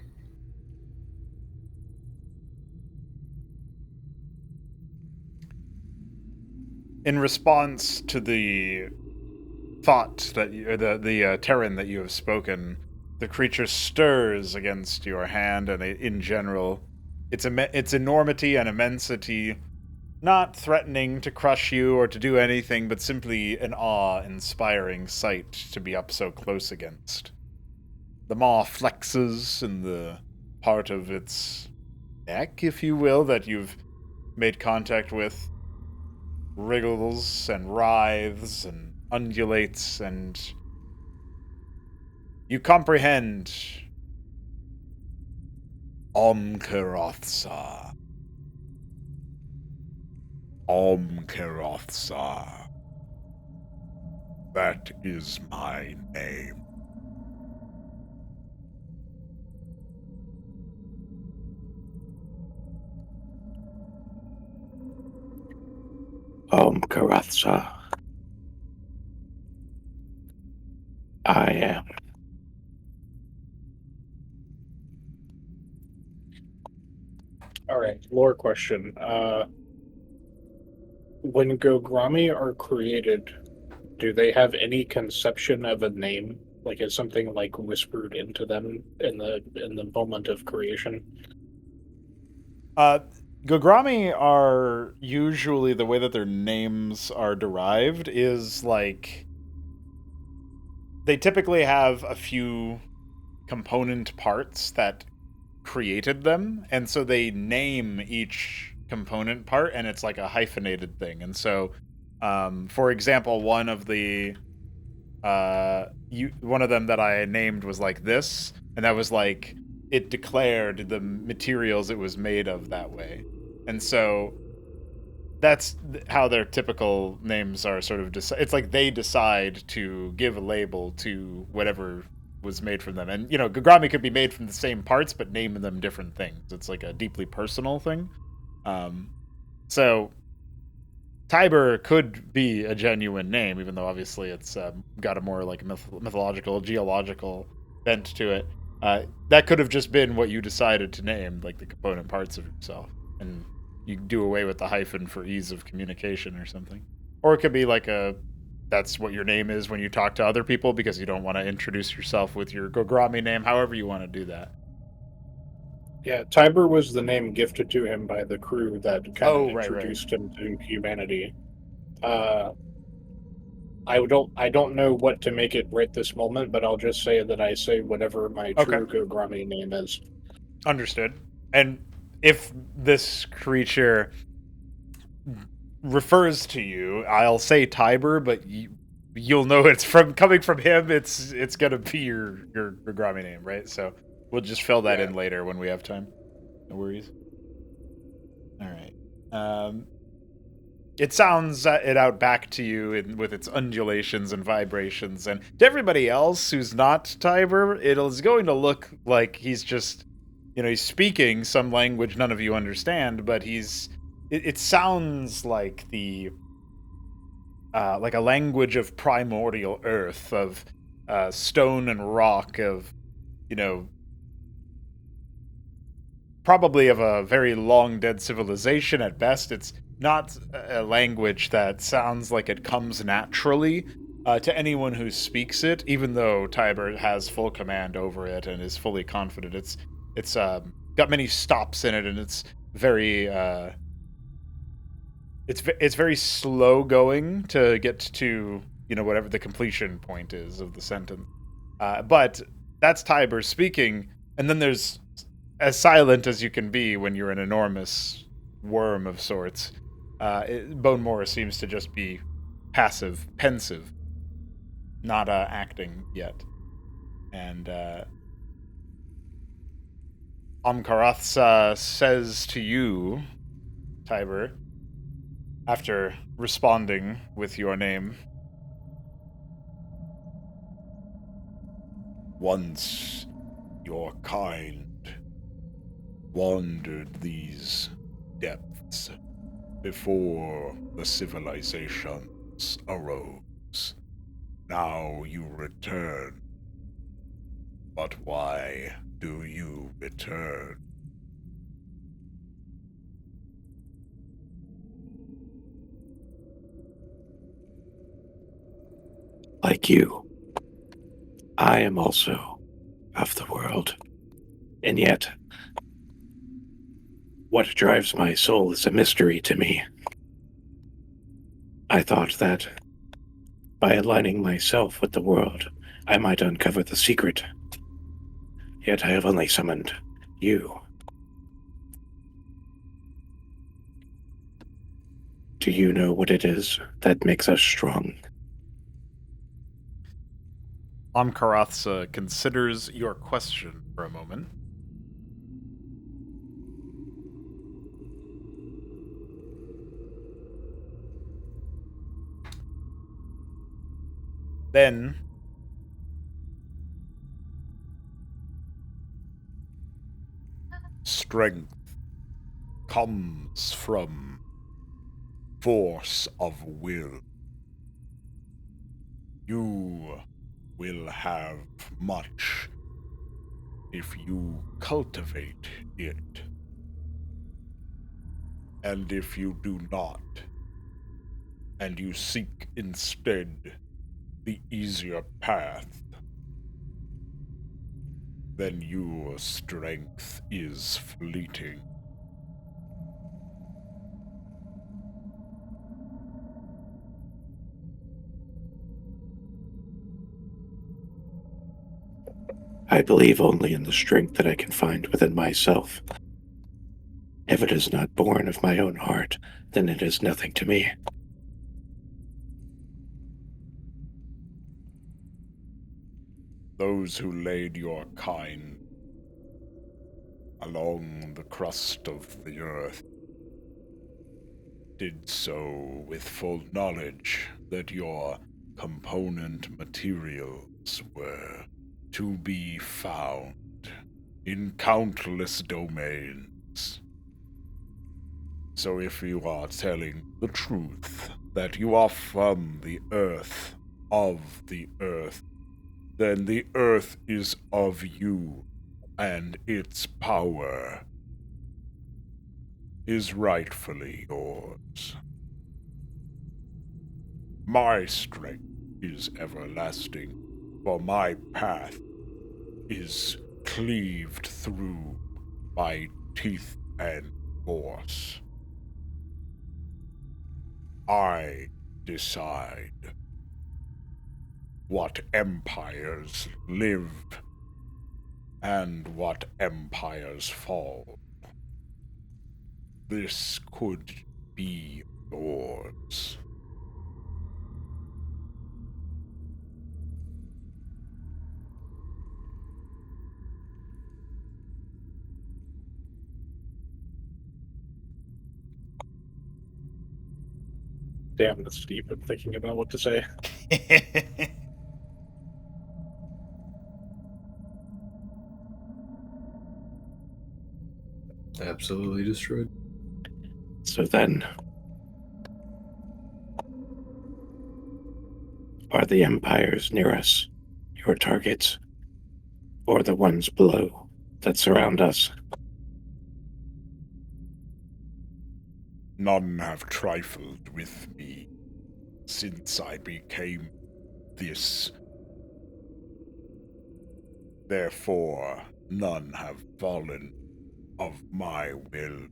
In response to the thought that you, or the Terran that you have spoken, the creature stirs against your hand, and in general, its enormity and immensity, not threatening to crush you or to do anything, but simply an awe-inspiring sight to be up so close against. The maw flexes in the part of its neck, if you will, that you've made contact with, wriggles and writhes and undulates, and you comprehend Omkerothsa. Omkerothsa. That is my name. Karatha. I am. all right, lore question. When Gogrami are created, do they have any conception of a name? Like, is something like whispered into them in the moment of creation? Gogrami are usually, the way that their names are derived is like they typically have a few component parts that created them, and so they name each component part, and it's like a hyphenated thing. And so, for example, one of them that I named was like this, and that was like it declared the materials it was made of that way. And so that's how their typical names are sort of it's like they decide to give a label to whatever was made from them. And Gagrami could be made from the same parts but name them different things. It's like a deeply personal thing. So Tiber could be a genuine name, even though obviously it's got a more like mythological, geological bent to it. That could have just been what you decided to name, like the component parts of yourself, and you do away with the hyphen for ease of communication or something. Or it could be like that's what your name is when you talk to other people because you don't want to introduce yourself with your Gogrami name, however you want to do that. Yeah, Tiber was the name gifted to him by the crew that kind of Right. introduced him to humanity. I don't know what to make it right this moment, but I'll just say that I say whatever my Okay. true Gogrami name is. Understood. And if this creature refers to you, I'll say Tiber, but you'll know it's coming from him. It's gonna be your Gogrami name, right? So we'll just fill that in later when we have time. No worries. All right. It sounds it out back to you with its undulations and vibrations, and to everybody else who's not Tiber, it is going to look like he's just, he's speaking some language none of you understand, but it sounds like like a language of primordial earth, of stone and rock, of, probably of a very long dead civilization at best. It's not a language that sounds like it comes naturally to anyone who speaks it, even though Tiber has full command over it and is fully confident. It's got many stops in it, and it's very it's very slow going to get to whatever the completion point is of the sentence. But that's Tiber speaking, and then there's as silent as you can be when you're an enormous worm of sorts. Bone Morris seems to just be passive, pensive, not acting yet. And Amkarath says to you, Tiber, After responding with your name, once your kind wandered these depths before the civilizations arose. Now you return. But why do you return? Like you, I am also of the world. And yet, what drives my soul is a mystery to me. I thought that by aligning myself with the world, I might uncover the secret. Yet I have only summoned you. Do you know what it is that makes us strong? Amkarathsa considers your question for a moment. Then, strength comes from force of will. You will have much if you cultivate it. And if you do not, and you seek instead the easier path, then your strength is fleeting. I believe only in the strength that I can find within myself. If it is not born of my own heart, then it is nothing to me. Those who laid your kind along the crust of the earth did so with full knowledge that your component materials were to be found in countless domains. So if you are telling the truth, that you are from the earth, of the earth, then the earth is of you, and its power is rightfully yours. My strength is everlasting, for my path is cleaved through by teeth and force. I decide what empires live and what empires fall. This could be yours. Damn, that's deep. I'm thinking about what to say. Absolutely destroyed. So then, are the empires near us your targets, or the ones below that surround us? None have trifled with me since I became this. Therefore, none have fallen of my will.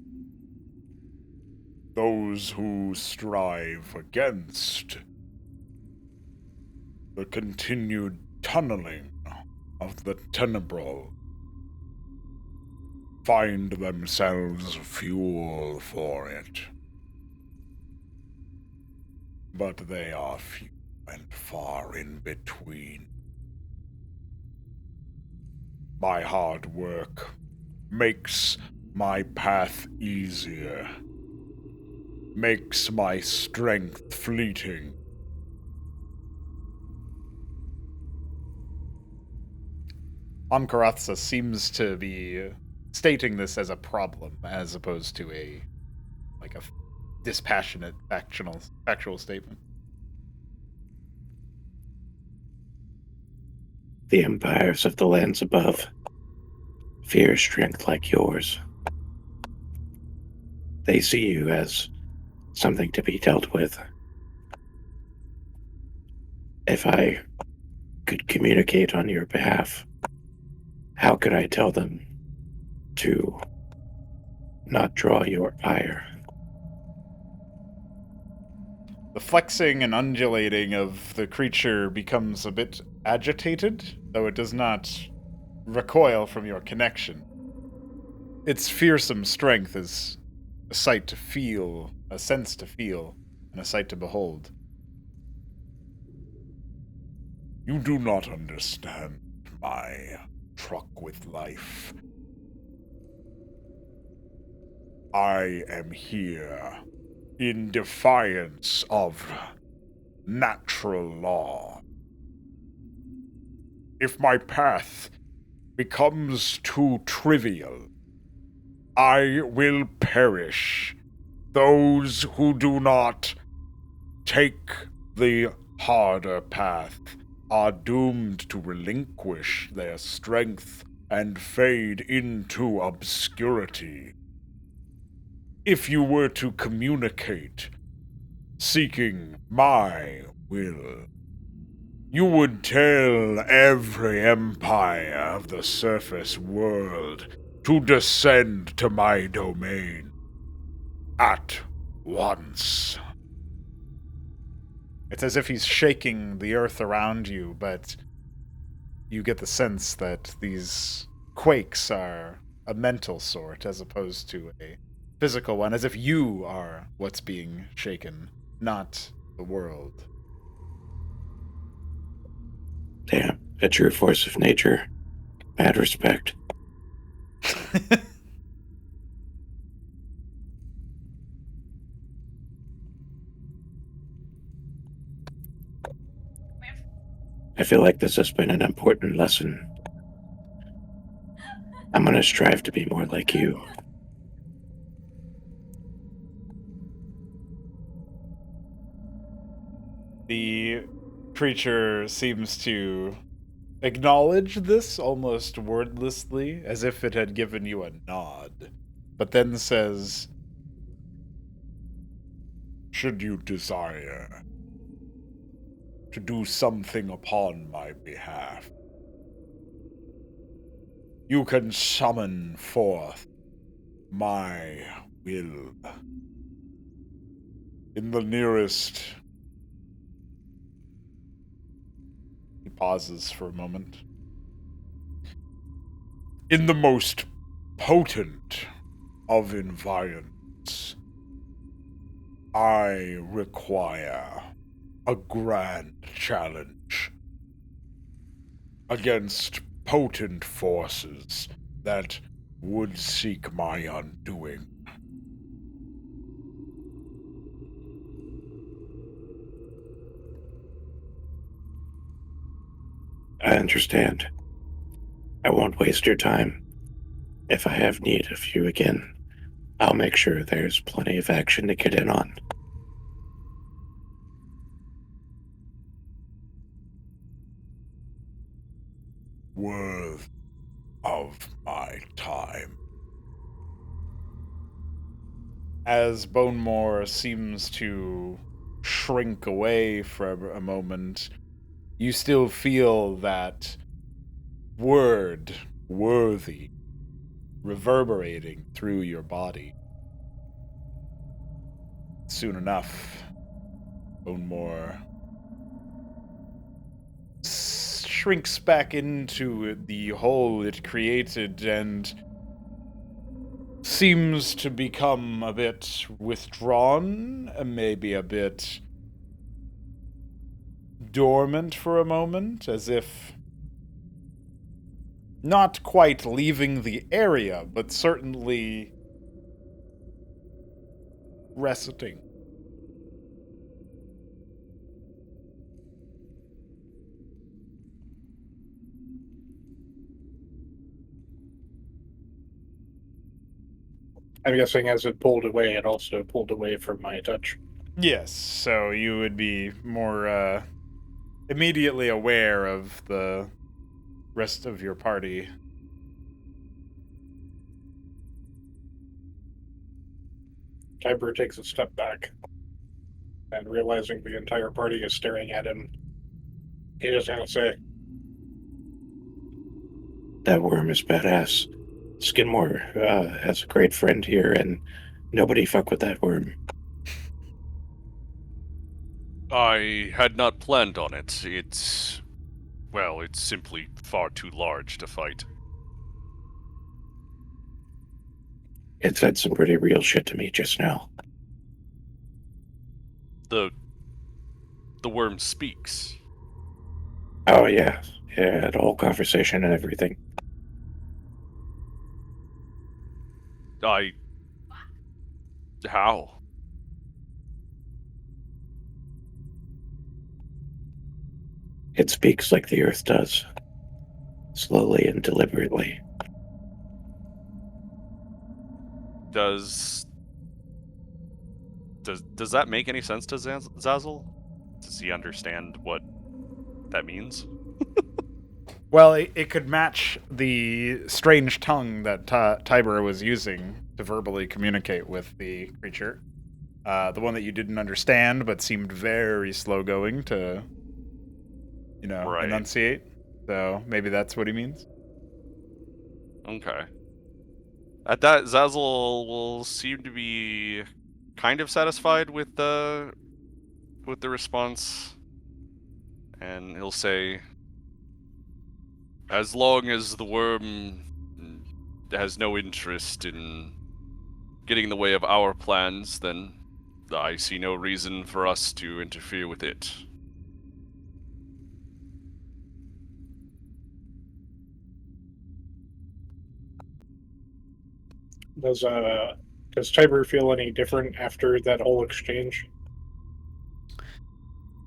Those who strive against the continued tunneling of the tenebral find themselves fuel for it. But they are few and far in between. My hard work makes my path easier. makes my strength fleeting. Ankaratha seems to be stating this as a problem, as opposed to a dispassionate factual statement. The empires of the lands above fear strength like yours. They see you as something to be dealt with. If I could communicate on your behalf, how could I tell them to not draw your ire? The flexing and undulating of the creature becomes a bit agitated, though it does not recoil from your connection. Its fearsome strength is a sight to feel, a sense to feel, and a sight to behold. You do not understand my truck with life. I am here in defiance of natural law. If my path becomes too trivial, I will perish. Those who do not take the harder path are doomed to relinquish their strength and fade into obscurity. If you were to communicate, seeking my will, you would tell every empire of the surface world to descend to my domain at once. It's as if he's shaking the earth around you, but you get the sense that these quakes are a mental sort as opposed to a physical one, as if you are what's being shaken, not the world. Damn, a true force of nature. Mad respect. I feel like this has been an important lesson. I'm gonna strive to be more like you. The creature seems to acknowledge this almost wordlessly, as if it had given you a nod, but then says, "Should you desire to do something upon my behalf, you can summon forth my will in the nearest..." He pauses for a moment. "In the most potent of environments, I require a grand challenge against potent forces that would seek my undoing. I understand. I won't waste your time. If I have need of you again, I'll make sure there's plenty of action to get in on. Worth of my time." As Bonemore seems to shrink away for a moment, you still feel that word, worthy, reverberating through your body. Soon enough, Bonemore shrinks back into the hole it created and seems to become a bit withdrawn, maybe a bit dormant for a moment, as if not quite leaving the area, but certainly resting. I'm guessing as it pulled away, it also pulled away from my touch. Yes, so you would be more immediately aware of the rest of your party. Tiber takes a step back, and realizing the entire party is staring at him, he just kind of say, That worm is badass. Skidmore has a great friend here, and nobody fuck with that worm. I had not planned on it. It's simply far too large to fight. It said some pretty real shit to me just now. The worm speaks. Oh, yeah. Yeah, the whole conversation and everything. How? It speaks like the earth does. Slowly and deliberately. Does that make any sense to Zazzle? Does he understand what that means? Well, it could match the strange tongue that Tiber was using to verbally communicate with the creature. The one that you didn't understand, but seemed very slow-going to, Right. enunciate. So maybe that's what he means. Okay. At that, Zazzle will seem to be kind of satisfied with the response, and he'll say, "As long as the worm has no interest in getting in the way of our plans, then I see no reason for us to interfere with it." Does Tiber feel any different after that whole exchange?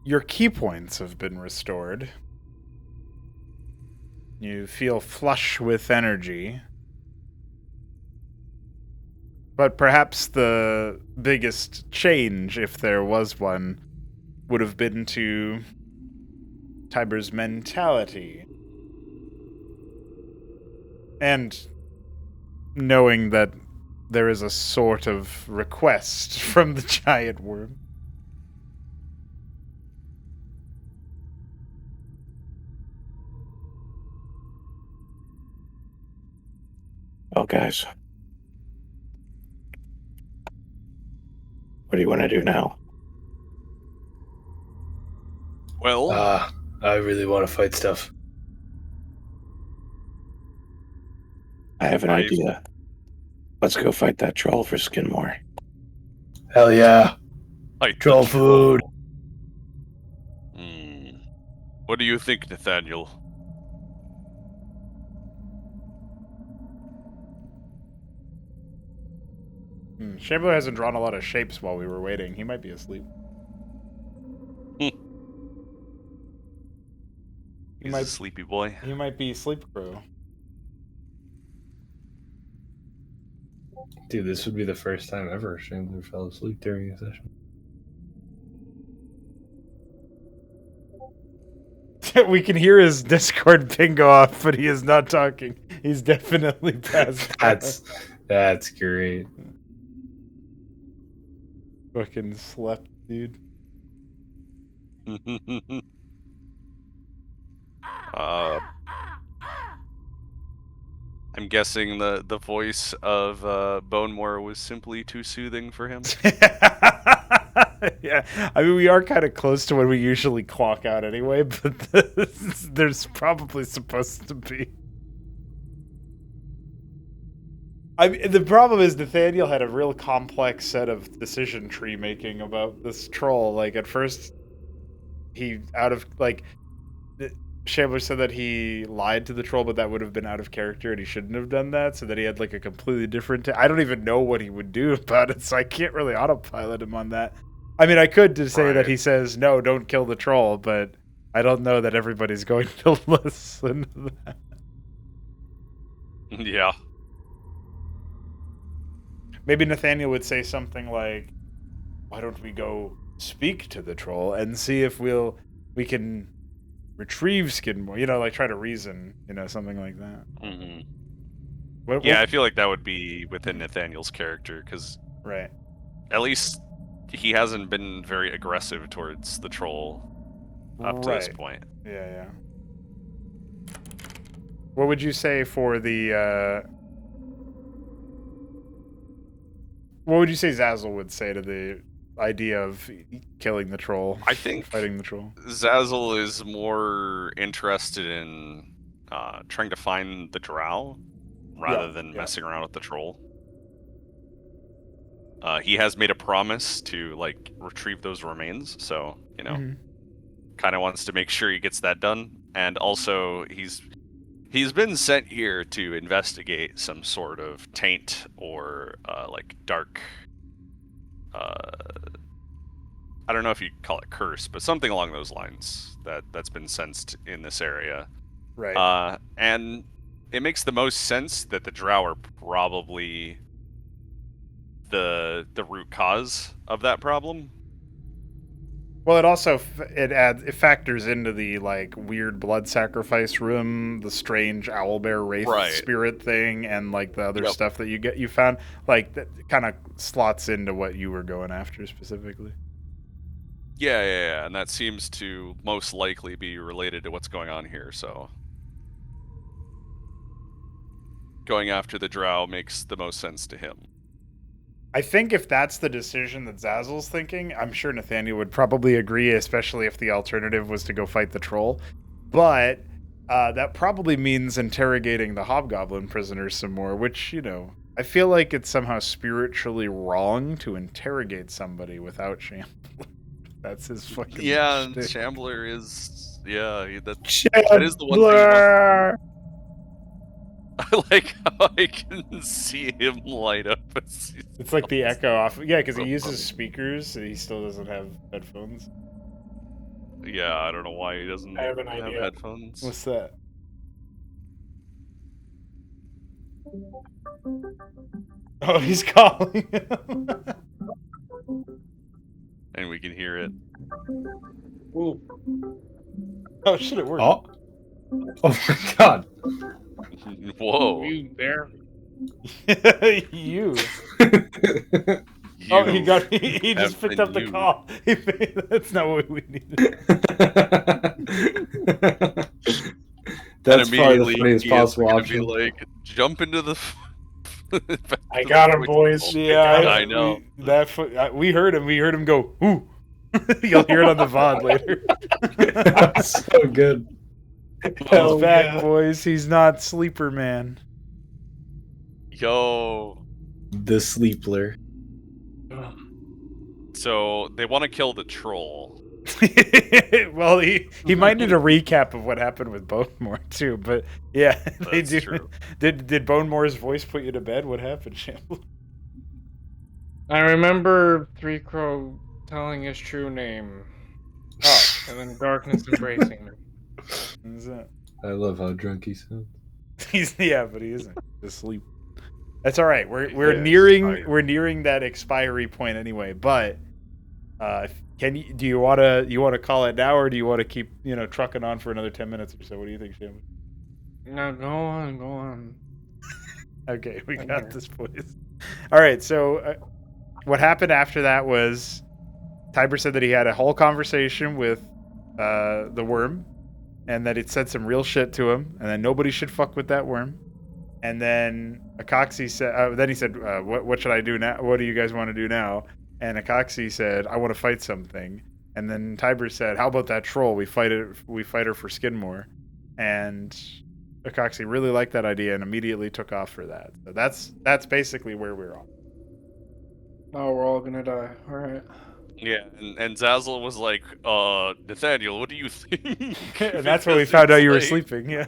Your key points have been restored. You feel flush with energy. But perhaps the biggest change, if there was one, would have been to Tiber's mentality. And knowing that there is a sort of request from the giant worm. Well, guys. What do you want to do now? Well, I really want to fight stuff. I have an idea. Let's go fight that troll for Skidmore. Hell yeah. fight the Troll food. What do you think, Nathaniel? Shambler hasn't drawn a lot of shapes while we were waiting. He might be asleep. He's a sleepy boy. He might be sleep crow. Dude, this would be the first time ever Chandler fell asleep during a session. We can hear his Discord ping go off, but he is not talking. He's definitely passed out. That's great. Fucking slept, dude. I'm guessing the voice of Bonemore was simply too soothing for him. Yeah, I mean, we are kind of close to when we usually clock out anyway, but there's probably supposed to be. I mean, the problem is Nathaniel had a real complex set of decision tree making about this troll. Like, at first, he Shambler said that he lied to the troll, but that would have been out of character, and he shouldn't have done that. So that he had like a completely different. I don't even know what he would do about it, so I can't really autopilot him on that. I mean, I could just say that he says no, don't kill the troll, but I don't know that everybody's going to listen to that. Yeah. Maybe Nathaniel would say something like, "Why don't we go speak to the troll and see if we can retrieve Skidmore?" You know, like try to reason. You know, something like that. Mm-hmm. Yeah, I feel like that would be within Nathaniel's character because, right, at least he hasn't been very aggressive towards the troll up to this point. Yeah. What would you say for the? What would you say Zazzle would say to the idea of killing the troll? I think fighting the troll. Zazzle is more interested in trying to find the drow rather than messing around with the troll. He has made a promise to like retrieve those remains, so you know, kind of wants to make sure he gets that done. And also, he's been sent here to investigate some sort of taint or like dark. I don't know if you call it curse, but something along those lines that's been sensed in this area. Right. And it makes the most sense that the drow are probably the root cause of that problem. Well, it also it factors into the like weird blood sacrifice room, the strange owlbear wraith spirit thing, and like the other stuff that you found. Like that kind of slots into what you were going after specifically. Yeah, and that seems to most likely be related to what's going on here. So going after the drow makes the most sense to him. I think if that's the decision that Zazzle's thinking, I'm sure Nathaniel would probably agree, especially if the alternative was to go fight the troll. But that probably means interrogating the hobgoblin prisoners some more, which, you know, I feel like it's somehow spiritually wrong to interrogate somebody without Shambler. That's his fucking and shtick. Shambler is... Yeah, that is the one thing Shambler! I like how I can see him light up. It's like the echo off. Yeah, because he uses speakers, so he still doesn't have headphones. Yeah, I don't know why he doesn't have headphones. What's that? Oh, he's calling him. And we can hear it. Ooh. Oh, shit, it worked. Oh my god. Whoa. You there? You. Oh, he just picked up the call. That's not what we needed. That's probably the funniest possible option. Be like, jump into the... I got him, boys. Yeah, I know. We heard him. We heard him go, ooh. You'll hear it on the VOD later. That's so good. He's back, boys. He's not Sleeper Man. Yo. The Sleepler. So, they want to kill the troll. Well, he might need a recap of what happened with Bonemore, too. But, yeah, they do. True. Did Bonemore's voice put you to bed? What happened, Shambler? I remember Three Crow telling his true name. Oh. And then darkness embracing him. What is that? I love how drunk he sounds. But he isn't. He's asleep. That's all right. We're nearing that expiry point anyway. But do you want to call it now, or do you want to keep trucking on for another 10 minutes or so? What do you think, Shim? No, go on. Okay, we got this, boys. All right. So what happened after that was Tiber said that he had a whole conversation with the worm, and that it said some real shit to him, and then nobody should fuck with that worm. And then Akaxi said, then he said, what should I do now? What do you guys want to do now? And Akaxi said, I want to fight something. And then Tiber said, how about that troll? We fight her for Skidmore. And Akaxi really liked that idea and immediately took off for that. So that's basically where we're on. Oh, we're all gonna die. All right. Yeah, and Zazzle was like, Nathaniel, what do you think? And that's when we Because found out it's you were like- sleeping, yeah.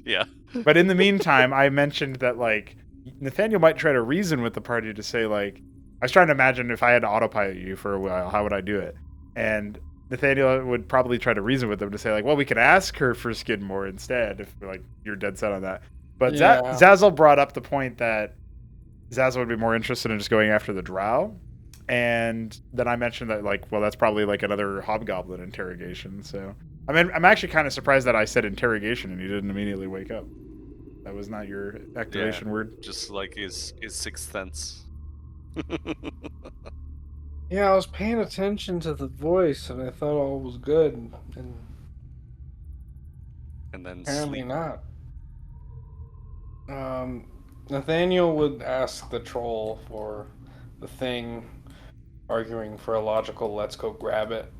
Yeah. But in the meantime, I mentioned that, like, Nathaniel might try to reason with the party to say, like, I was trying to imagine if I had to autopilot you for a while, how would I do it? And Nathaniel would probably try to reason with them to say, like, well, we could ask her for Skidmore instead if, like, you're dead set on that. But Yeah. Zazzle brought up the point that Zazzle would be more interested in just going after the drow. And then I mentioned that, like, well, that's probably like another hobgoblin interrogation. So, I mean, I'm actually kind of surprised that I said interrogation and you didn't immediately wake up. That was not your activation word. Just like his sixth sense. Yeah, I was paying attention to the voice, and I thought all was good, and And then apparently sleep. not. Nathaniel would ask the troll for the thing, arguing for a logical "let's go grab it."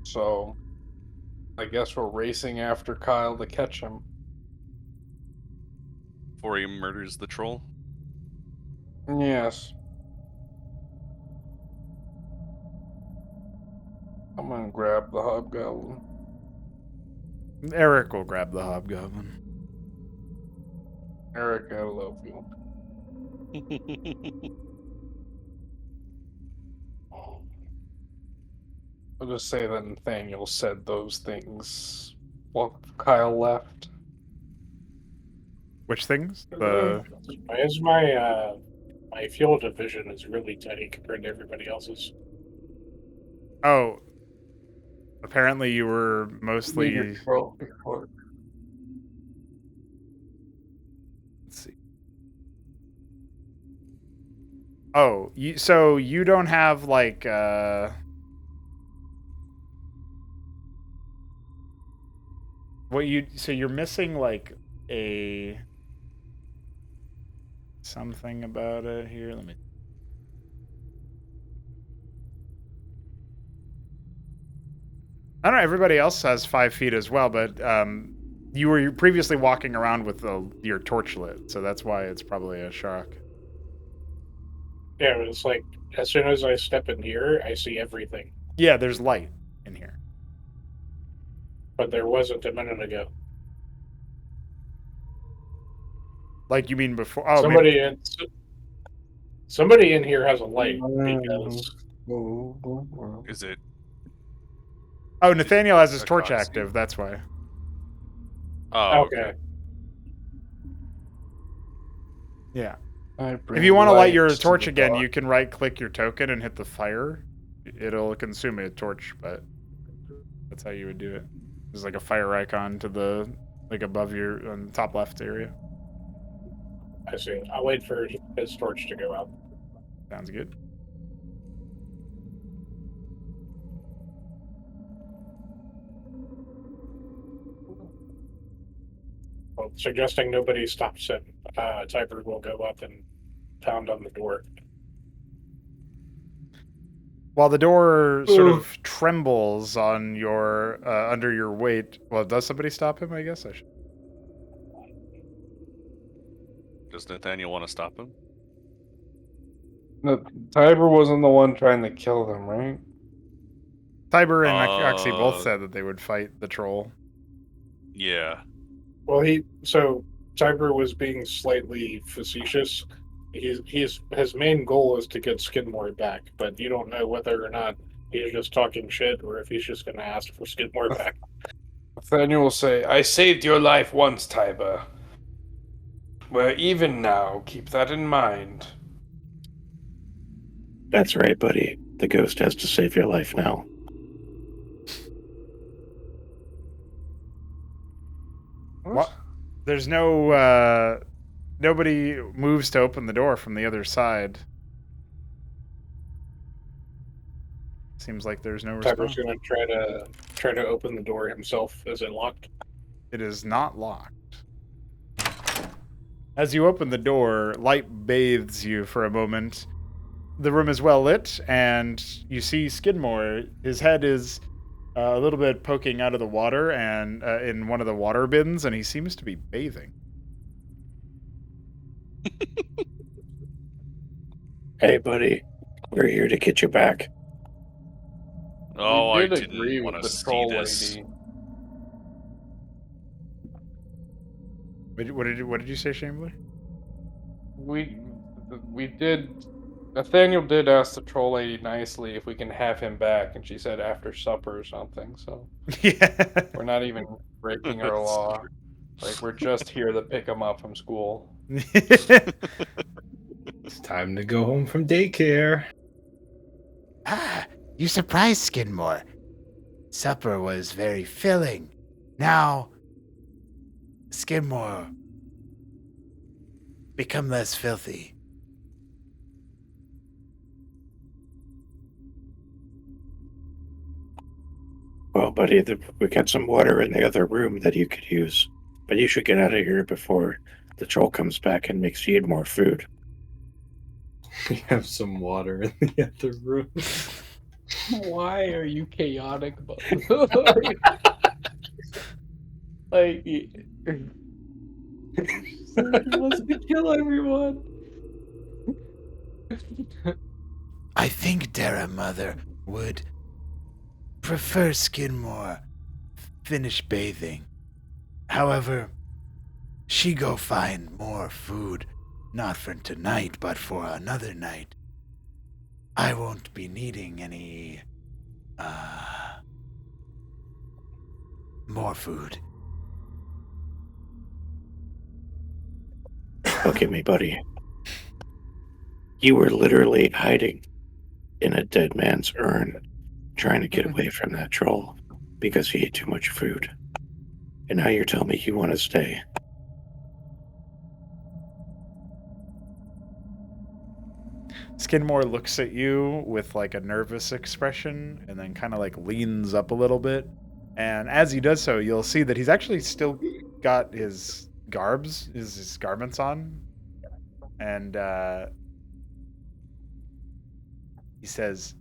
So I guess we're racing after Kyle to catch him. Before he murders the troll. Yes. I'm gonna grab the hobgoblin. Eric will grab the hobgoblin. Eric, I love you. I'll just say that Nathaniel said those things while Kyle left. Which things? The Why is my field of vision is really tiny compared to everybody else's? oh, apparently you were mostly. Well, Let's see. Oh, so you don't have like so you're missing like a something about it here. Let me. I don't know. Everybody else has 5 feet as well, but you were previously walking around with your torch lit, so that's why it's probably a shock. Yeah, it's like as soon as I step in here, I see everything. Yeah, there's light in here. But there wasn't a minute ago. Like you mean before? Oh, somebody in here has a light because Is it? Oh, Nathaniel has his a torch costume? active. That's why. Oh, okay. Yeah. I If bring you want to light your lights to torch the again, dark. you can right-click your token and hit the fire. It'll consume a torch, but that's how you would do it. There's like a fire icon to the above your on the top left area. I see. I'll wait for his torch to go out. Sounds good. Well, suggesting nobody stops him, Tiber will go up and pound on the door. While the door sort of trembles on your under your weight. Well, does somebody stop him? I guess I should. Does Nathaniel want to stop him? No, Tiber wasn't the one trying to kill them, right? Tiber and Oxy both said that they would fight the troll. Yeah. Well, Tiber was being slightly facetious. His main goal is to get Skidmore back, but you don't know whether or not he's just talking shit or if he's just going to ask for Skidmore back. Nathaniel will say, "I saved your life once, Tiber. We're even now. Keep that in mind." That's right, buddy. The ghost has to save your life now. What? There's no nobody moves to open the door from the other side. Seems like there's no response. Tiber's going to try to open the door himself. Is it locked? It is not locked. As you open the door, light bathes you for a moment. The room is well lit, and you see Skidmore. His head is a little bit poking out of the water and in one of the water bins, and he seems to be bathing. Hey, buddy. We're here to get you back. Oh, I we did didn't agree want with to the see troll this. lady. What did you say, Chambly? We did. Nathaniel did ask the troll lady nicely if we can have him back, and she said after supper or something. So Yeah. we're not even breaking our That's law. Like we're just here to pick him up from school. It's time to go home from daycare. Ah, you surprised Skidmore. Supper was very filling. Now, Skidmore, become less filthy. Well, buddy, we got some water in the other room that you could use. But you should get out of here before the troll comes back and makes you eat more food. We have some water in the other room. Why are you chaotic, bud? like he wants to kill everyone. I think Dara Mother would prefer Skidmore finish bathing. However, she go find more food, not for tonight, but for another night. I won't be needing any, more food. Look at me, buddy. You were literally hiding in a dead man's urn, trying to get away from that troll because he ate too much food. And now you're telling me you want to stay. Skidmore looks at you with like a nervous expression and then kind of like leans up a little bit. And as he does so, you'll see that he's actually still got his his garments on. And he says,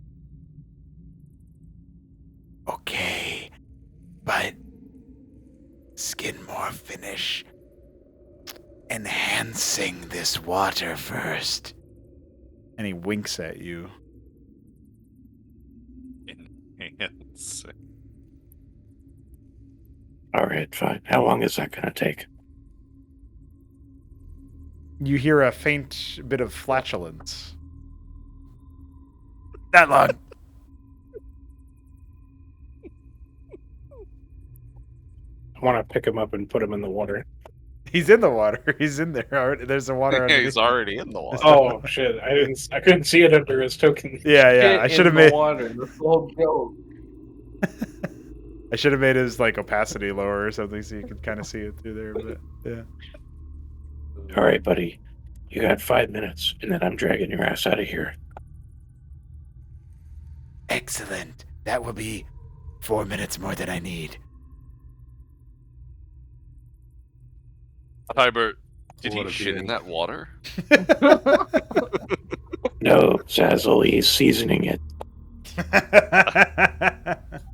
Okay, but Skidmore finish enhancing this water first. and he winks at you. Enhance. All right, fine. How long is that going to take? You hear a faint bit of flatulence. Not long. I want to pick him up and put him in the water. He's in the water. He's in there already. There's a water underneath. He's already in the water. Oh shit! I couldn't see it under his token. Yeah. I should have made. water. That's the whole joke. I should have made his like opacity lower or something so you could kind of see it through there. But yeah. All right, buddy. You got 5 minutes, and then I'm dragging your ass out of here. Excellent. That will be 4 minutes more than I need. Tybert, did What he a shit in being. that water? No, Zazzle, he's seasoning it.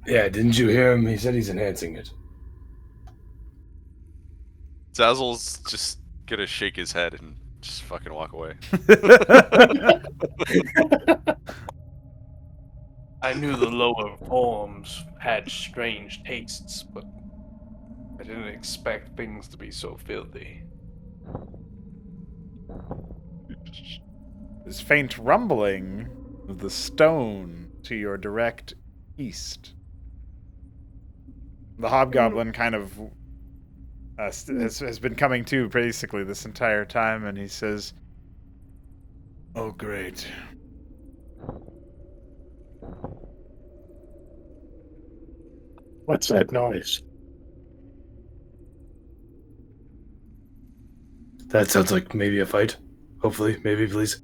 Yeah, didn't you hear him? He said he's enhancing it. Zazzle's just gonna shake his head and just fucking walk away. I knew the lower forms had strange tastes, but I didn't expect things to be so filthy. This faint rumbling of the stone to your direct east. The hobgoblin kind of has been coming to basically this entire time, and he says, "Oh, great. What's that noise? That sounds like maybe a fight. Hopefully, maybe, please.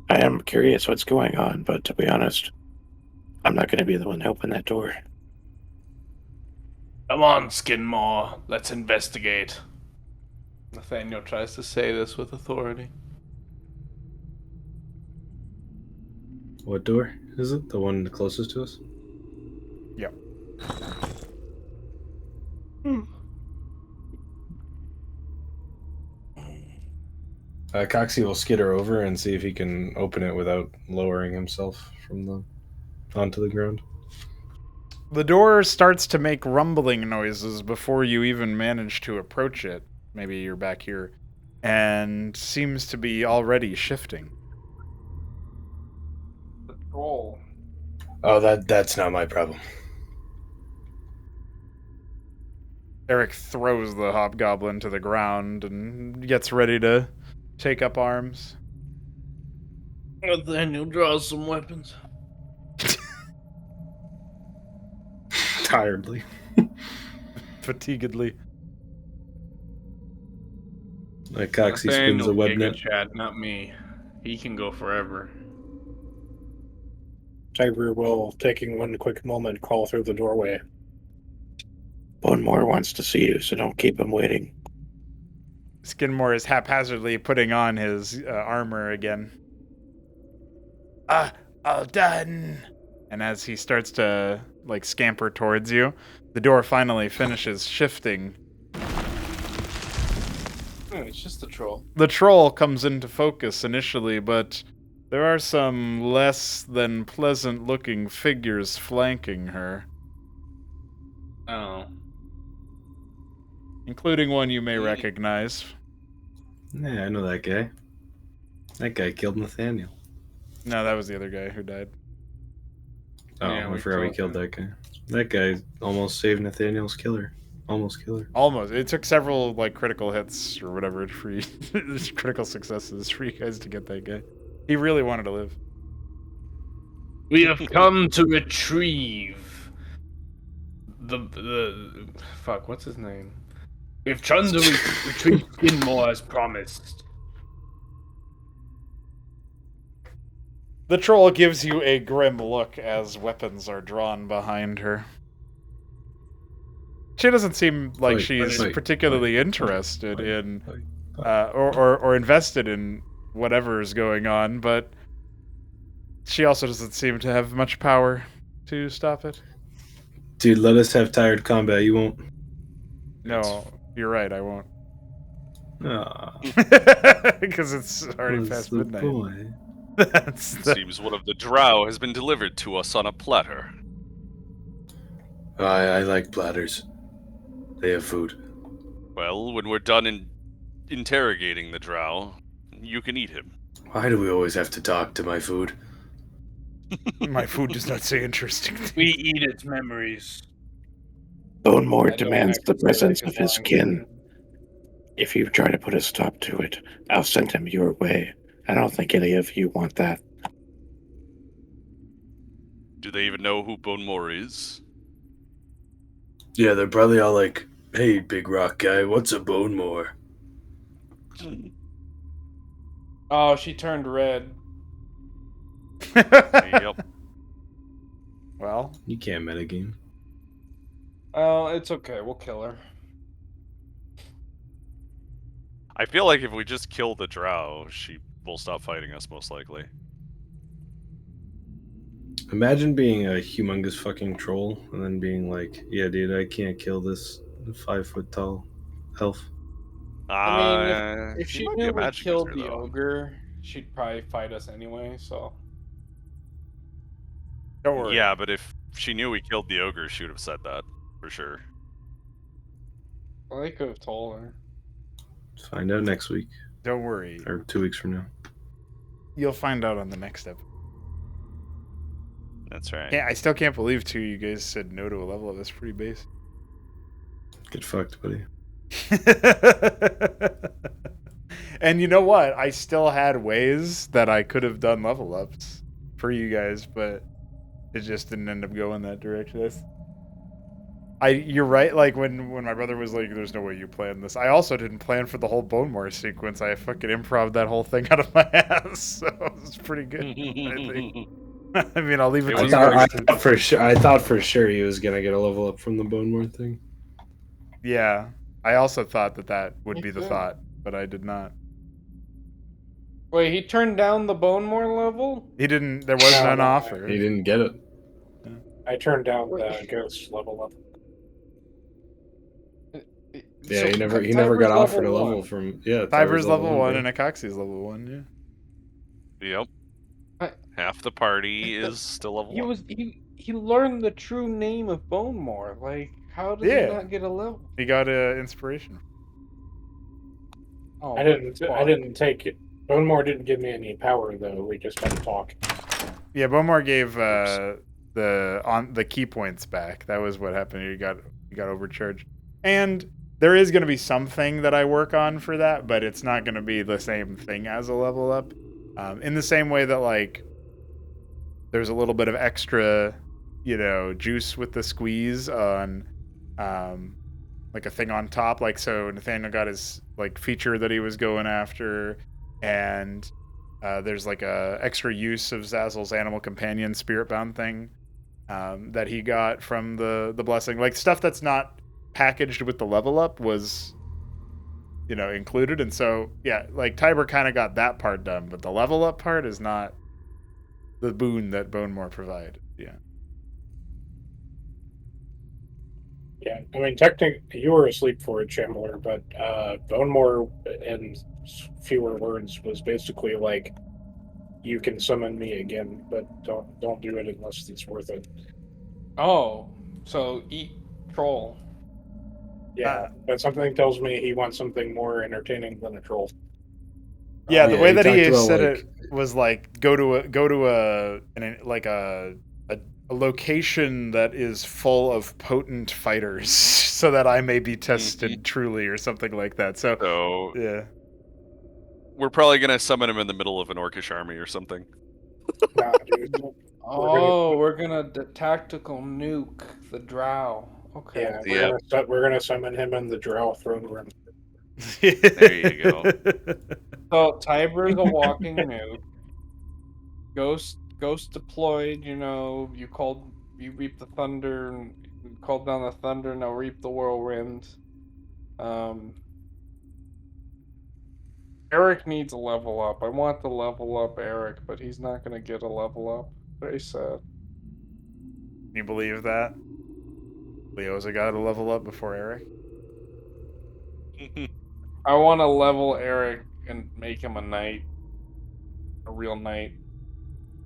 I am curious what's going on, but to be honest, I'm not going to be the one to open that door. Come on, Skidmore, let's investigate. Nathaniel tries to say this with authority. What door is it? The one closest to us? Yep. Coxie will skitter over and see if he can open it without lowering himself from the onto the ground. The door starts to make rumbling noises before you even manage to approach it. Maybe you're back here. And seems to be already shifting. The troll. Oh, that's not my problem. Eric throws the hobgoblin to the ground and gets ready to take up arms. Nathaniel draws some weapons. Tiredly. Fatiguedly. Coxie spins a web net. Chad, not me. He can go forever. Tiber will, taking one quick moment, call through the doorway. Bonemore wants to see you, so don't keep him waiting. Skidmore is haphazardly putting on his armor again. All done. And as he starts to, scamper towards you, the door finally finishes shifting. It's just the troll. The troll comes into focus initially, but there are some less than pleasant-looking figures flanking her. Oh. Including one you may recognize. Yeah, I know that guy. That guy killed Nathaniel. No, that was the other guy who died. Oh, Yeah, I forgot we killed that guy. That guy almost saved Nathaniel's killer. Almost killer. Almost. It took several critical hits or whatever for you, critical successes for you guys to get that guy. He really wanted to live. We have come to retrieve The fuck, what's his name? We have tried to retrieve Skidmore as promised. The troll gives you a grim look as weapons are drawn behind her. She doesn't seem like she's particularly interested in or invested in whatever's going on, but she also doesn't seem to have much power to stop it. Dude, let us have tired combat. You won't. No, you're right, I won't. Because it's already past midnight. Boy. Seems one of the drow has been delivered to us on a platter. I like platters. They have food. Well, when we're done interrogating the drow, you can eat him. Why do we always have to talk to my food? My food does not say interesting. We eat its memories. Bonemore demands the presence of his kin. If you try to put a stop to it, I'll send him your way. I don't think any of you want that. Do they even know who Bonemore is? Yeah, they're probably all like, "Hey, big rock guy, what's a Bonemore?" Oh, she turned red. Yep. Well, You can't metagame. Oh, it's okay. We'll kill her. I feel like if we just kill the drow, she will stop fighting us, most likely. Imagine being a humongous fucking troll and then being like, "Yeah, dude, I can't kill this 5 foot tall elf." I mean, if she might be knew a we magic killed user, the though. ogre, she'd probably fight us anyway, so. don't worry. Yeah, but if she knew we killed the ogre, she would have said that, for sure. Well, they could have told her. Find out next week Don't worry. or 2 weeks from now. You'll find out on the next episode. That's right. Yeah, I still can't believe you guys said no to a level up. That's pretty base. Get fucked, buddy. And you know what? I still had ways that I could have done level ups for you guys, but it just didn't end up going that direction. You're right. Like when my brother was like, "There's no way you planned this." I also didn't plan for the whole Bonemore sequence. I fucking improv that whole thing out of my ass, so it was pretty good. I think. I mean, I'll leave it to you. I thought for sure he was gonna get a level up from the Bonemore thing. Yeah, I also thought that would Me be the too. thought, but I did not. Wait, he turned down the Bonemore level? He didn't. There was No, none no, offer. He didn't get it. I turned down Wait. the ghost level up. Yeah, he never got offered a level from Tyber's level 1 bro. and Akaxi's level 1. Yeah. Yep. I- Half the party is still level He 1. was he learned the true name of Bonemore. Like, how did he Yeah. not get a level? He got inspiration. Oh, I fuck. didn't take it. Bonemore didn't give me any power though. We just had to talk. Yeah, Bomar gave the key points back. That was what happened. You got overcharged. And there is going to be something that I work on for that, but it's not going to be the same thing as a level up. In the same way that like there's a little bit of extra, juice with the squeeze on like a thing on top. Like, so Nathaniel got his like feature that he was going after, and there's like a extra use of Zazzle's animal companion spirit bound thing that he got from the blessing. Like stuff that's not packaged with the level up was included, and so yeah, like Tiber kind of got that part done, but the level up part is not the boon that Bonemore provided. Yeah. Yeah, I mean, technically, you were asleep for it, Chandler, but Bonemore, in fewer words, was basically like, you can summon me again, but don't do it unless it's worth it. Oh, so eat troll. Yeah, but something tells me he wants something more entertaining than a troll. Yeah, the Yeah, way he that he talked about, said like- it was like go to a location that is full of potent fighters, so that I may be tested truly, or something like that. So So yeah, we're probably gonna summon him in the middle of an orcish army or something. Nah, dude. Oh, we're gonna tactical nuke the drow. Okay. Yeah, Yep. we're gonna summon him in the Drow throne room. There you go. So Tiber's a walking nuke. Ghost deployed. You reap the thunder, and you called down the thunder. Now reap the whirlwind. Eric needs a level up. I want to level up Eric, but he's not gonna get a level up. Very sad. You believe that Leoza got a level up before Eric? I want to level Eric and make him a knight, a real knight,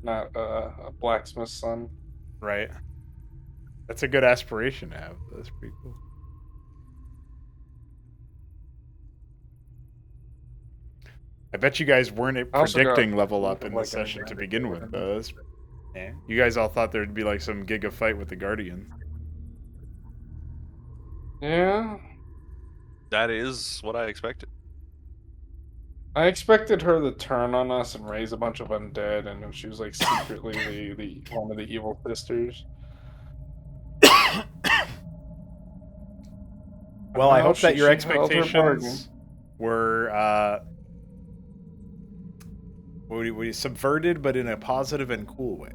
not a blacksmith's son. Right. That's a good aspiration to have. That's pretty cool. I bet you guys weren't I also got predicting level up like in this an session to advantage begin over with, him. though. Yeah. You guys all thought there'd be like some giga fight with the Guardians. Yeah, That is what I expected. I expected her to turn on us and raise a bunch of undead, and then she was like secretly the one of the evil sisters. Well, I No, hope that your she held her expectations were we subverted, but in a positive and cool way.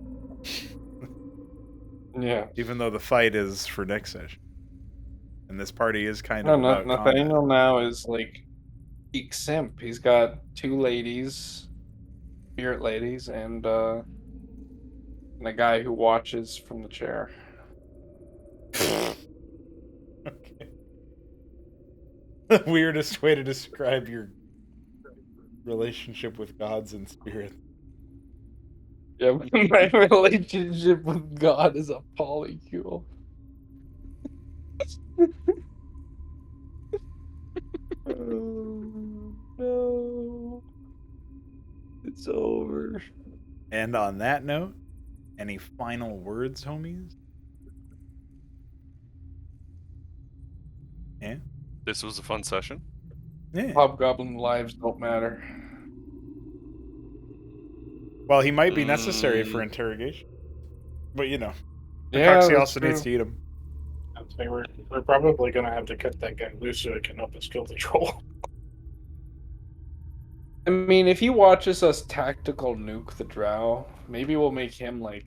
Yeah. Even though the fight is for next session, and this party is kind No, of about Nathaniel combat. now is like peak simp. He's got 2 ladies, spirit ladies, and a guy who watches from the chair. Okay. The weirdest way to describe your relationship with gods and spirits. Yeah, my relationship with God is a polycule. Oh, no. It's over. And on that note, any final words, homies? Yeah. This was a fun session. Yeah. Hobgoblin lives don't matter. Well, he might be necessary for interrogation, but Yeah, Takashi that's also needs true. to eat him. I'd say we're probably gonna have to cut that guy loose so it can help us kill the troll. I mean, if he watches us tactical nuke the drow, maybe we'll make him like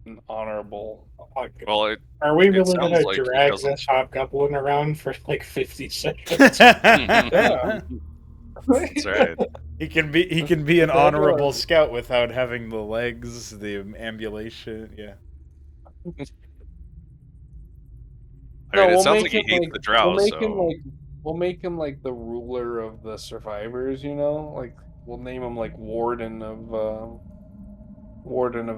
an honorable. Well, it Are we it really sounds gonna like he drag doesn't. this hobgoblin around for like 50 seconds? Yeah. That's right. He can be an Drag honorable on. scout without having the legs, the ambulation. Yeah. I mean, it we'll sounds make like he him hates like the drow, so we'll make him like the ruler of the survivors. You know, like we'll name him like warden of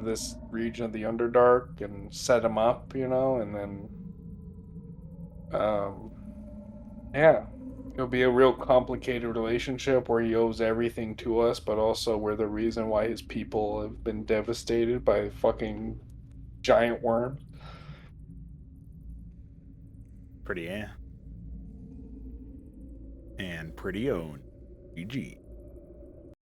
this region of the Underdark and set him up. You know, and then um, yeah, it'll be a real complicated relationship where he owes everything to us, but also we're the reason why his people have been devastated by fucking giant worms. Pretty, yeah. And pretty owned. GG.